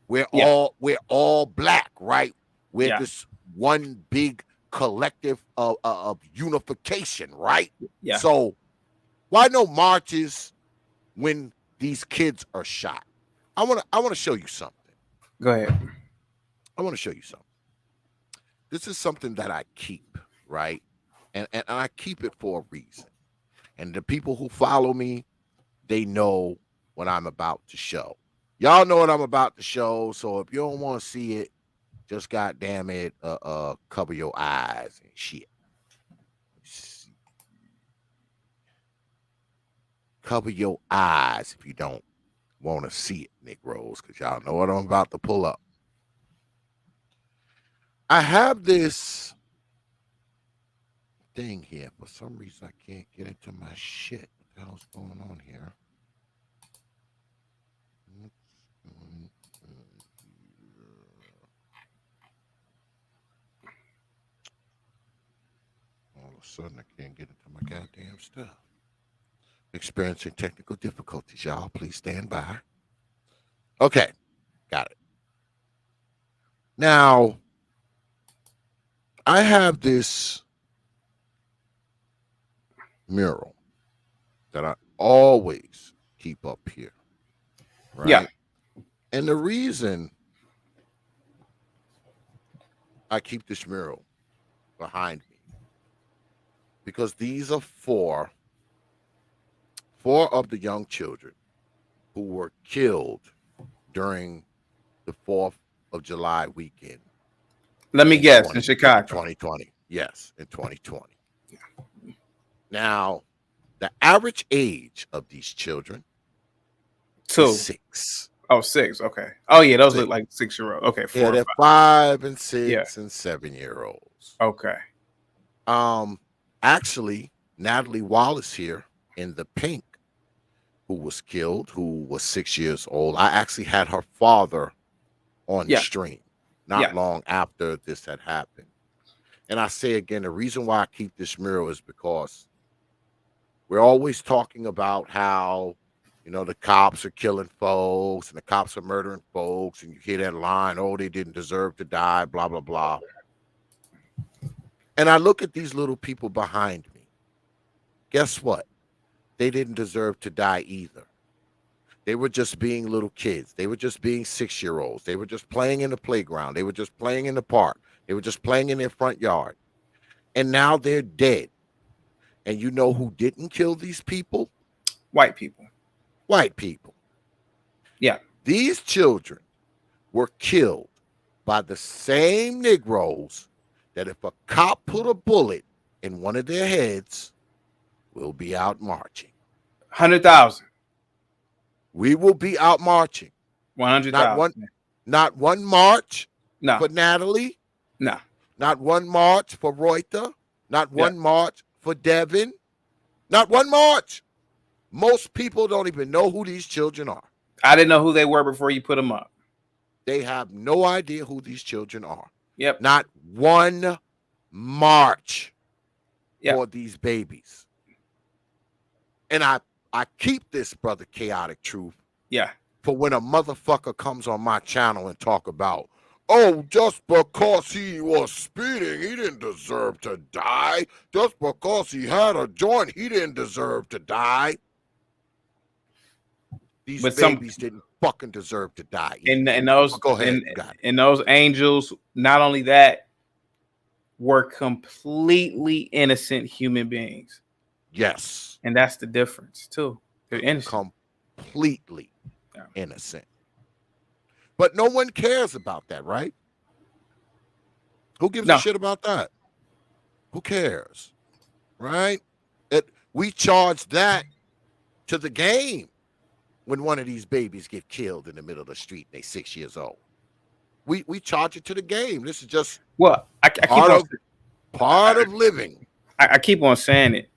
We're all black, right? We're this one big collective of unification, right? Yeah. So why no marches when these kids are shot? I want to show you something. Go ahead. I want to show you something. This is something that I keep, right? And I keep it for a reason. And the people who follow me, they know what I'm about to show. Y'all know what I'm about to show. So if you don't want to see it, just goddamn it, cover your eyes and shit. Cover your eyes if you don't want to see it, Negroes, because y'all know what I'm about to pull up. I have this thing here. For some reason, I can't get into my shit. What the hell's going on here? All of a sudden, I can't get into my goddamn stuff. Experiencing technical difficulties, y'all. Please stand by. Okay, got it. Now, I have this mural that I always keep up here, right? Yeah. And the reason I keep this mural behind me, because these are four of the young children who were killed during the 4th of July weekend. Let me guess, in Chicago. 2020. Yes, in 2020. Now, the average age of these children is 6. Oh, 6. Okay. Oh, yeah, those look like 6-year-old. Okay, 4. Yeah, they're 5 and 6 and 7-year-olds. Okay. Actually, Natalie Wallace here in the pink, who was killed, who was 6 years old. I actually had her father on the stream not long after this had happened. And I say again, the reason why I keep this mural is because we're always talking about how, the cops are killing folks and the cops are murdering folks. And you hear that line, oh, they didn't deserve to die, blah, blah, blah. And I look at these little people behind me. Guess what? They didn't deserve to die either. They were just being little kids. They were just being 6-year-olds. They were just playing in the playground. They were just playing in the park. They were just playing in their front yard. And now they're dead. And you know who didn't kill these people? White people. White people. Yeah. These children were killed by the same Negroes that if a cop put a bullet in one of their heads, we'll be out marching. 100,000. We will be out marching. 100,000. Not one march No. for Natalie. No. Not one march for Reuter. Not one march for Devin. Not one march. Most people don't even know who these children are. I didn't know who they were before you put them up. They have no idea who these children are. Yep. Not one march Yeah. for these babies. And I keep this, brother Chaotic Truth, Yeah. for when a motherfucker comes on my channel and talk about, oh, just because he was speeding, he didn't deserve to die. Just because he had a joint, he didn't deserve to die. These babies didn't fucking deserve to die. And those go ahead, and those angels, not only that, were completely innocent human beings. Yes. And that's the difference too. They're innocent. Completely innocent. But no one cares about that, right? Who gives a shit about that? Who cares? Right? We charge that to the game when one of these babies get killed in the middle of the street and they're 6 years old. We charge it to the game. This is just part of living. I keep on saying it.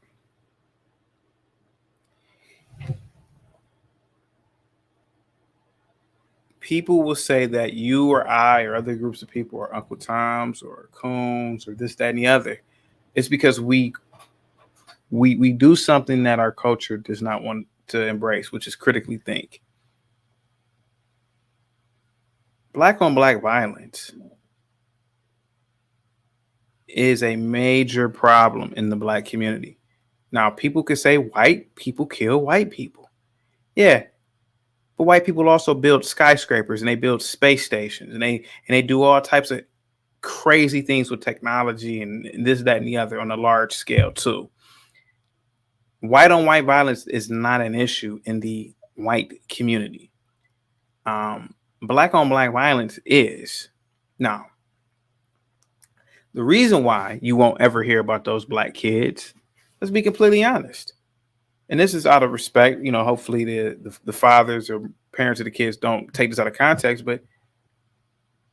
People will say that you or I or other groups of people are Uncle Toms or Coons or this, that, and the other. It's because we do something that our culture does not want to embrace, which is critically think. Black on black violence is a major problem in the black community. Now, people could say white people kill white people. Yeah. But white people also build skyscrapers and they build space stations and they do all types of crazy things with technology and this, that, and the other on a large scale too. White on white violence is not an issue in the white community. Black on black violence is. Now, the reason why you won't ever hear about those black kids, let's be completely honest. And this is out of respect, you know, hopefully the fathers or parents of the kids don't take this out of context, but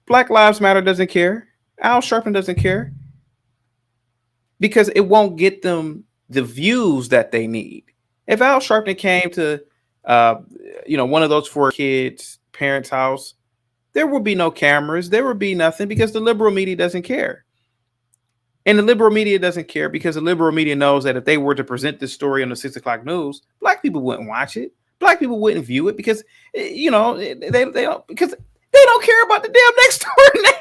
Black Lives Matter doesn't care. Al Sharpton doesn't care because it won't get them the views that they need. If Al Sharpton came to, one of those 4 kids' parents' house, there would be no cameras. There would be nothing because the liberal media doesn't care. And the liberal media doesn't care because the liberal media knows that if they were to present this story on the 6 o'clock news, black people wouldn't watch it. Black people wouldn't view it because, they don't, because they don't care about the damn next door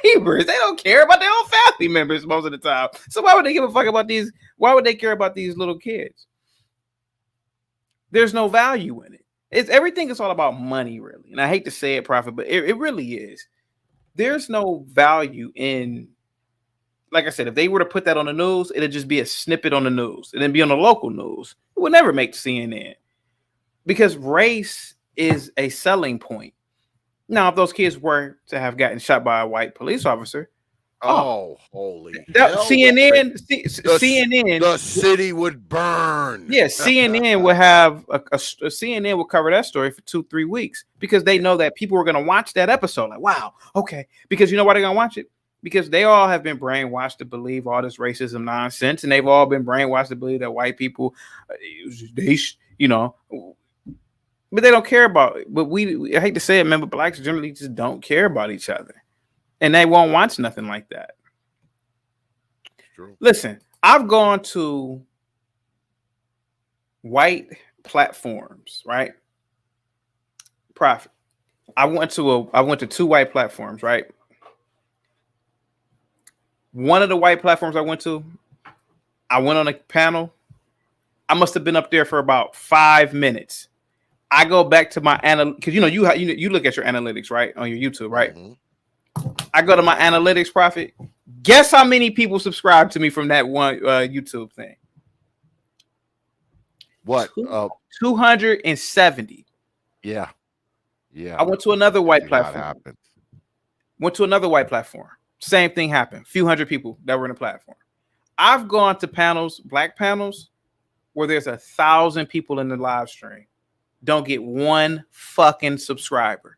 neighbors. They don't care about their own family members most of the time. So why would they give a fuck about these? Why would they care about these little kids? There's no value in it. Everything is all about money, really. And I hate to say it, Prophet, but it really is. There's no value in, like I said, if they were to put that on the news, it'd just be a snippet on the news and then be on the local news. It would never make CNN because race is a selling point. Now, if those kids were to have gotten shot by a white police officer, holy hell, CNN, the city would burn. Yeah, CNN would have CNN will cover that story for 2-3 weeks because they know that people are going to watch that episode. Like, wow, okay, because you know why they're going to watch it? Because they all have been brainwashed to believe all this racism nonsense, and they've all been brainwashed to believe that white people, but they don't care about it. But I hate to say it, man, but blacks generally just don't care about each other, and they won't watch nothing like that. True. Listen, I've gone to white platforms, right? Prophet. I went to 2 white platforms, right? One of the white platforms I went on a panel. I must have been up there for about 5 minutes. I go back to my because you look at your analytics, right, on your YouTube, right? Mm-hmm. I go to my analytics, Prophet. Guess how many people subscribe to me from that one YouTube thing? What? 270. Yeah. I went to another white platform. Same thing happened. Few hundred people that were in the platform. I've gone to panels, black panels, where there's 1,000 people in the live stream. Don't get one fucking subscriber.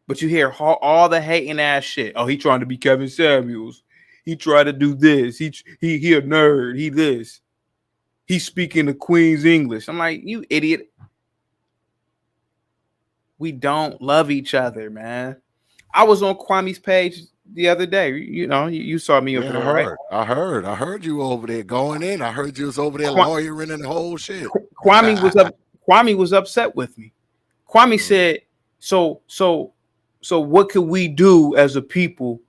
But you hear all the hating ass shit. Oh, he trying to be Kevin Samuels. He tried to do this. He a nerd. He this. He's speaking the Queen's English. I'm like, you idiot. We don't love each other, man. I was on Kwame's page the other day. You saw me over Yeah, there, right? I heard you over there going in. I heard you was over there Kwa- lawyering and the whole shit. Kwame was up. Kwame was upset with me. Kwame Mm. said, "So, what could we do as a people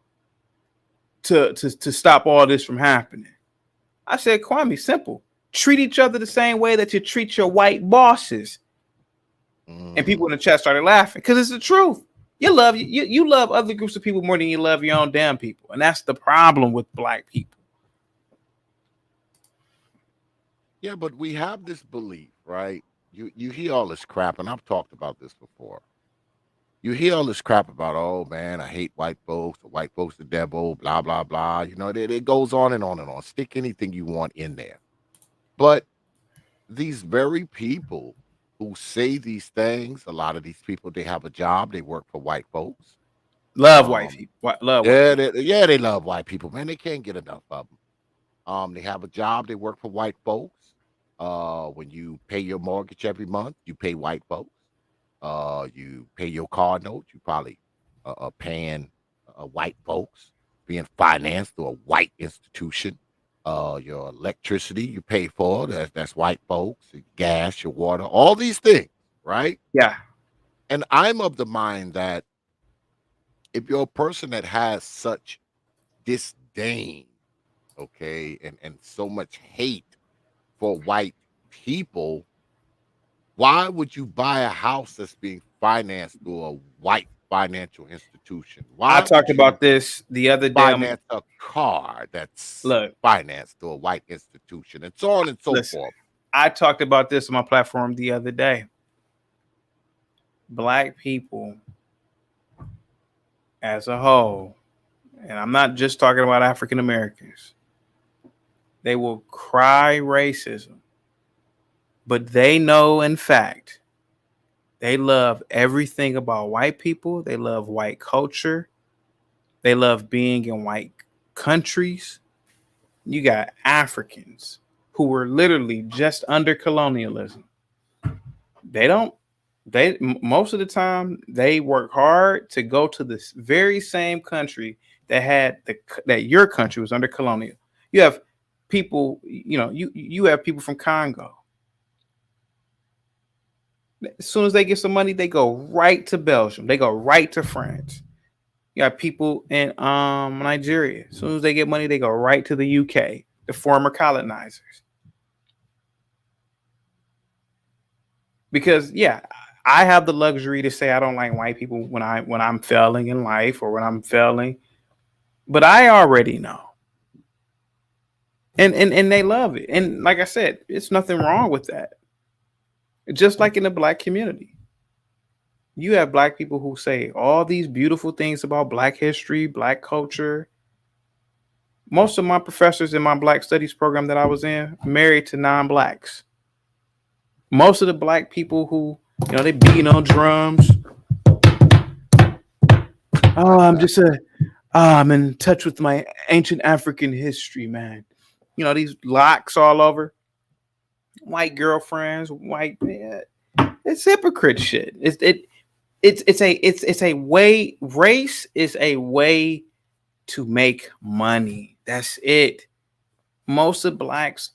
to stop all this from happening?" I said, Kwame, simple. Treat each other the same way that you treat your white bosses. And people in the chat started laughing because it's the truth. You love other groups of people more than you love your own damn people, and that's the problem with black people. Yeah, but we have this belief, right? You hear all this crap, and I've talked about this before. You hear all this crap about, oh man, I hate white folks, the white folks the devil, blah blah blah. It goes on and on and on. Stick anything you want in there. But these very people who say these things, a lot of these people, they have a job, they work for white folks. Love white people. Love white people. They love white people, man. They can't get enough of them. They have a job, they work for white folks. When you pay your mortgage every month, you pay white folks. You pay your car note, you probably paying white folks, being financed through a white institution. Your electricity you pay for, that's white folks, your gas, your water, all these things, right? Yeah. And I'm of the mind that if you're a person that has such disdain, okay, and so much hate for white people, why would you buy a house that's being financed through a white financial institution? Why I talked about this the other day. finance a car that's financed through a white institution, and so on and so forth? I talked about this on my platform the other day. Black people as a whole, and I'm not just talking about African Americans, they will cry racism, but they know, in fact, they love everything about white people. They love white culture. They love being in white countries. You got Africans who were literally just under colonialism. Most of the time they work hard to go to this very same country that your country was under colonial. You have people, you have people from Congo. As soon as they get some money, they go right to Belgium. They go right to France. You got people in Nigeria. As soon as they get money, they go right to the UK, the former colonizers. Because I have the luxury to say I don't like white people when I'm failing in life or when I'm failing, but I already know. And they love it. And like I said, it's nothing wrong with that. Just like in the black community. You have black people who say all these beautiful things about black history, black culture. Most of my professors in my black studies program that I was in married to non-blacks. Most of the black people who, they beating on drums. Oh, I'm in touch with my ancient African history, man. These locks all over. White girlfriends, it's hypocrite shit. It's a way. Race is a way to make money. That's it. Most blacks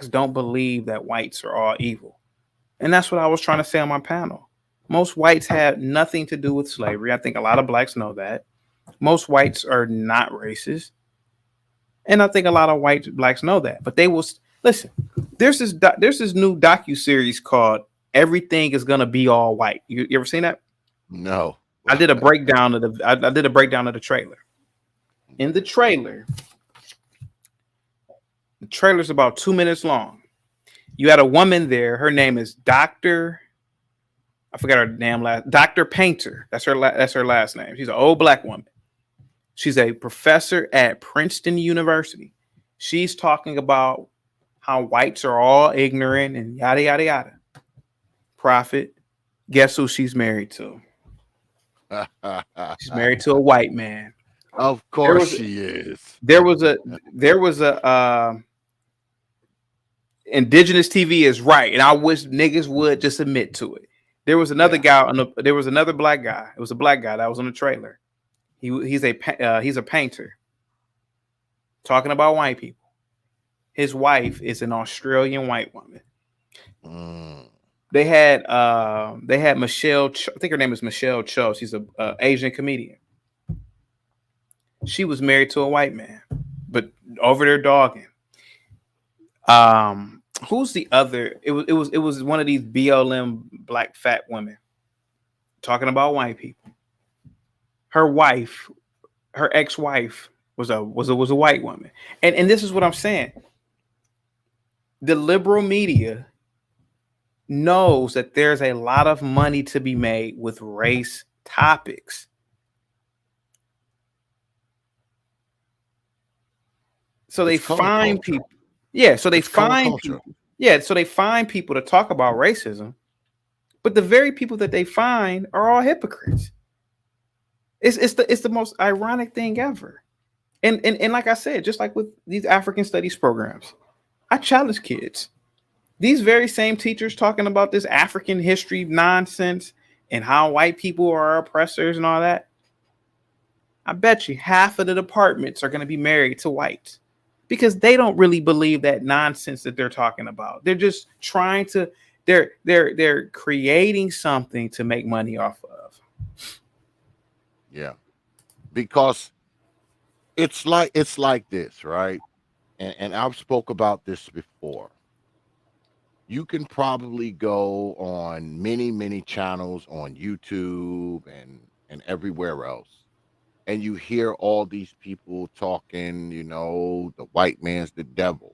don't believe that whites are all evil. And that's what I was trying to say on my panel. Most whites had nothing to do with slavery. I think a lot of blacks know that. Most whites are not racist. And I think a lot of blacks know that. But they will listen. There's this new docu-series called Everything Is Gonna Be All White. You ever seen that? No. I did a breakdown of the trailer. In the trailer's about 2 minutes long. You had a woman there. Her name is Dr. I forgot her damn last. Dr. Painter. That's her last name. She's an old black woman. She's a professor at Princeton University. She's talking about how whites are all ignorant and yada, yada, yada. Prophet, guess who she's married to? She's married to a white man. Of course she is. There was a indigenous TV is right, and I wish niggas would just admit to it. There was another guy there was another black guy. It was a black guy that was on the trailer. He's a painter. Talking about white people. His wife is an Australian white woman. They had Michelle. I think her name is Michelle Cho. She's a Asian comedian. She was married to a white man, but over there dogging. Who's the other? It was one of these BLM black fat women talking about white people. Her wife, her ex-wife was a white woman. And this is what I'm saying. The liberal media knows that there's a lot of money to be made with race topics. So they find people. Yeah, so they find people. Yeah, so they find people to talk about racism, but the very people that they find are all hypocrites. It's the most ironic thing ever. And like I said, just like with these African studies programs, I challenge kids. These very same teachers talking about this African history nonsense and how white people are oppressors and all that. I bet you half of the departments are going to be married to whites because they don't really believe that nonsense that they're talking about. They're just trying to, they're creating something to make money off of. Yeah, because it's like this, right? And I've spoke about this before. You can probably go on many channels on YouTube and everywhere else, and you hear all these people talking, the white man's the devil.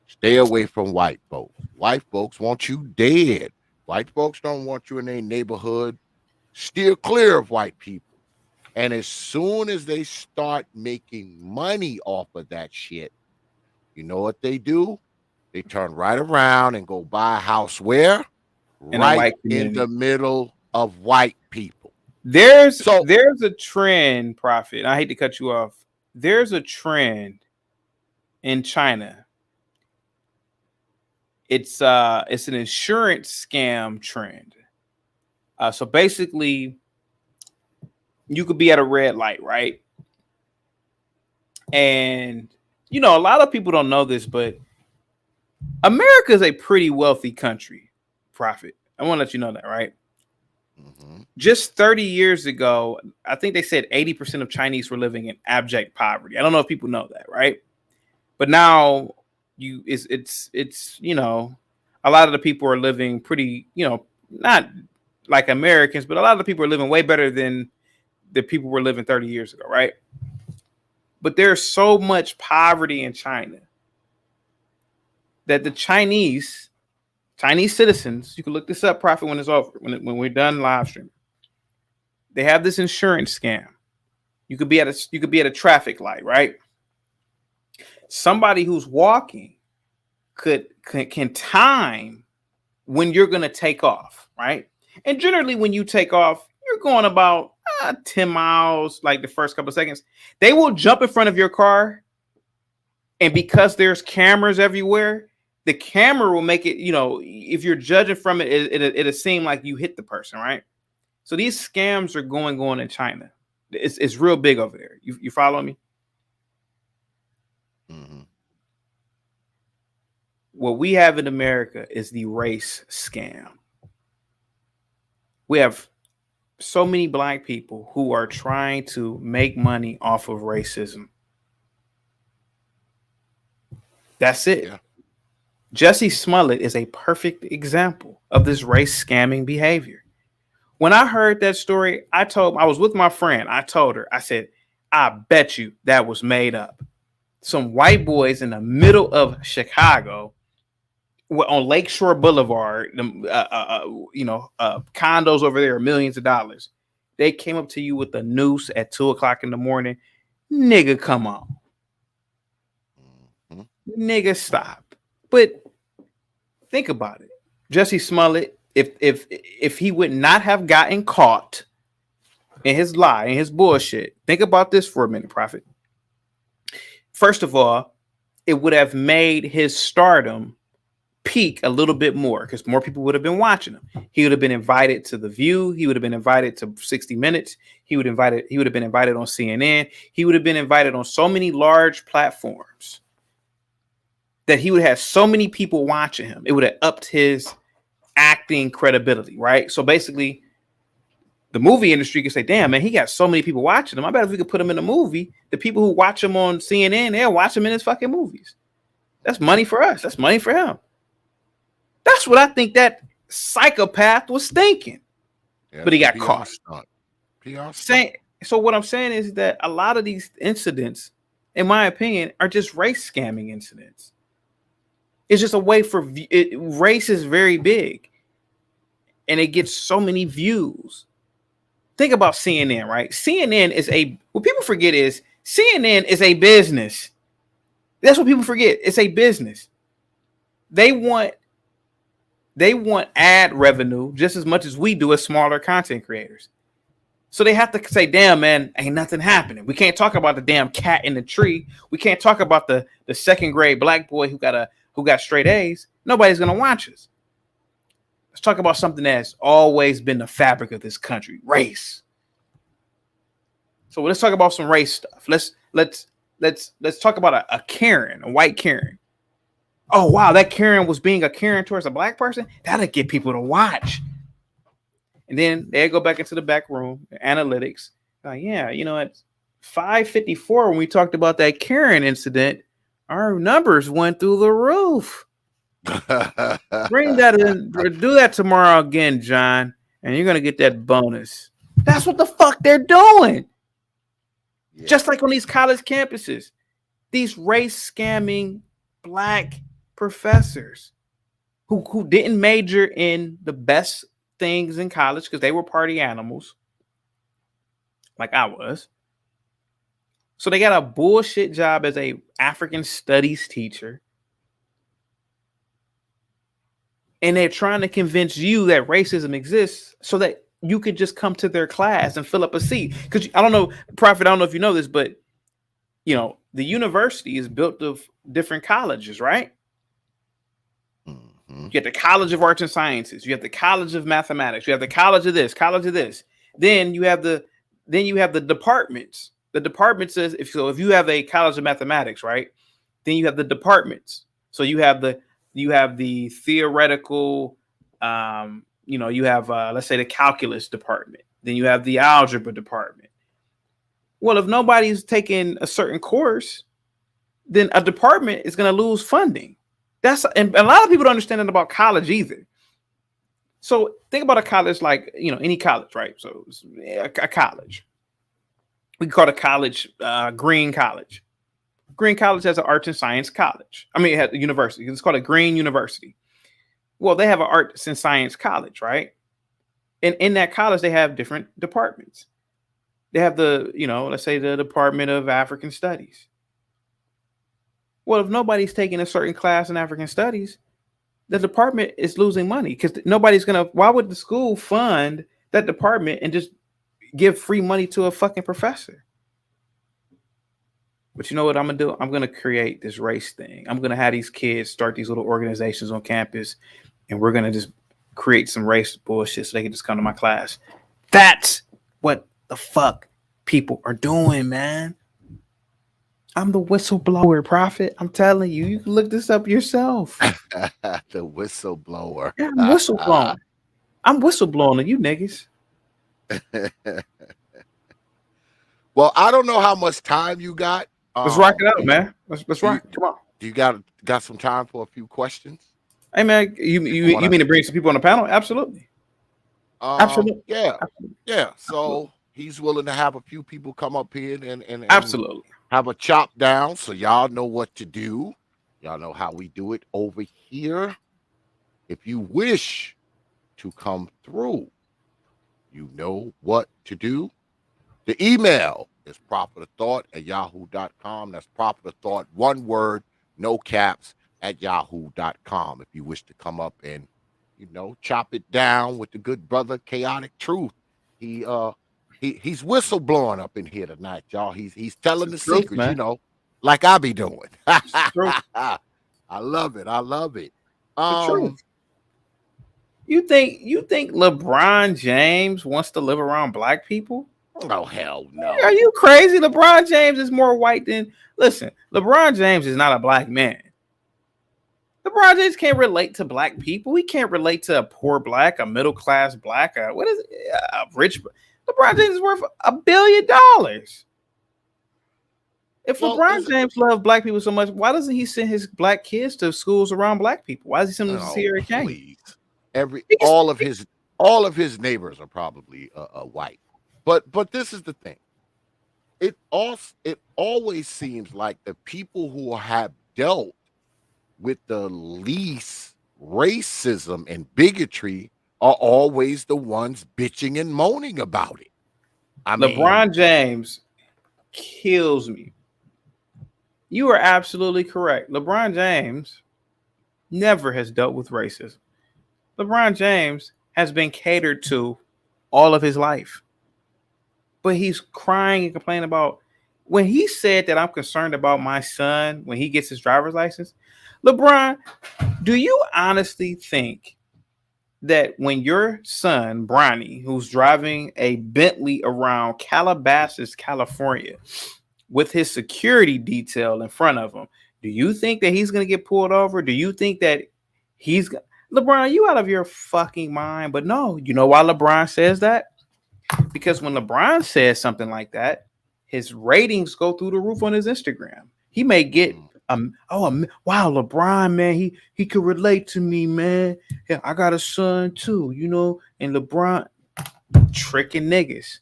Stay away from white folks. White folks want you dead. White folks don't want you in their neighborhood. Steer clear of white people. And as soon as they start making money off of that shit, you know what they do? They turn right around and go buy a house where? Right in the middle of white people. There's a trend, Prophet. I hate to cut you off. There's a trend in China. It's an insurance scam trend. So basically, you could be at a red light, right? And a lot of people don't know this, but America is a pretty wealthy country, Prophet. I want to let you know that, right? Mm-hmm. Just 30 years ago, I think they said 80% of Chinese were living in abject poverty. I don't know if people know that, right? But now it's a lot of the people are living pretty, not like Americans, but a lot of the people are living way better than the people were living 30 years ago, right? But there's so much poverty in China that the Chinese citizens, you can look this up, Prophet, when it's over, when we're done live streaming. They have this insurance scam. You could be at a traffic light, right? Somebody who's walking can time when you're going to take off, right? And generally, when you take off, you're going about 10 miles, like the first couple of seconds. They will jump in front of your car, and because there's cameras everywhere, the camera will make it, if you're judging from it, it'll seem like you hit the person, right? So these scams are going on in China. It's real big over there. You follow me? Mm-hmm. What we have in America is the race scam. We have so many black people who are trying to make money off of racism. That's it. Yeah. Jussie Smollett is a perfect example of this race scamming behavior. When I heard that story, I was with my friend. I told her, I said, I bet you that was made up. Some white boys in the middle of Chicago on Lakeshore Boulevard, condos over there are millions of dollars. They came up to you with a noose at 2:00 in the morning. Nigga, come on. Mm-hmm. Nigga, stop. But think about it. Jussie Smollett, if he would not have gotten caught in his lie, in his bullshit, think about this for a minute, Prophet. First of all, it would have made his stardom peak a little bit more because more people would have been watching him. He would have been invited to The View. He would have been invited to 60 Minutes. He would have been invited on CNN. He would have been invited on so many large platforms that he would have so many people watching him. It would have upped his acting credibility, right? So basically, the movie industry could say, damn, man, he got so many people watching him. I bet if we could put him in a movie, the people who watch him on CNN, they'll watch him in his fucking movies. That's money for us. That's money for him. That's what I think that psychopath was thinking. Yeah, but he got PR caught. So what I'm saying is that a lot of these incidents, in my opinion, are just race scamming incidents. It's just a way for race is very big, and it gets so many views. Think about CNN, right? CNN is what people forget is CNN is a business. That's what people forget. It's a business. They want ad revenue just as much as we do as smaller content creators. So they have to say, damn, man, ain't nothing happening. We can't talk about the damn cat in the tree. We can't talk about the second grade black boy who got straight A's. Nobody's going to watch us. Let's talk about something that's always been the fabric of this country, race. So let's talk about some race stuff. Let's talk about a Karen, a white Karen. Oh, wow, that Karen was being a Karen towards a black person. That'll get people to watch. And then they go back into the back room, analytics. Yeah, at 5:54 when we talked about that Karen incident, our numbers went through the roof. Bring that in, do that tomorrow again, John, and you're gonna get that bonus. That's what the fuck they're doing. Yeah. Just like on these college campuses, these race scamming black professors who didn't major in the best things in college because they were party animals, like I was. So they got a bullshit job as a African studies teacher. And they're trying to convince you that racism exists so that you could just come to their class and fill up a seat. Because I don't know, Prophet, I don't know if you know this, but the university is built of different colleges, right? Mm-hmm. You have the College of Arts and Sciences, you have the College of Mathematics, you have the College of this, College of this. Then you have the departments. The department says if you have a College of Mathematics, right? Then you have the departments. So you have the theoretical, you have let's say the calculus department. Then you have the algebra department. Well, if nobody's taking a certain course, then a department is going to lose funding. And a lot of people don't understand that about college either. So think about a college like, any college, right? So a college. We call it a college, Green College. Green College has an arts and science college. I mean, it has a university. It's called a Green University. Well, they have an arts and science college, right? And in that college, they have different departments. They have let's say the Department of African Studies. Well, if nobody's taking a certain class in African Studies, the department is losing money because why would the school fund that department and just give free money to a fucking professor? But you know what I'm going to do? I'm going to create this race thing. I'm going to have these kids start these little organizations on campus, and we're going to just create some race bullshit so they can just come to my class. That's what the fuck people are doing, man. I'm the whistleblower, Prophet. I'm telling you, you can look this up yourself. The whistleblower. Yeah, I'm whistleblowing. I'm whistleblowing to you niggas. Well, I don't know how much time you got. Let's rock it out, man. Let's rock. Come on. Do you got some time for a few questions? Hey, man, you mean to bring some people on the panel? Absolutely. Absolutely. Yeah. So he's willing to have a few people come up here and absolutely have a chop down, so y'all know what to do. Y'all know how we do it over here. If you wish to come through, you know what to do. The email is prophetofthought@yahoo.com. That's prophetofthought, one word, no caps, @yahoo.com. If you wish to come up and, chop it down with the good brother, Chaotic Truth. He's whistleblowing up in here tonight, y'all. He's telling the secrets, man. Like I be doing. I love it. The truth. You think LeBron James wants to live around black people? Oh, hell no. Are you crazy? LeBron James is more white than... Listen, LeBron James is not a black man. LeBron James can't relate to black people. He can't relate to a poor black, a middle class black, a rich... LeBron James is worth $1 billion. If LeBron James loved black people so much, why doesn't he send his black kids to schools around black people? Why does he send them to Sierra Canyon? All of his neighbors are probably white. But this is the thing. It always seems like the people who have dealt with the least racism and bigotry are always the ones bitching and moaning about it. LeBron James kills me. You are absolutely correct. LeBron James never has dealt with racism. LeBron James has been catered to all of his life. But he's crying and complaining about... When he said that I'm concerned about my son when he gets his driver's license, LeBron, do you honestly think that when your son, Bronny, who's driving a Bentley around Calabasas, California, with his security detail in front of him, do you think that he's going to get pulled over? Do you think that he's... LeBron, are you out of your fucking mind? But no, you know why LeBron says that? Because when LeBron says something like that, his ratings go through the roof on his Instagram. He may get wow, LeBron, man, he could relate to me, man. Yeah, I got a son too, you know, and LeBron tricking niggas.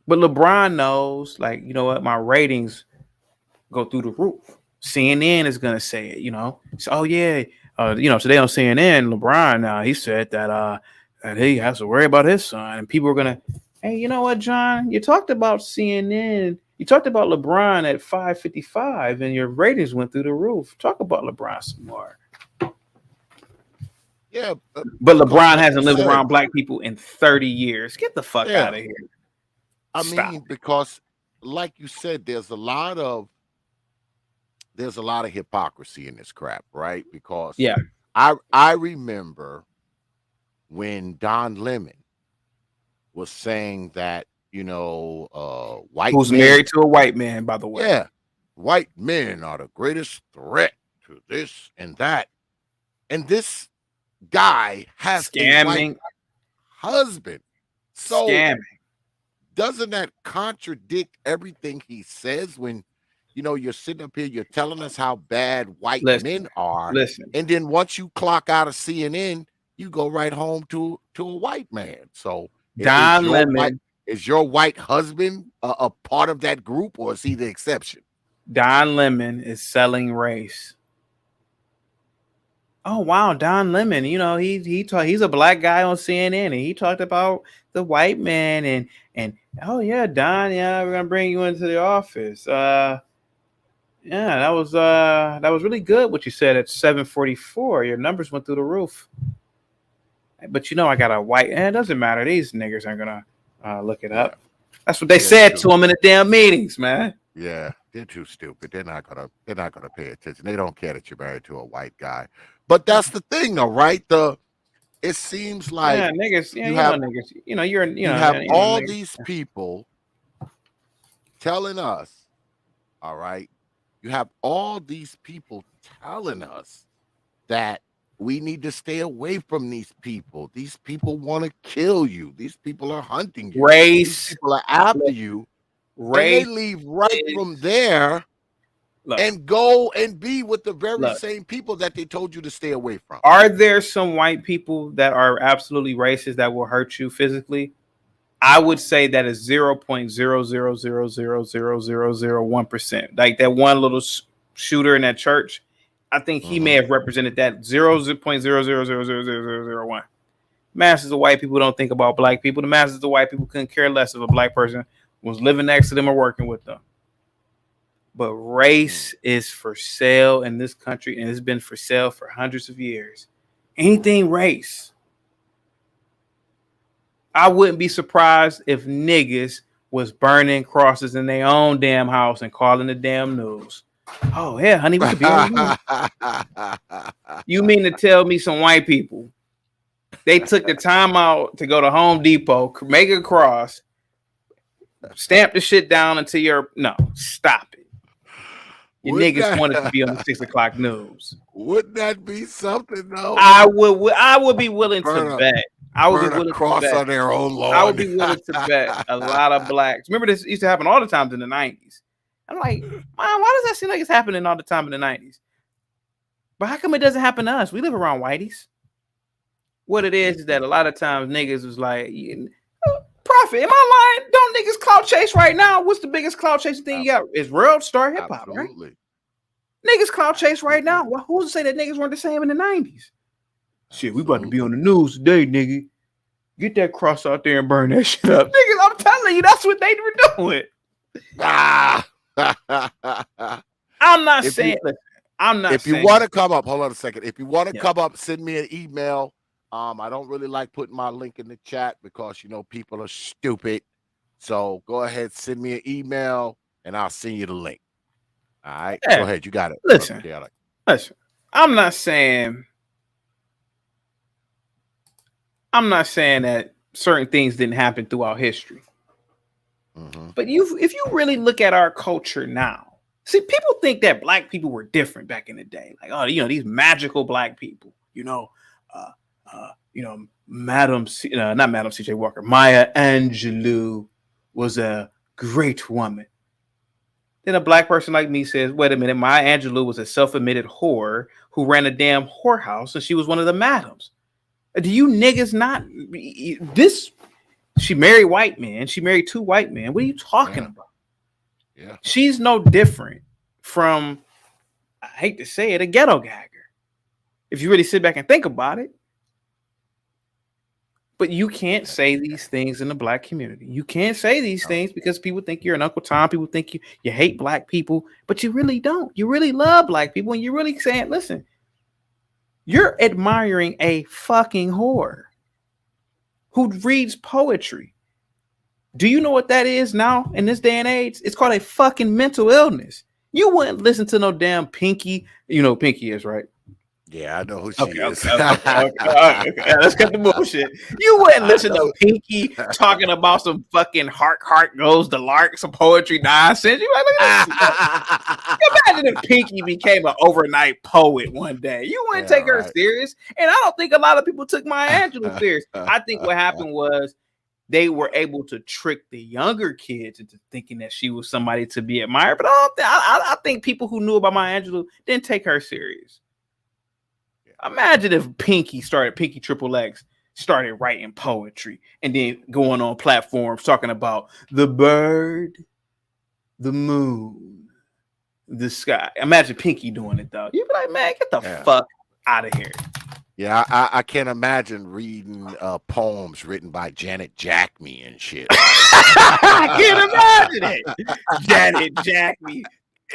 But LeBron knows, like, you know what, my ratings go through the roof. CNN is gonna say it, you know. So, oh yeah, you know, today on CNN, LeBron, he said that he has to worry about his son, and people are gonna, hey, you know what, John? You talked about CNN. You talked about LeBron at 555, and your ratings went through the roof. Talk about LeBron some more. Yeah, but LeBron hasn't lived around black people in 30 years. Get the fuck out of here. I mean, because, like you said, there's a lot of hypocrisy in this crap, right? Because I remember when Don Lemon was saying that, you know, white who's men, married to a white man, by the way. Yeah, white men are the greatest threat to this and that. And this guy has a white husband. So doesn't that contradict everything he says when, you know, you're sitting up here, you're telling us how bad white men are. And then once you clock out of CNN, you go right home to a white man. So Don Lemon, is your white husband a part of that group, or is he the exception? Don Lemon is selling race. Oh wow, Don Lemon, you know, he's a black guy on CNN, and he talked about the white man and oh yeah, Don, yeah, we're gonna bring you into the office. Yeah, that was really good what you said at 7:44. Your numbers went through the roof. But you know, I got a white, and it doesn't matter. These niggas aren't gonna look it up. That's what they said to him in the damn meetings, man. Yeah, they're too stupid. They're not gonna pay attention. They don't care that you're married to a white guy. But that's the thing, though, right? It seems like niggas. Yeah, you have niggas. You know, you have all these people telling us, all right. You have all these people telling us that we need to stay away from these people. These people want to kill you. These people are hunting you. These people are after you. And they leave right from there and go and be with the very same people that they told you to stay away from. Are there some white people that are absolutely racist that will hurt you physically? I would say that is 0.000000001%. Like that one little shooter in that church, I think he may have represented that 0.0000001. Masses of white people don't think about black people. The masses of white people couldn't care less if a black person was living next to them or working with them. But race is for sale in this country, and it's been for sale for hundreds of years. Anything race. I wouldn't be surprised if niggas was burning crosses in their own damn house and calling the damn news. Oh yeah, honey, we could be on the news. You mean to tell me some white people, they took the time out to go to Home Depot, make a cross, stamp the shit down until you're no, stop it. Your niggas wanted to be on the 6 o'clock news. Wouldn't that be something though? I would be willing to bet. I would be willing cross to bet. on their own lawn. I would be willing to bet a lot of blacks. Remember, this used to happen all the times in the 90s. I'm like, man, why does that seem like it's happening all the time in the 90s? But how come it doesn't happen to us? We live around whiteys. What it is that a lot of times niggas was like, Prophet, am I lying? Don't niggas clout chase right now? What's the biggest clout chasing thing you got? It's World Star Hip Hop, right? Niggas clout chase right now. Well, who's to say that niggas weren't the same in the 90s? Shit, we about to be on the news today, nigga. Get that cross out there and burn that shit up. Niggas, I'm telling you, that's what they were doing. I'm not saying. If you want to come up, hold on a second. If you want to come up, send me an email. I don't really like putting my link in the chat because people are stupid. So go ahead, send me an email, and I'll send you the link. All right, go ahead. You got it. Listen. I'm not saying that certain things didn't happen throughout history. Mm-hmm. But if you really look at our culture now, see, people think that black people were different back in the day. Like, oh, these magical black people, Madam C.J. Walker, Maya Angelou was a great woman. Then a black person like me says, wait a minute, Maya Angelou was a self-admitted whore who ran a damn whorehouse, and she was one of the madams. Do you niggas not this? She married white men. She married 2 white men. What are you talking about? Yeah, she's no different from, I hate to say it, a ghetto gagger. If you really sit back and think about it. But you can't say these things in the black community. You can't say these things because people think you're an Uncle Tom. People think you hate black people, but you really don't. You really love black people, and you're really saying, listen, you're admiring a fucking whore who reads poetry. Do you know what that is now in this day and age? It's called a fucking mental illness. You wouldn't listen to no damn Pinky. You know who Pinky is, right? Yeah, I know who she is. Okay. Let's cut the bullshit. You wouldn't listen to Pinky talking about some fucking heart goes the lark, some poetry nonsense. You like, look at this. Imagine if Pinky became an overnight poet one day. You wouldn't take her serious. And I don't think a lot of people took Maya Angelou serious. I think what happened was they were able to trick the younger kids into thinking that she was somebody to be admired. But I think people who knew about Maya Angelou didn't take her serious. Imagine if Pinky XXX started writing poetry and then going on platforms talking about the bird, the moon, the sky. Imagine Pinky doing it though. You'd be like, man, get the fuck out of here. Yeah, I can't imagine reading poems written by Janet Jackme and shit. I can't imagine it. Janet Jackme.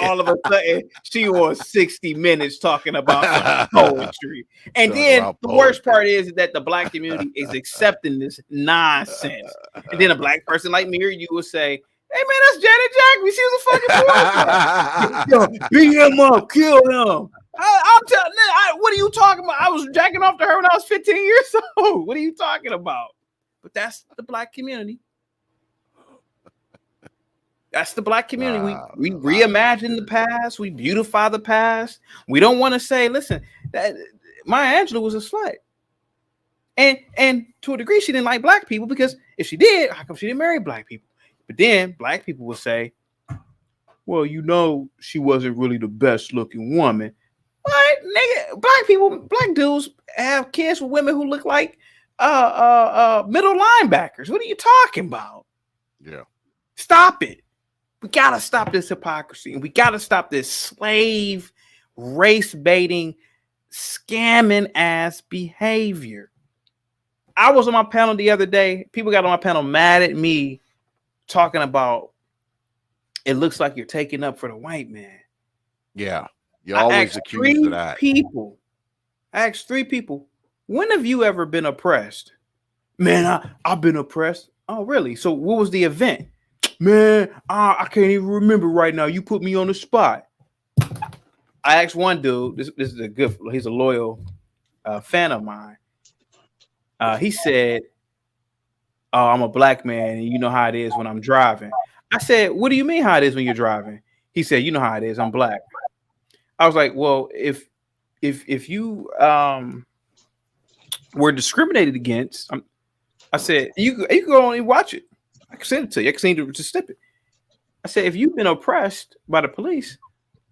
All of a sudden, she was 60 Minutes talking about poetry. And then the worst part is that the black community is accepting this nonsense. And then a black person like me or you will say, hey, man, that's Janet Jackme. She was a fucking poet. Beat him up, kill him. I'm telling you, what are you talking about? I was jacking off to her when I was 15 years old. What are you talking about? But that's the black community. That's the black community. We reimagine the past. We beautify the past. We don't want to say, listen, that Maya Angelou was a slut. And to a degree, she didn't like black people because if she did, how come she didn't marry black people? But then black people will say, well, she wasn't really the best looking woman. What? Nigga, black dudes have kids with women who look like middle linebackers. What are you talking about? Yeah. Stop it. We got to stop this hypocrisy. And we got to stop this slave, race baiting, scamming ass behavior. I was on my panel the other day. People got on my panel mad at me talking about it looks like you're taking up for the white man. Yeah. You're always accused of that. I asked 3 people, when have you ever been oppressed? Man, I've been oppressed. Oh, really? So what was the event? Man, I can't even remember right now. You put me on the spot. I asked one dude. This is a good. He's a loyal fan of mine. He said, "Oh, I'm a black man, and you know how it is when I'm driving." I said, "What do you mean how it is when you're driving?" He said, "You know how it is. I'm black." I was like, "Well, if you were discriminated against," I said, "You can go on and watch it. I can send it to you. I can send you to snip it." I said, "If you've been oppressed by the police,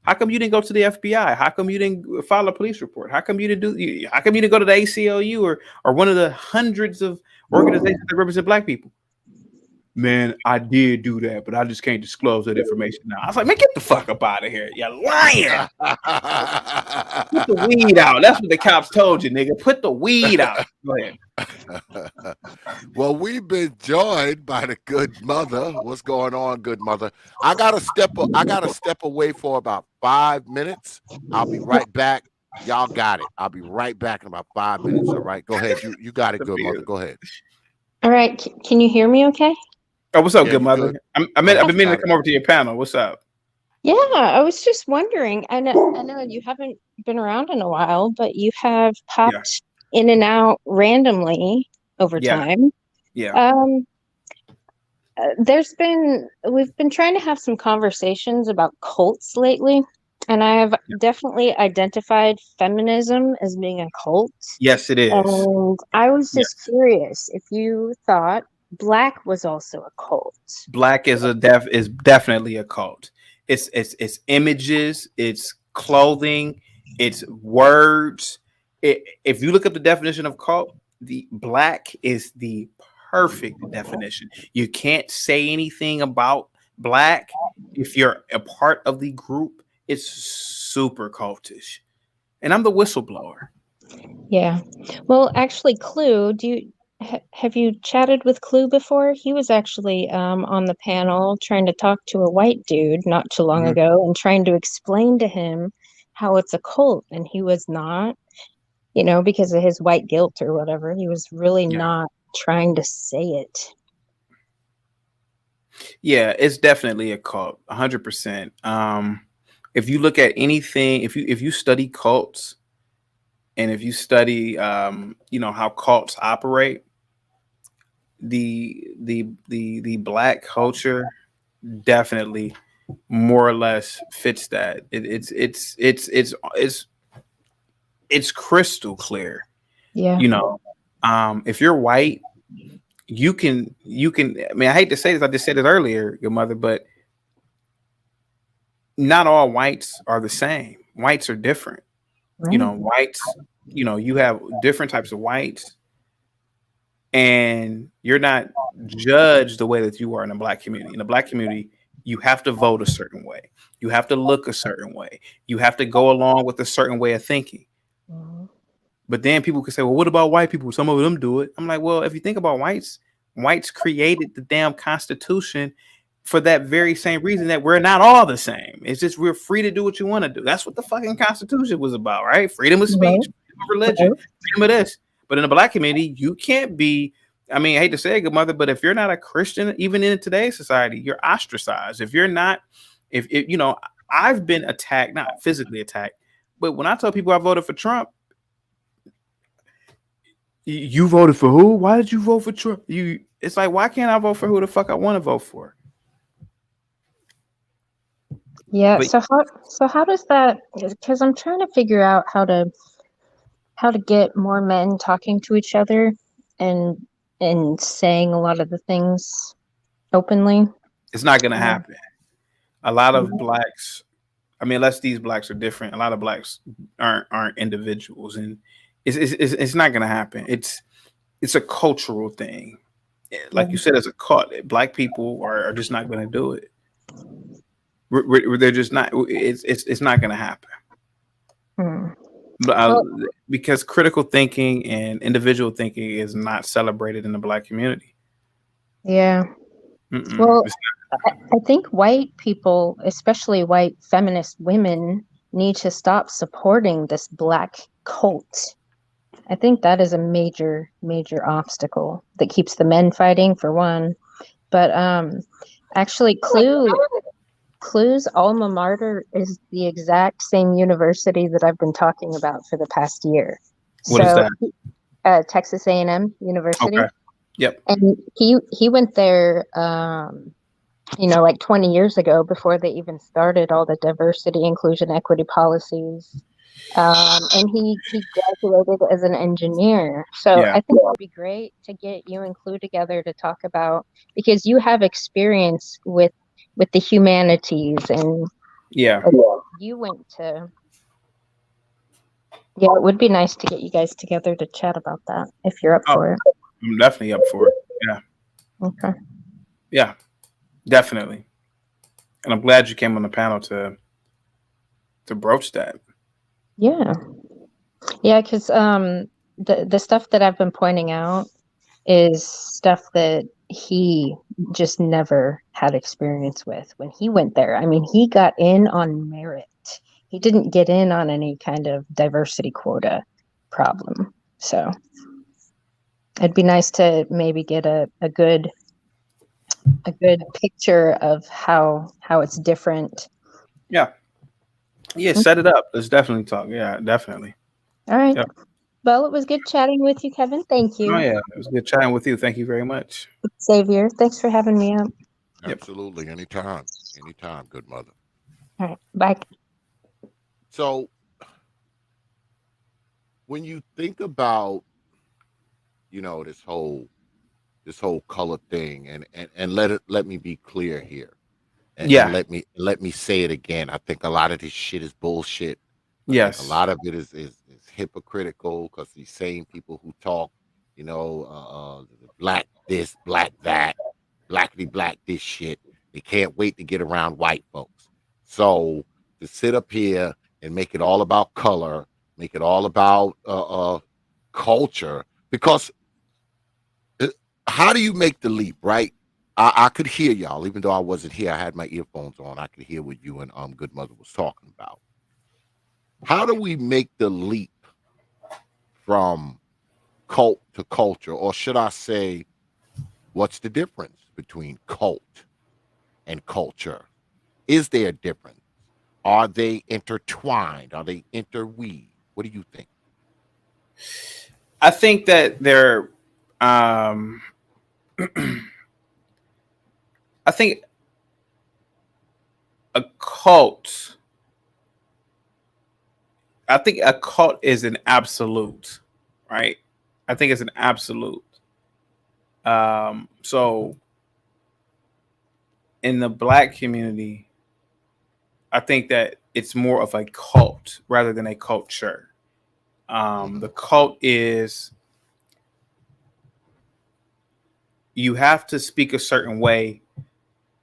how come you didn't go to the FBI? How come you didn't file a police report? How come you didn't do? How come you didn't go to the ACLU or one of the hundreds of organizations that represent black people?" "Man, I did do that, but I just can't disclose that information now." I was like, "Man, get the fuck up out of here. You're lying. Put the weed out." That's what the cops told you, nigga. Put the weed out. Go ahead. Well, we've been joined by the good mother. What's going on, good mother? I gotta step away for about 5 minutes. I'll be right back. Y'all got it. I'll be right back in about 5 minutes. All right, go ahead. You got it, good mother. Go ahead. All right. Can you hear me okay? Oh, what's up, Yeah, good you mother? good. I've been meaning to come over to your panel. What's up? Yeah, I was just wondering. I know you haven't been around in a while, but you have Yeah, popped in and out randomly over yeah, time. yeah. Um, we've been trying to have some conversations about cults lately, and I have definitely identified feminism as being a cult. Yes, it is. And I was Yes. just curious if you thought Black was also a cult. Black is is definitely a cult. It's images, it's clothing, it's words. If you look up the definition of cult, the black is the perfect definition. You can't say anything about black if you're a part of the group. It's super cultish, and I'm the whistleblower. Yeah. Well, actually, Clue, have you chatted with Clue before? He was actually on the panel trying to talk to a white dude not too long Mhm. ago and trying to explain to him how it's a cult, and he was not, because of his white guilt or whatever. He was really Yeah. not trying to say it. Yeah, it's definitely a cult, 100%. If you look at anything, if you study cults and if you study, how cults operate, the black culture definitely more or less fits that. It's crystal clear. Yeah. If you're white, you can. I mean, I hate to say this. I just said it earlier, your mother, but not all whites are the same. Whites are different. Right. Whites, you have different types of whites, and you're not judged the way that you are in the black community. In the black community, you have to vote a certain way. You have to look a certain way. You have to go along with a certain way of thinking. Mhm. But then people could say, well, what about white people? Some of them do it. I'm like, well, if you think about whites created the damn Constitution for that very same reason that we're not all the same. It's just we're free to do what you want to do. That's what the fucking Constitution was about, right? Freedom of speech, Right. freedom of religion, freedom of this. But in the black community, you can't be. I mean, I hate to say it, good mother, but if you're not a Christian, even in today's society, you're ostracized. If you're not, if I've been attacked, not physically attacked, but when I tell people I voted for Trump, you voted for who? Why did you vote for Trump? It's like, why can't I vote for who the fuck I want to vote for? Yeah. But So how does that? Because I'm trying to figure out how to get more men talking to each other and saying a lot of the things openly. it's not gonna Uh, happen. A lot of blacks, I mean, unless these blacks are different, a lot of blacks aren't individuals, and it's not gonna happen. It's a cultural thing. Like you said, as a cult, black people are just not gonna do it. They're just not. It's not gonna happen. hmm. But, Well, because critical thinking and individual thinking is not celebrated in the black community. yeah. Mm-mm. Well, I think white people, especially white feminist women, need to stop supporting this black cult. I think that is a major, major obstacle that keeps the men fighting, for one. But actually, Clue Clue's alma mater is the exact same university that I've been talking about for the past year. What is So, that? Texas A&M University. Okay. Yep. And he went there, like 20 years ago before they even started all the diversity, inclusion, equity policies. And he graduated as an engineer. So Yeah. I think it would be great to get you and Clue together to talk about, because you have experience with the humanities, and Yeah. you went to. Yeah, it would be nice to get you guys together to chat about that if you're up Oh, for it. I'm definitely up for it. Yeah. Okay. Yeah. Definitely. And I'm glad you came on the panel to broach that. Yeah. Yeah, because the stuff that I've been pointing out is stuff that he just never had experience with when he went there. I mean, he got in on merit. He didn't get in on any kind of diversity quota problem. So it'd be nice to maybe get a good picture of how it's different. Yeah. Yeah. Set it up. Let's definitely talk. Yeah. Definitely. All right. Yeah. Well, it was good chatting with you, Kevin. Thank you. Oh yeah. It was good chatting with you. Thank you very much. Xavier, thanks for having me up. Yep. Absolutely. Anytime. Anytime, good mother. All right. Bye. So when you think about, this whole color thing, and let me be clear here. And, Yeah. let me say it again. I think a lot of this shit is bullshit. I think a Yes. lot of it is hypocritical, because these same people who talk, black this, black that, blackity black this shit, they can't wait to get around white folks. So to sit up here and make it all about color, make it all about culture, because how do you make the leap, right? I could hear y'all, even though I wasn't here. I had my earphones on. I could hear what you and Good Mother was talking about. How do we make the leap from cult to culture, or should I say, what's the difference between cult and culture? Is there a difference? Are they intertwined? Are they interweaved? What do you think? I think that they're. I think a cult. I think a cult is an absolute, right? I think it's an absolute. So in the black community, I think that it's more of a cult rather than a culture. The cult is, you have to speak a certain way.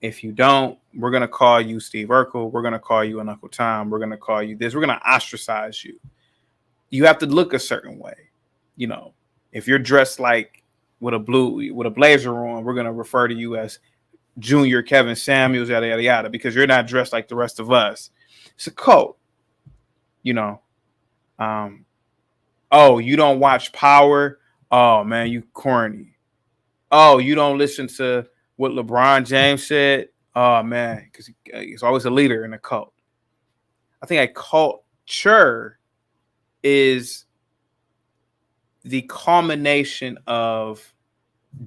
If you don't, we're going to call you Steve Urkel. We're going to call you an Uncle Tom. We're going to call you this. We're going to ostracize you. You have to look a certain way. If you're dressed like with a blazer on, we're going to refer to you as Junior Kevin Samuels, yada, yada, yada, because you're not dressed like the rest of us. It's a cult. Oh, you don't watch Power? Oh, man, you corny. Oh, you don't listen to what LeBron James said? Oh, man, because he's always a leader in a cult. I think a culture is the culmination of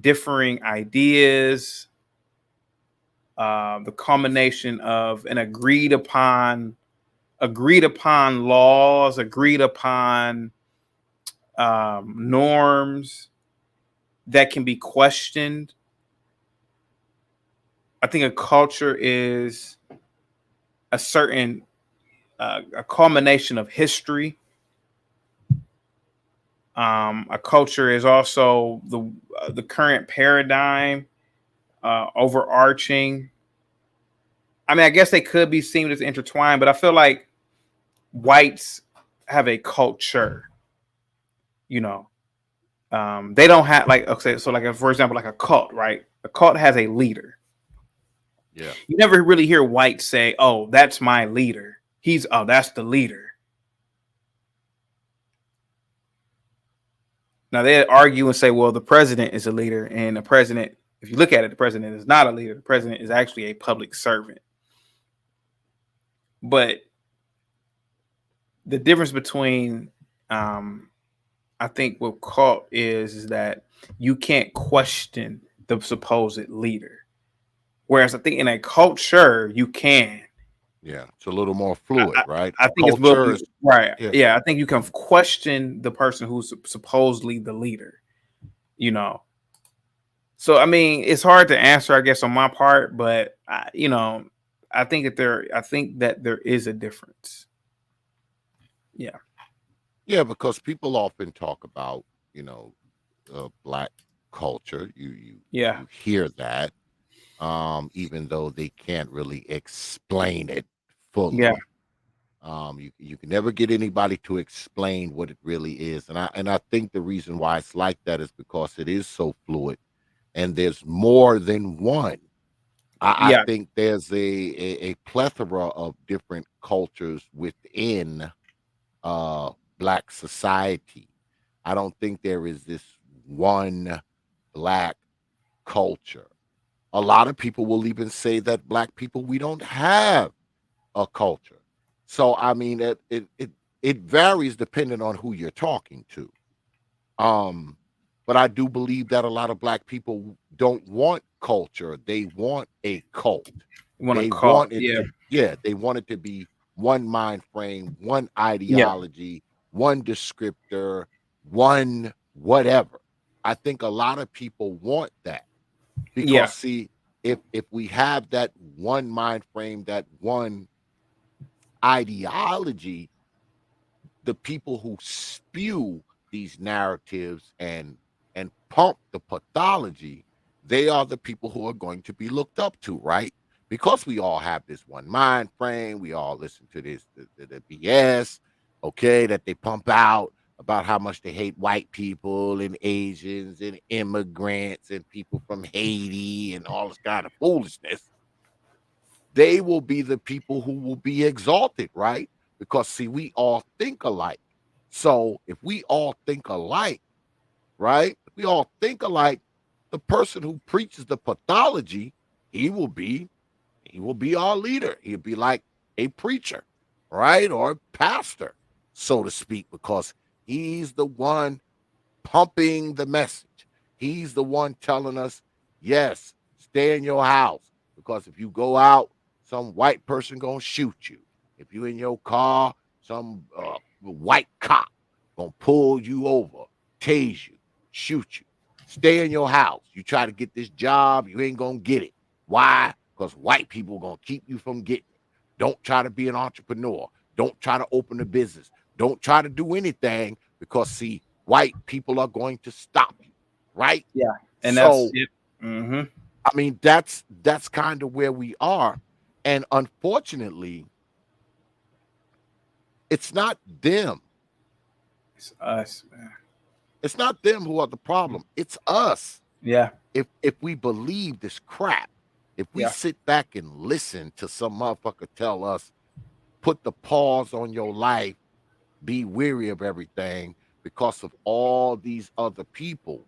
differing ideas, the culmination of an agreed upon laws, agreed upon norms that can be questioned. I think a culture is a certain a culmination of history. A culture is also the current paradigm, overarching. I mean, I guess they could be seen as intertwined, but I feel like whites have a culture. They don't have, like, okay, so like, for example, like a cult, right? A cult has a leader. Yeah. You never really hear whites say, "Oh, that's my leader. That's the leader." Now they argue and say, "Well, the president is a leader," and the president, if you look at it, the president is not a leader. The president is actually a public servant. But the difference between I think what cult is that you can't question the supposed leader. Whereas I think in a culture you can. Yeah, it's a little more fluid, right? I think it's Culture is right. yeah, Yeah, I think you can question the person who's supposedly the leader. You know, so I mean, it's hard to answer, I guess, on my part, but I think that there is a difference. Yeah, yeah, because people often talk about, you know, black culture. yeah, You hear that, even though they can't really explain it yeah, fully. You can never get anybody to explain what it really is, and I think the reason why it's like that is because it is so fluid, and there's more than one. I yeah, think there's a plethora of different cultures within black society. I don't think there is this one black culture. A lot of people will even say that black people, we don't have a culture. So I mean it varies depending on who you're talking to. Um, but I do believe that a lot of black people don't want culture. They want a cult. you want to They call? want it Yeah, to, yeah, they want it to be one mind frame, one yeah, ideology, one descriptor, one whatever. I think a lot of people want that because yeah, see, if we have that one mind frame, that one ideology, the people who spew these narratives and pump the pathology, they are the people who are going to be looked up to, right? Because we all have this one mind frame, we all listen to this the BS, okay, that they pump out about how much they hate white people and Asians and immigrants and people from Haiti and all this kind of foolishness. They will be the people who will be exalted, right? Because see, we all think alike. So if we all think alike, right? If we all think alike, the person who preaches the pathology, he will be he will be our leader. He'll be like a preacher, right? Or a pastor, so to speak, because he's the one pumping the message. He's the one telling us, yes, stay in your house because if you go out, some white person gonna shoot you. If you in your car, some white cop gonna pull you over, tase you, shoot you. Stay in your house. You try to get this job, you ain't gonna get it. Why? Because white people gonna keep you from getting it. Don't try to be an entrepreneur. Don't try to open a business. Don't try to do anything because see, white people are going to stop you, right? yeah, and that's So, it. Mm-hmm. I mean, that's kind of where we are. And unfortunately, it's not them. It's us, man. It's not them who are the problem. It's us. Yeah, If we believe this crap, if we yeah, sit back and listen to some motherfucker tell us, put the pause on your life, be weary of everything because of all these other people,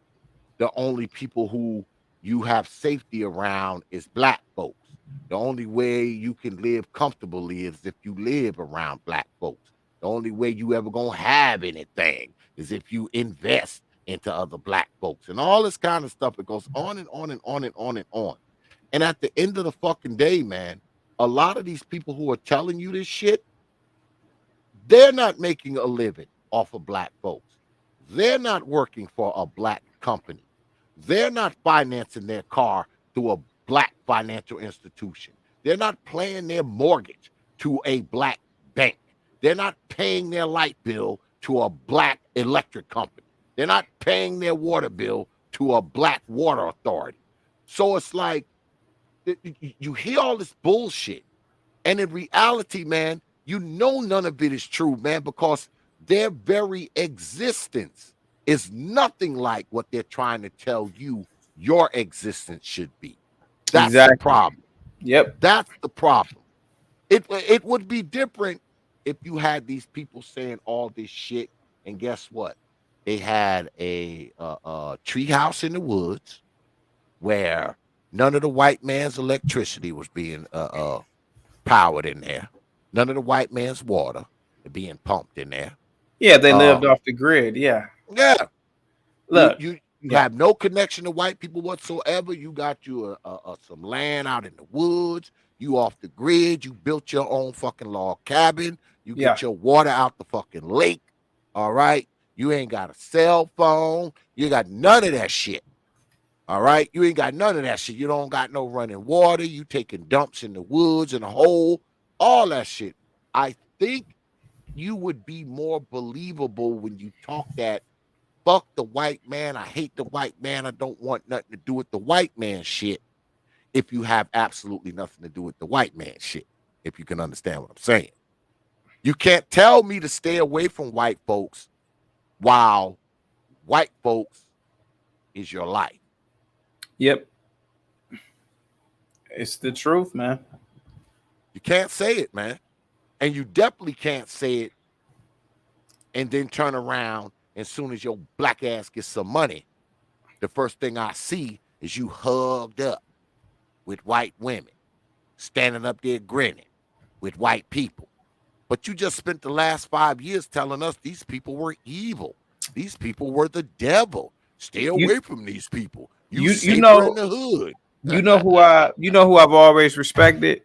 the only people who you have safety around is black folks. The only way you can live comfortably is if you live around black folks. The only way you ever gonna have anything is if you invest into other black folks and all this kind of stuff. It goes on and on and on and on and on. And at the end of the fucking day, man, a lot of these people who are telling you this shit, they're not making a living off of black folks. They're not working for a black company. They're not financing their car through a black financial institution. They're not paying their mortgage to a black bank. They're not paying their light bill to a black electric company. They're not paying their water bill to a black water authority. So it's like you hear all this bullshit and in reality, man, you know none of it is true, man, because their very existence is nothing like what they're trying to tell you your existence should be. That's the exactly. problem. Yep. That's the problem. It would be different if you had these people saying all this shit, and guess what? They had a tree house in the woods where none of the white man's electricity was being powered in there. None of the white man's water being pumped in there. Yeah, they lived Uh, off the grid. Yeah. yeah, you Look. you you Yeah. have no connection to white people whatsoever. You got you some land out in the woods. You off the grid. You built your own fucking log cabin. You Yeah. get your water out the fucking lake. All right. You ain't got a cell phone. You got none of that shit. All right. You ain't got none of that shit. You don't got no running water. You taking dumps in the woods in a hole. All that shit. I think you would be more believable when you talk that fuck the white man. I hate the white man. I don't want nothing to do with the white man shit. If you have absolutely nothing to do with the white man shit, if you can understand what I'm saying. You can't tell me to stay away from white folks while white folks is your life. Yep. It's the truth, man. You can't say it, man. And you definitely can't say it and then turn around as soon as your black ass gets some money. The first thing I see is you hugged up with white women, standing up there grinning with white people. But you just spent the last 5 years telling us these people were evil. These people were the devil. Stay You away from these people. You you safer in know the hood. you know who I've always respected?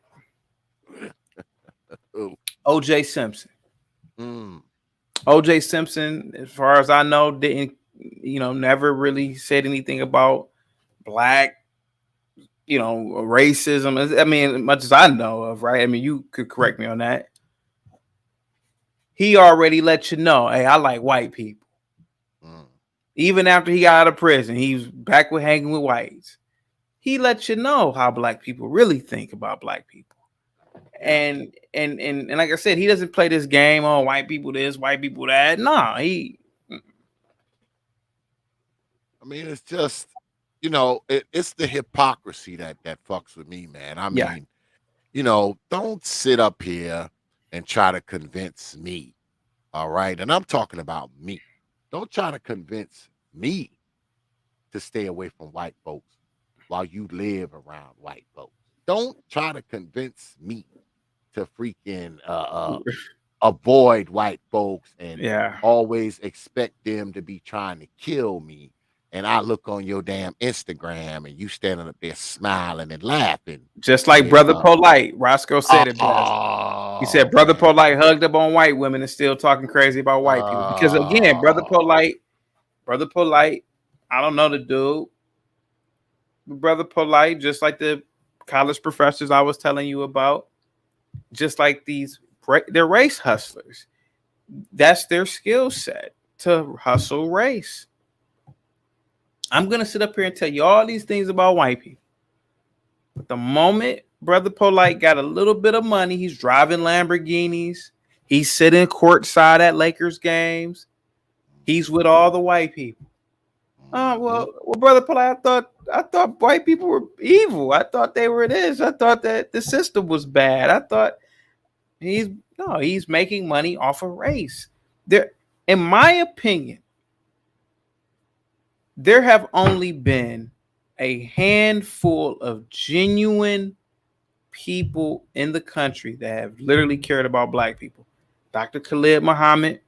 Oh, O.J. Simpson. mm, O.J. Simpson, as far as I know, didn't never really said anything about black, racism. I mean, as much as I know of, right? I mean, you could correct me on that. He already let you know, hey, I like white people. mm. Even after he got out of prison, he's back with hanging with whites. He let you know how black people really think about black people. Yeah. And like I said, he doesn't play this game on white people this, white people that. No, I mean, it's just, it's the hypocrisy that fucks with me, man. I yeah. mean, don't sit up here and try to convince me. All right. And I'm talking about me. Don't try to convince me to stay away from white folks while you live around white folks. Don't try to convince me to freaking avoid white folks and Yeah. always expect them to be trying to kill me. And I look on your damn Instagram and you standing up there smiling and laughing. Just like And Brother Polite, Roscoe said it best. He said Brother man. Polite hugged up on white women and still talking crazy about white people. Because again, Brother Polite, I don't know the dude. Brother Polite, just like the college professors I was telling you about, just like they're race hustlers. That's their skill set, to hustle race. I'm gonna sit up here and tell you all these things about white people. But the moment Brother Polite got a little bit of money, he's driving Lamborghinis, he's sitting courtside at Lakers games, he's with all the white people. Oh well, Brother Polite, I thought white people were evil. I thought they were this. I thought that the system was bad. I thought he's making money off of race. There, in my opinion, there have only been a handful of genuine people in the country that have literally cared about black people. Dr. Khalid Muhammad,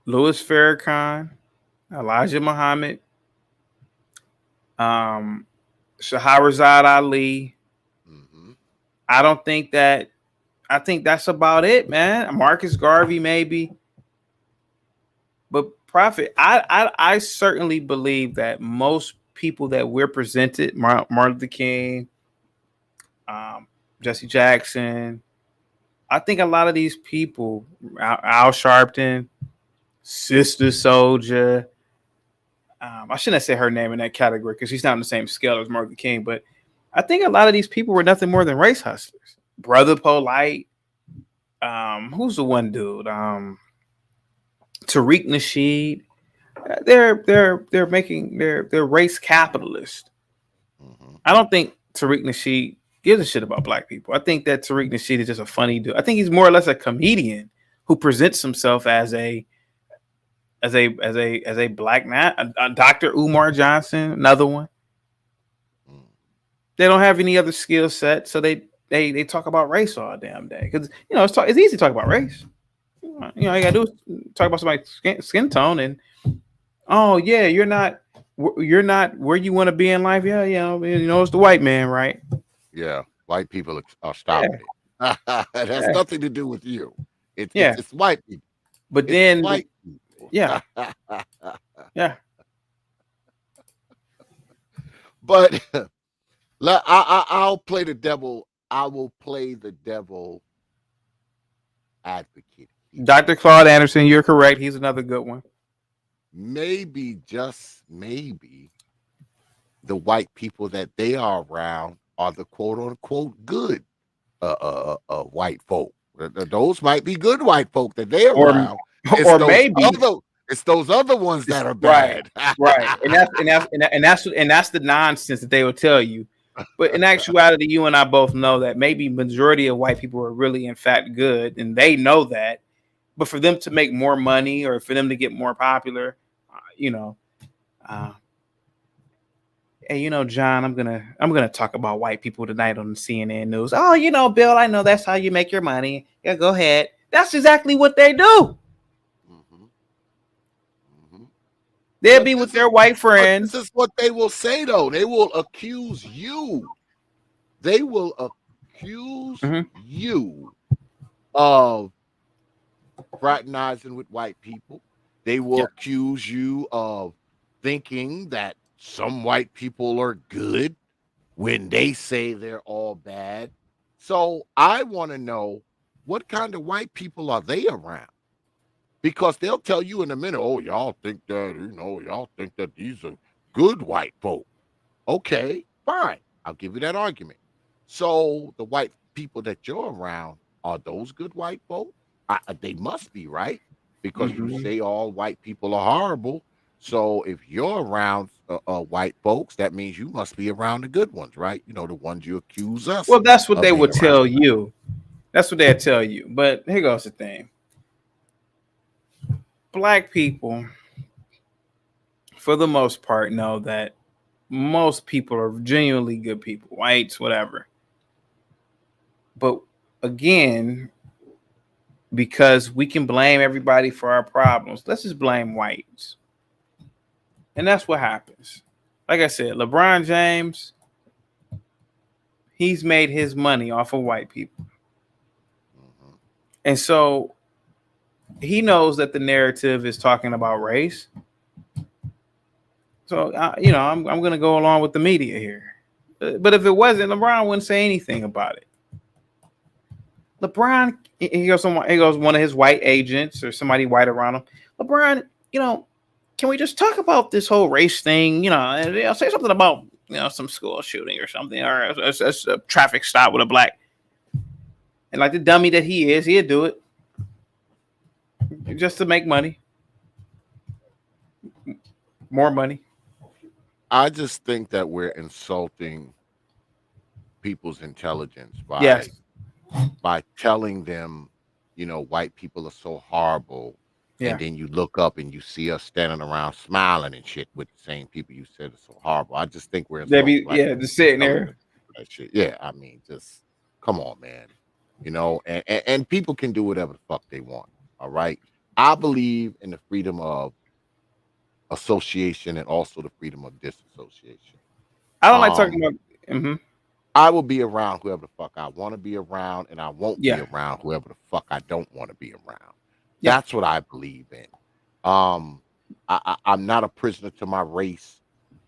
Louis Farrakhan, Elijah Muhammad, Shahrazad Ali. Mm-hmm. I think that's about it, man. Marcus Garvey, maybe. But Prophet, I certainly believe that most people that we're presented, Martin Luther King, Jesse Jackson, I think a lot of these people, Al Sharpton, Sister Soldier, I shouldn't have said her name in that category because she's not on the same scale as Martin Luther King, but I think a lot of these people were nothing more than race hustlers. Brother Polite, who's the one dude? Tariq Nasheed. They're race capitalists. Mm-hmm. I don't think Tariq Nasheed gives a shit about black people. I think that Tariq Nasheed is just a funny dude. I think he's more or less a comedian who presents himself as a black man. Dr. Umar Johnson, another one. They don't have any other skill set, so they talk about race all damn day. Because it's easy to talk about race. All you gotta do is talk about somebody's skin tone, and oh yeah, you're not where you want to be in life. Yeah, it's the white man, right? Yeah, white people are Yeah, stopping it. It has yeah, nothing to do with you. yeah. It's white people. But It's then, white people. yeah, yeah. But I'll play the devil. I will play the devil advocate here. Dr. Claude Anderson, you're correct. He's another good one. Maybe, just maybe, the white people that they are around are the quote unquote good white folk. Those might be good white folk that they're Or around. or maybe It's those other ones that are right, bad. right. And that's the nonsense that they will tell you. But in actuality, you and I both know that maybe majority of white people are really in fact good, and they know that. But for them to make more money or for them to get more popular, you know, uh, hey, John, I'm gonna talk about white people tonight on the CNN news. Oh, Bill, I know that's how you make your money. Yeah, go ahead. That's exactly what they do. Mhm, mhm. They'll be with their white But this friends. is what they will say though. They will accuse you. They will accuse Mhm. you of fraternizing with white people. They will Yeah. accuse you of thinking that some white people are good when they say they're all bad. So I want to know, what kind of white people are they around? Because they'll tell you in a minute, oh, y'all think that, y'all think that these are good white folk. Okay, fine. I'll give you that argument. So the white people that you're around, are those good white folk? They must be, right? Because you Mhm. say all white people are horrible. So if you're around white folks, that means you must be around the good ones, right? The ones you accuse us Well, that's what of they being would around. tell you. That's what they'll tell you. But here goes the thing. Black people, for the most part, know that most people are genuinely good people, whites, whatever. But again, because we can blame everybody for our problems, let's just blame whites. And that's what happens. Like I said, LeBron James, he's made his money off of white people. Mhm. And so he knows that the narrative is talking about race. So, I'm going to go along with the media here. But if it wasn't, LeBron wouldn't say anything about it. LeBron, he goes one of his white agents or somebody white around him. LeBron, can we just talk about this whole race thing? And say something about some school shooting or something, or a traffic stop with a black. And like the dummy that he is, he'd do it just to make money, more money. I just think that we're insulting people's intelligence Yes. by telling them, white people are so horrible, and Yeah. then you look up and you see us standing around smiling and shit with the same people you said are so horrible. I just think we're They insulting be black yeah, people's just sitting there. intelligence for that shit. Yeah, I mean, just come on, man. And people can do whatever the fuck they want. All right. I believe in the freedom of association and also the freedom of disassociation. I don't like talking Um, about. Hmm. I will be around whoever the fuck I want to be around, and I won't be Yeah. around whoever the fuck I don't want to be around. Yeah. That's what I believe in. I'm not a prisoner to my race.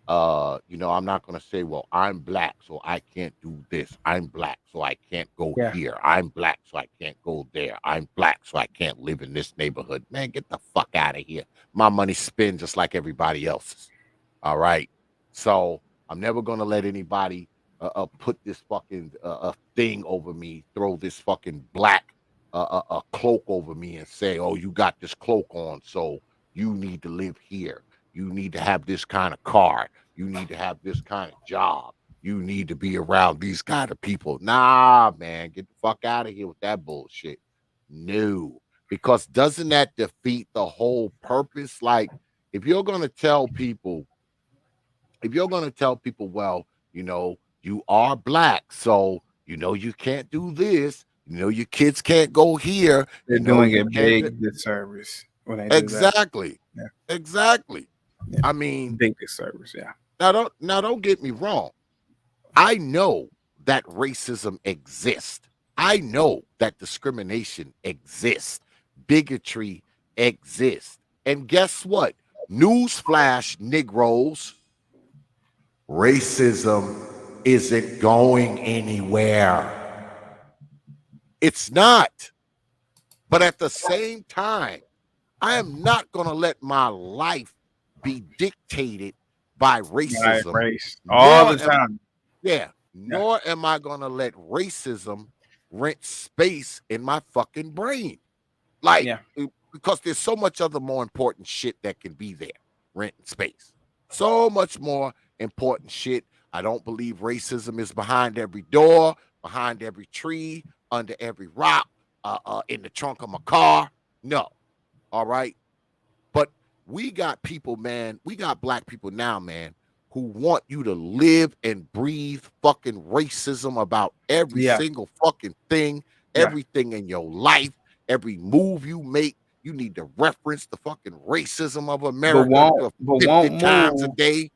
I'm not gonna say, well, I'm black, so I can't do this. I'm black, so I can't go Yeah. here. I'm black, so I can't go there. I'm black, so I can't live in this neighborhood. Man, get the fuck out of here. My money spins just like everybody else's. All right. So I'm never gonna let anybody put this fucking thing over me, throw this fucking black cloak over me, and say, "Oh, you got this cloak on, so you need to live here. You need to have this kind of car. You need to have this kind of job. You need to be around these kind of people." Nah, man, get the fuck out of here with that bullshit. No, because doesn't that defeat the whole purpose? Like, if you're gonna tell people if you're going to tell people, well, you are black, so you know you can't do this. You know your kids can't go here. They're You know doing you a can't. big disservice when they do that. Exactly, Yeah. exactly. Yeah. I mean, Big disservice. Yeah. now don't get me wrong. I know that racism exists. I know that discrimination exists. Bigotry exists. And guess what? Newsflash, Negroes, racism isn't going anywhere. It's not. But at the same time, I am not going to let my life be dictated by Right, racism, race all nor the am time. Yeah, Yeah. nor am I gonna let racism rent space in my fucking brain. Like, Yeah. because there's so much other more important shit that can be there, renting space. So much more important shit. I don't believe racism is behind every door, behind every tree, under every rock, in the trunk of my car. No. All right. But we got people, man. We got black people now, man, who want you to live and breathe fucking racism about every Yeah. single fucking thing, Yeah. everything in your life, every move you make. You need to reference the fucking racism of America But 50 won't times a move. day.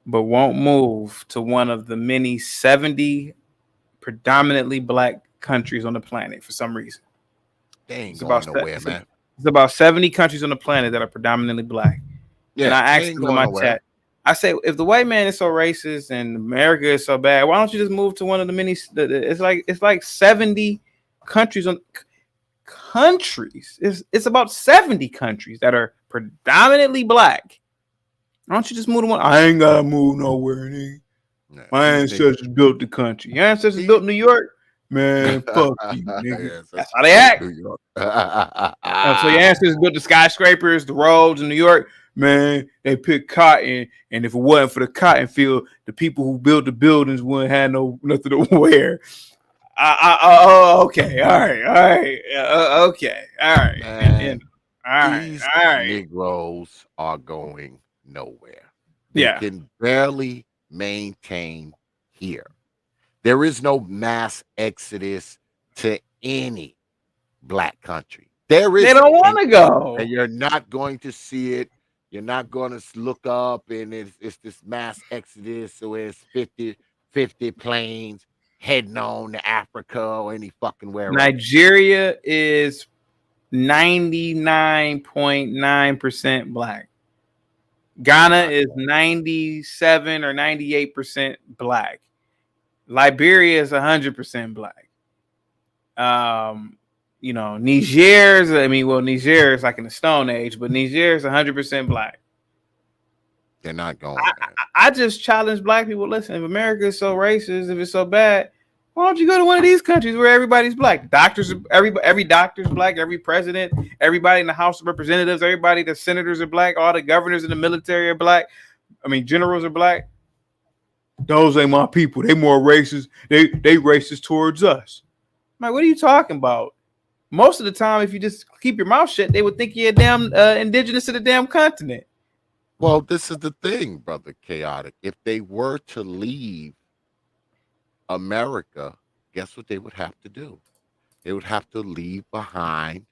But won't move to one of the many 70 predominantly black countries on the planet for some reason. They ain't It's going about nowhere, man. it's about 70 countries on the planet that are predominantly black. And Yeah, I they asked ain't them in going my nowhere. chat, I say, if the white man is so racist and America is so bad, why don't you just move to one of the many? It's like 70 countries on countries. It's about 70 countries that are predominantly black. Why don't you just move to one? I ain't gotta move nowhere. Nigga. Yeah, My ancestors built the country. Your ancestors built New York? Man, fuck you, nigga. Yes, That's how they act. New York. So your ancestors built the skyscrapers, the roads in New York. Man, they picked cotton, and if it wasn't for the cotton field, the people who built the buildings wouldn't have nothing to wear. Okay, all right, okay, all right, Man, all right, these all right. Negroes are going nowhere. They Yeah, can barely maintain here. There is no mass exodus to any black country. There they isn't. don't want to And go. you're not going to see it. You're not going to look up and it's this mass exodus. So it's 50 planes heading on to Africa or any fucking where else. Nigeria is 99.9% black. Ghana is 97 or 98% black. Liberia is 100% black. Niger's, Niger is like in the Stone Age, but Niger is 100% black. They're not going, man. I just challenge black people. Listen, if America is so racist, if it's so bad, why don't you go to one of these countries where everybody's black? Every doctor's black, every president, everybody in the House of Representatives, everybody, the senators are black, all the governors in the military are black. Generals are black. Those ain't my people. They more racist. They racist towards us. I'm like, what are you talking about? Most of the time, if you just keep your mouth shut, they would think you're damn indigenous to the damn continent. Well, this is the thing, brother Chaotic. If they were to leave America, guess what they would have to do? They would have to leave behind,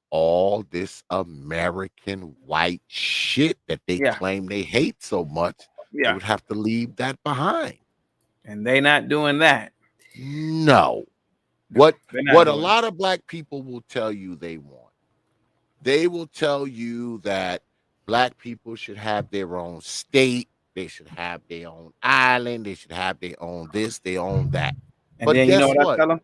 all this American white shit that they claim they hate so much. They would have to leave that behind. And they not doing that. No. What a lot of black people will tell you they want. They will tell you that black people should have their own state. They should have their own island. They should have their own this, their own that. And But then guess you know what I tell them?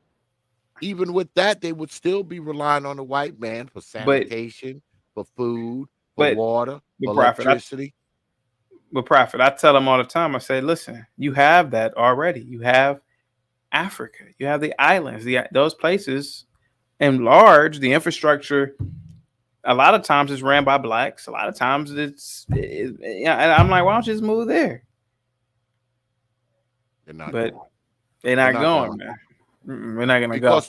Even with that, they would still be relying on the white man for sanitation, for food, for water, for electricity. Prophet, I tell them all the time, I say, listen, you have that already. You have Africa. You have the islands. Those places, in large, the infrastructure, a lot of times it's ran by blacks. A lot of times and I'm like, why don't you just move there? They're not going, man. We're not going to go.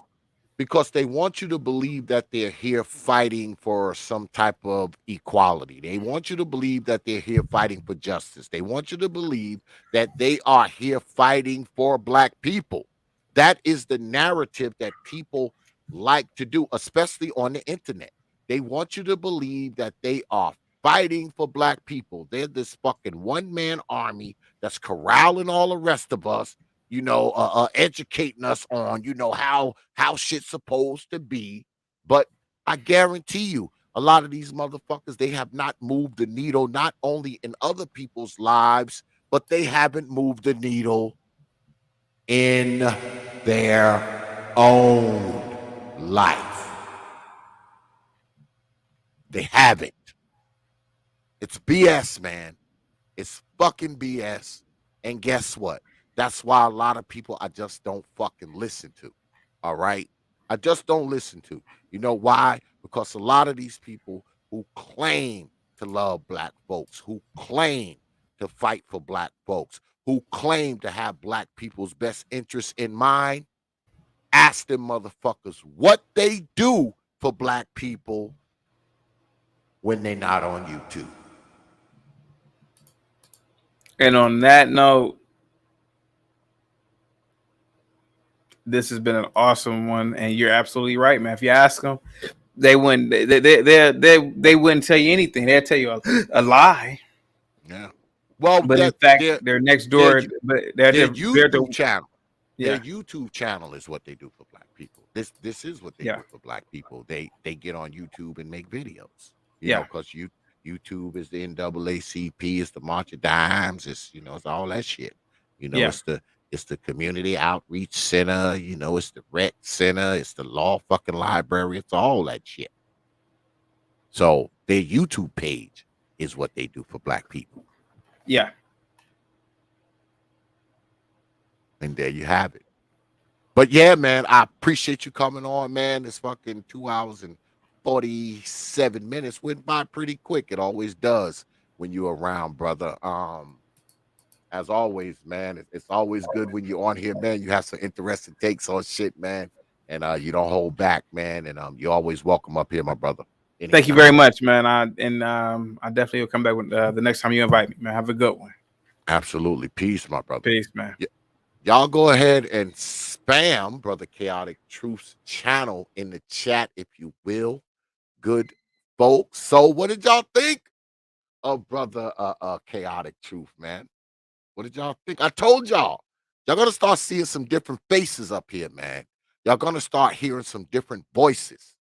because they want you to believe that they're here fighting for some type of equality. They want you to believe that they're here fighting for justice. They want you to believe that they are here fighting for black people. That is the narrative that people like to do, especially on the internet. They want you to believe that they are fighting for black people. They're this fucking one-man army that's corralling all the rest of us, educating us on, how shit's supposed to be. But I guarantee you, a lot of these motherfuckers, they have not moved the needle, not only in other people's lives, but they haven't moved the needle in their own life. They haven't. It's BS, man. It's fucking BS. And guess what? That's why a lot of people I just don't fucking listen to. All right? I just don't listen to. You know why? Because a lot of these people who claim to love black folks, who claim to fight for black folks, who claim to have black people's best interests in mind, ask them motherfuckers what they do for black people when they're not on YouTube. And on that note, this has been an awesome one, and you're absolutely right, man. If you ask them, they wouldn't. They wouldn't tell you anything. They'll tell you a lie. Yeah. Well, But in fact, they're next door. But their they're YouTube channel. Yeah. Their YouTube channel is what they do for black people. This is what they do for black people. They get on YouTube and make videos. You know, because YouTube is the NAACP, it's the March of Dimes, it's it's all that shit. It's the community outreach center, it's the rec center, it's the law fucking library, it's all that shit. So their YouTube page is what they do for black people. Yeah. And there you have it. But yeah, man, I appreciate you coming on, man. This fucking 2 hours and 47 minutes went by pretty quick. It always does when you're around, brother. As always, man, it's always good when you're on here, man. You have some interesting takes on shit, man. And you don't hold back, man. And you're always welcome up here, my brother. Anytime. Thank you very much, man. I definitely will come back with the next time you invite me, man. Have a good one. Absolutely. Peace, my brother. Peace, man. Y'all go ahead and spam Brother Chaotic Truth's channel in the chat, if you will. Good folks. So what did y'all think of Brother Chaotic Truth, man? What did y'all think? I told y'all going to start seeing some different faces up here, man. Y'all going to start hearing some different voices.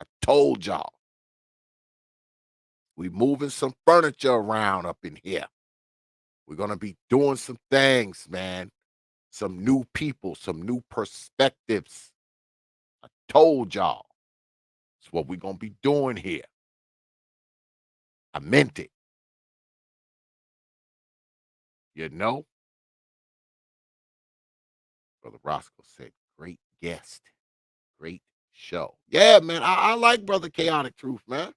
I told y'all. We moving some furniture around up in here. We're going to be doing some things, man. Some new people, some new perspectives. I told y'all. It's what we're going to be doing here. I meant it. You know? Brother Roscoe said, great guest. Great show. Yeah, man. I like Brother Chaotic Truth, man.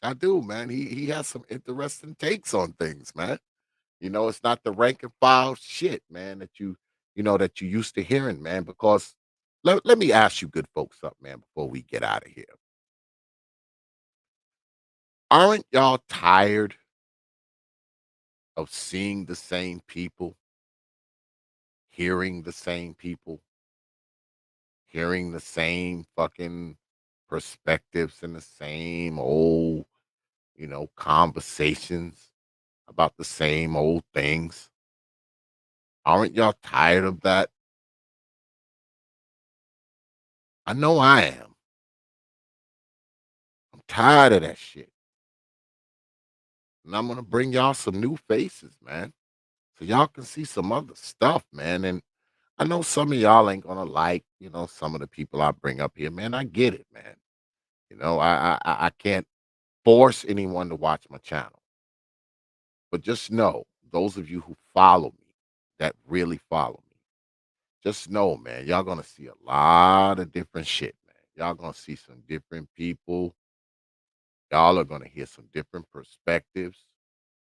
I do, man. He has some interesting takes on things, man. It's not the rank and file shit, man, that you used to hearing, man. Because let me ask you good folks up, man, before we get out of here. Aren't y'all tired of seeing the same people, hearing the same people, hearing the same fucking perspectives and the same old, conversations about the same old things? Aren't y'all tired of that? I know I am. I'm tired of that shit. And I'm going to bring y'all some new faces, man. So y'all can see some other stuff, man. And I know some of y'all ain't going to like, some of the people I bring up here, man. I get it, man. I can't force anyone to watch my channel. But just know, those of you who follow me, that really follow me, just know, man, y'all going to see a lot of different shit, man. Y'all going to see some different people. Y'all are going to hear some different perspectives.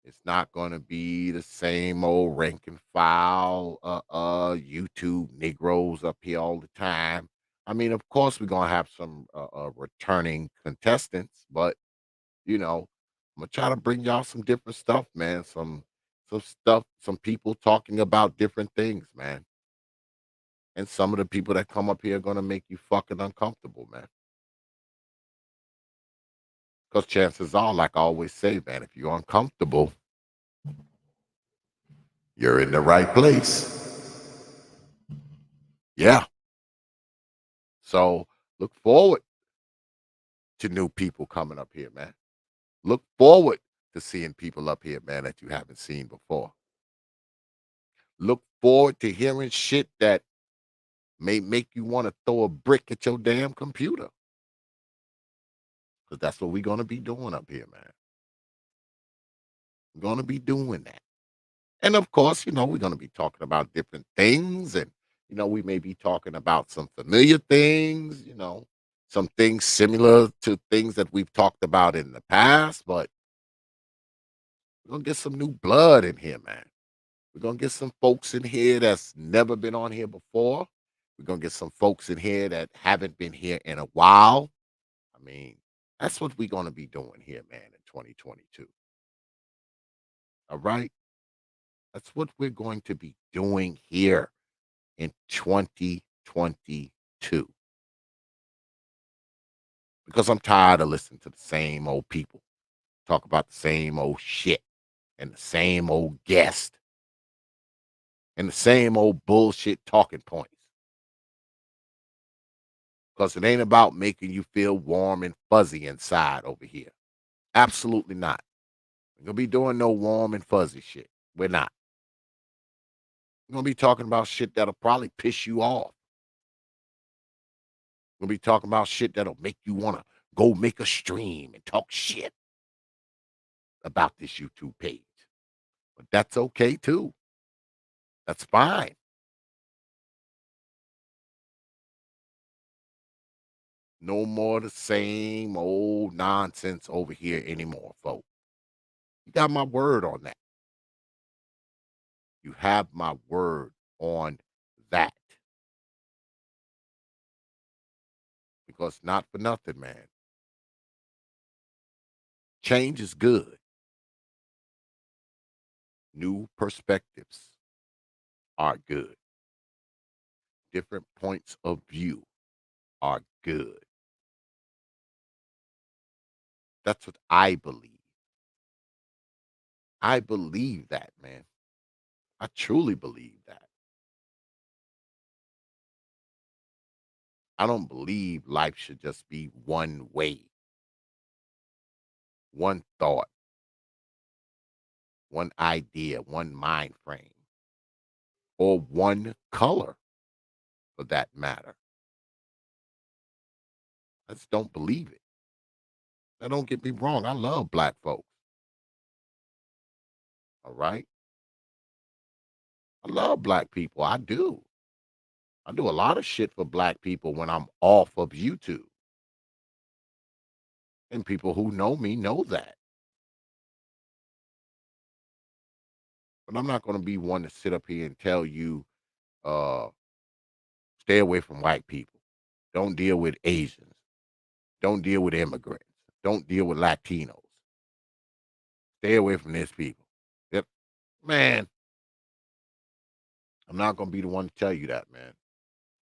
It's not going to be the same old rank and file YouTube Negroes up here all the time. I mean, of course, we're gonna have some returning contestants, but I'm gonna try to bring y'all some different stuff, man. Some stuff, some people talking about different things, man. And some of the people that come up here are gonna make you fucking uncomfortable, man. Because chances are, like I always say, man, if you're uncomfortable, you're in the right place. Yeah. So look forward to new people coming up here, man. Look forward to seeing people up here, man, that you haven't seen before. Look forward to hearing shit that may make you want to throw a brick at your damn computer. Because that's what we're going to be doing up here, man. We're going to be doing that. And of course, we're going to be talking about different things. And, we may be talking about some familiar things, some things similar to things that we've talked about in the past. But we're going to get some new blood in here, man. We're going to get some folks in here that's never been on here before. We're going to get some folks in here that haven't been here in a while. I mean, that's what we're going to be doing here, man, in 2022. All right? That's what we're going to be doing here in 2022. Because I'm tired of listening to the same old people talk about the same old shit and the same old guest and the same old bullshit talking points. Because it ain't about making you feel warm and fuzzy inside over here. Absolutely not. We're going to be doing no warm and fuzzy shit. We're not. We're going to be talking about shit that'll probably piss you off. We're going to be talking about shit that'll make you want to go make a stream and talk shit about this YouTube page. But that's okay too. That's fine. No more the same old nonsense over here anymore, folks. You got my word on that. You have my word on that. Because not for nothing, man. Change is good. New perspectives are good. Different points of view are good. That's what I believe. I believe that, man. I truly believe that. I don't believe life should just be one way, one thought, one idea, one mind frame, or one color for that matter. I just don't believe it. Now, don't get me wrong. I love black folks. All right. I love black people. I do. I do a lot of shit for black people when I'm off of YouTube. And people who know me know that. But I'm not going to be one to sit up here and tell you, uh, stay away from white people. Don't deal with Asians. Don't deal with immigrants. Don't deal with Latinos. Stay away from these people. Yep. Man, I'm not going to be the one to tell you that, man.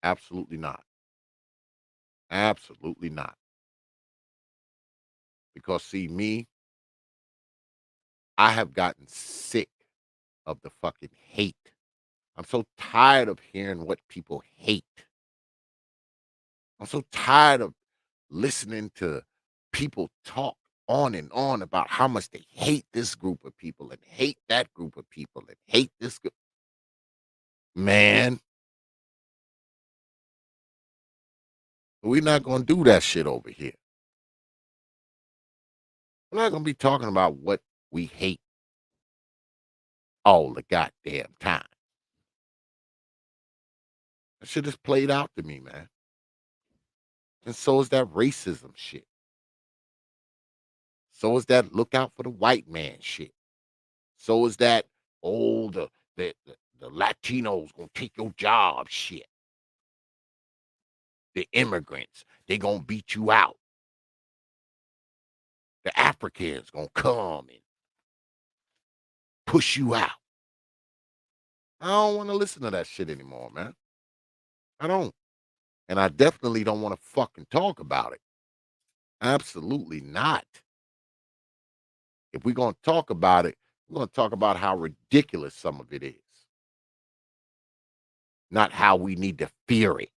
Absolutely not. Absolutely not. Because, see, me, I have gotten sick of the fucking hate. I'm so tired of hearing what people hate. I'm so tired of listening to people talk on and on about how much they hate this group of people and hate that group of people and hate this group. Man, we're not going to do that shit over here. We're not going to be talking about what we hate all the goddamn time. That shit is played out to me, man. And so is that racism shit. So is that look out for the white man shit. So is that, oh, the Latinos gonna take your job shit. The immigrants, they gonna beat you out. The Africans gonna come and push you out. I don't want to listen to that shit anymore, man. I don't. And I definitely don't want to fucking talk about it. Absolutely not. If we're going to talk about it, we're going to talk about how ridiculous some of it is. Not how we need to fear it,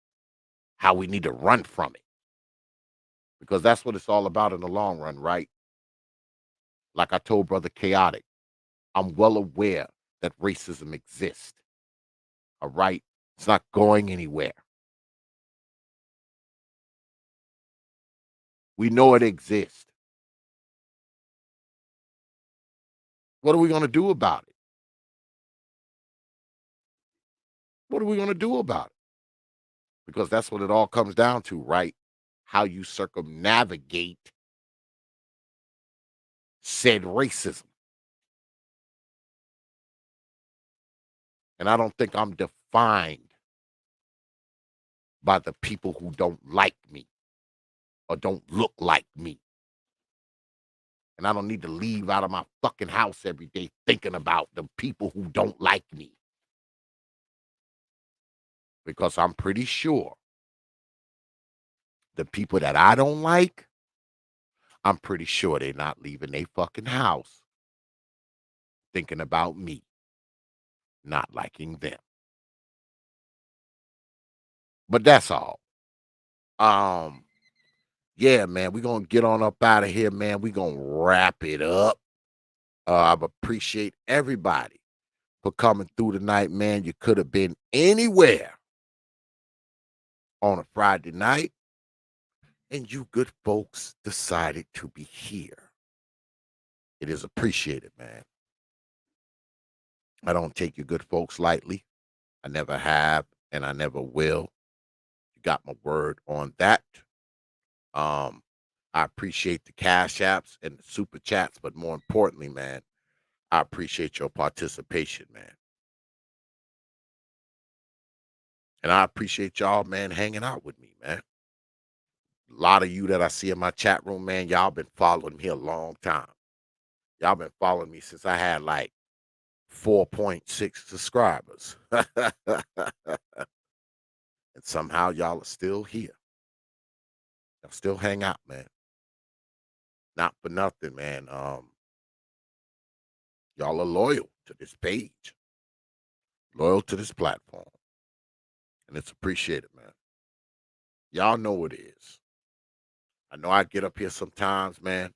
how we need to run from it. Because that's what it's all about in the long run, right? Like I told Brother Chaotic, I'm well aware that racism exists. All right? It's not going anywhere. We know it exists. What are we going to do about it? What are we going to do about it? Because that's what it all comes down to, right? How you circumnavigate said racism. And I don't think I'm defined by the people who don't like me or don't look like me. And I don't need to leave out of my fucking house every day thinking about the people who don't like me. Because I'm pretty sure the people that I don't like, I'm pretty sure they're not leaving their fucking house thinking about me, not liking them. But that's all. Yeah, man, we're gonna get on up out of here, man. We're gonna wrap it up. I appreciate everybody for coming through tonight, man. You could have been anywhere on a Friday night, and you good folks decided to be here. It is appreciated, man. I don't take you good folks lightly. I never have, and I never will. You got my word on that. I appreciate the cash apps and the super chats, but more importantly, man, I appreciate your participation, man. And I appreciate y'all, man, hanging out with me, man. A lot of you that I see in my chat room, man, y'all been following me a long time. Y'all been following me since I had like 4.6 subscribers. And somehow y'all are still here. Y'all still hang out, man. Not for nothing, man. Y'all are loyal to this page, loyal to this platform. And it's appreciated, man. Y'all know what it is. I know I get up here sometimes, man,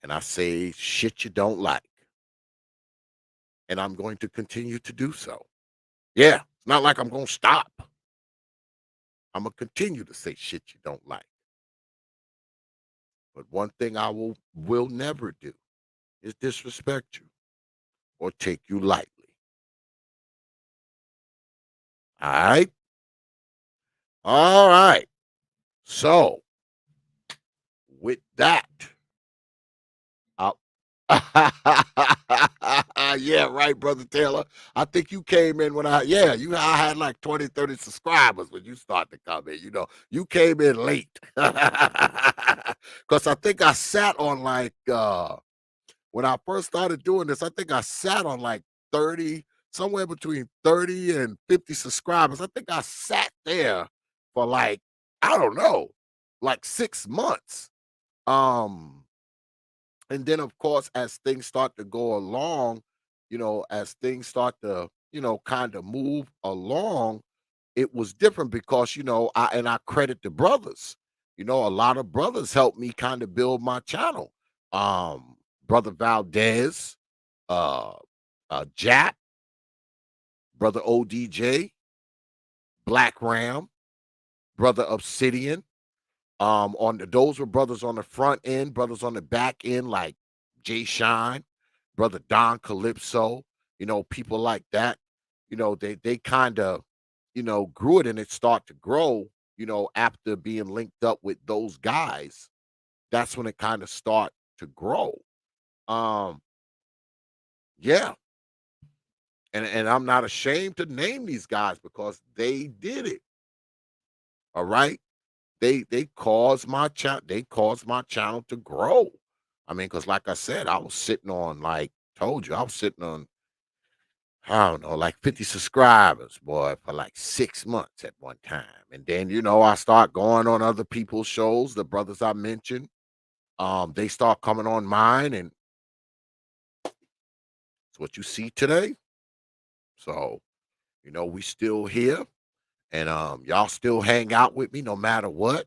and I say shit you don't like. And I'm going to continue to do so. Yeah, it's not like I'm going to stop. I'm going to continue to say shit you don't like. But one thing I will never do is disrespect you or take you lightly. All right? All right. So, with that, I'll yeah, right, Brother Taylor. I think you came in when I had like 20, 30 subscribers when you started to come in. You know, you came in late. Because I think I sat on like when I first started doing this, I think I sat on like 30, somewhere between 30 and 50 subscribers. I think I sat there for like, I don't know, like 6 months. And then, of course, as things start to go along, as things start to, kind of move along, it was different because, I credit the brothers. A lot of brothers helped me kind of build my channel. Brother Valdez, uh, Jap, Brother ODJ, Black Ram, Brother Obsidian. Those were brothers on the front end, brothers on the back end, like Jay Shine, Brother Don Calypso, people like that. They kind of, grew it and it started to grow, after being linked up with those guys. That's when it kind of start to grow. Um, yeah. And I'm not ashamed to name these guys because they did it. All right. They caused my channel to grow. I mean, because like I said, I was sitting on I was sitting on, I don't know, like 50 subscribers, boy, for like 6 months at one time. And then, I start going on other people's shows, the brothers I mentioned. They start coming on mine, and it's what you see today. So, we still here, and y'all still hang out with me no matter what.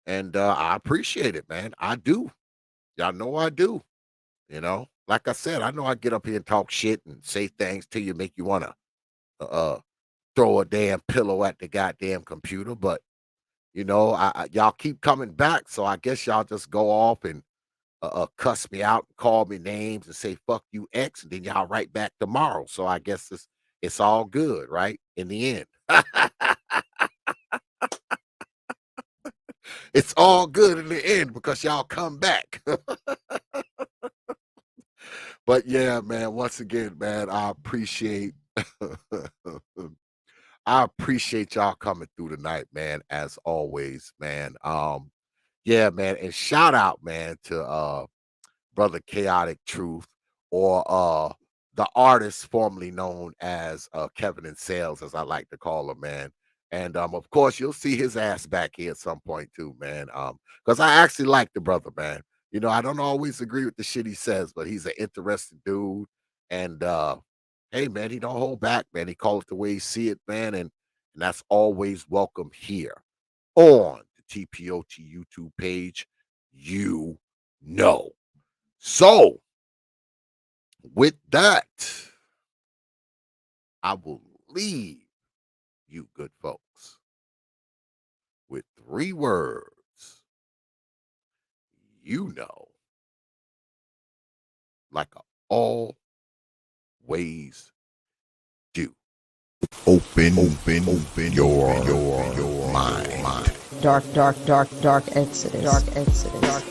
And I appreciate it, man. I do. Y'all know I do. Like I said, I know I get up here and talk shit and say things to you, make you want to throw a damn pillow at the goddamn computer. But y'all keep coming back, so I guess y'all just go off and cuss me out and call me names and say fuck you X, and then y'all right back tomorrow. So I guess it's all good, right? In the end. It's all good in the end because y'all come back. But yeah, man, once again, man, I appreciate y'all coming through tonight, man, as always, man. Yeah, man, and shout out, man, to Brother Chaotic Truth, or the artist formerly known as Kevin and Sales, as I like to call him, man. And of course, you'll see his ass back here at some point too, man. Because I actually like the brother, man. I don't always agree with the shit he says, but he's an interesting dude. And hey, man, he don't hold back, man. He call it the way he see it, man, and that's always welcome here on the T.P.O.T YouTube page. So, with that, I will leave you good folks with 3 words. Like I always do. Open your mind. Dark Exodus. Dark Exodus.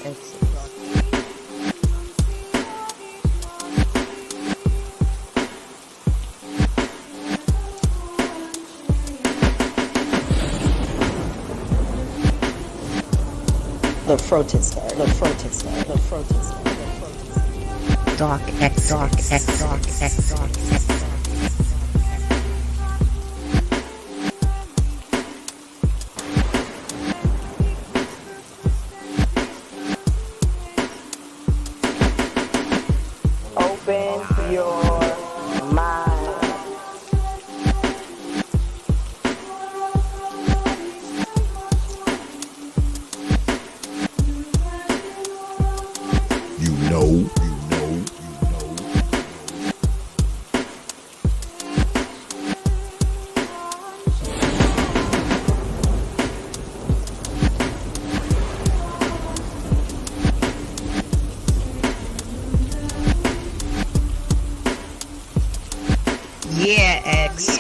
The protest. Dark Exodus. Open your mind. You know. Yeah, X.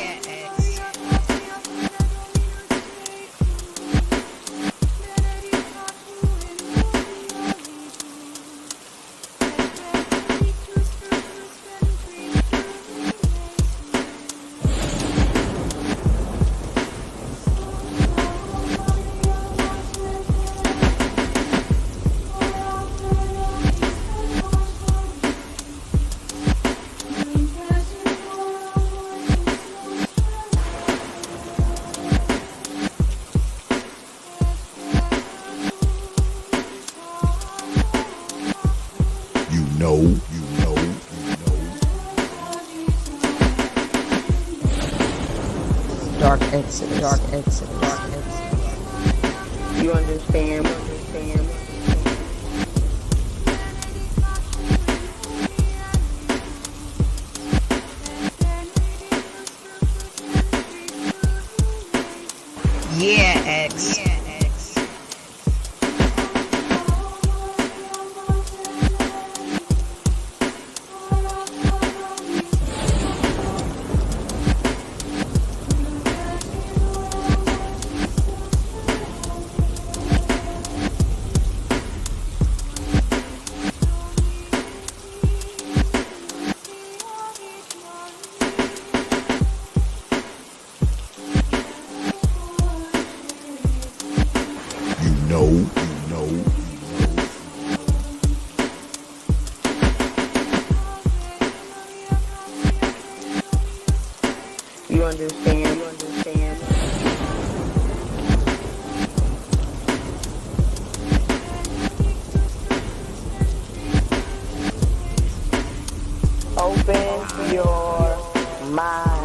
Dark Exodus. You understand? Yeah, X. know. You understand? Open your mind.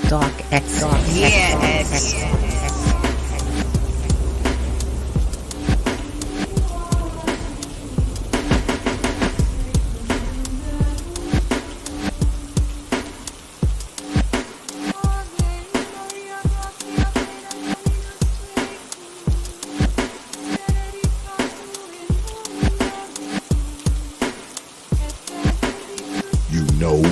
Dark X. Yeah, X. You know.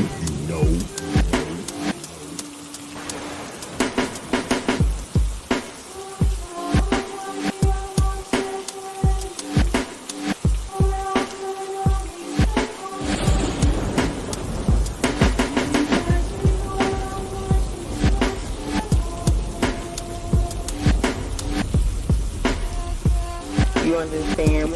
You understand?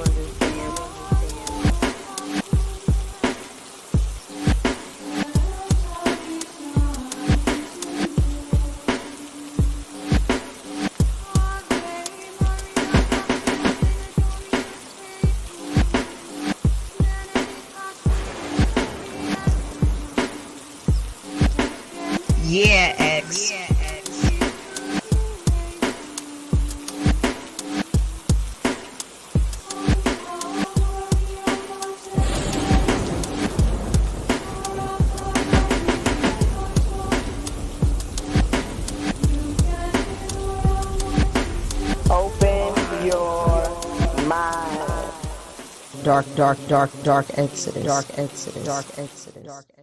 Yeah, X. Open your mind. Dark Exodus. Dark Exodus.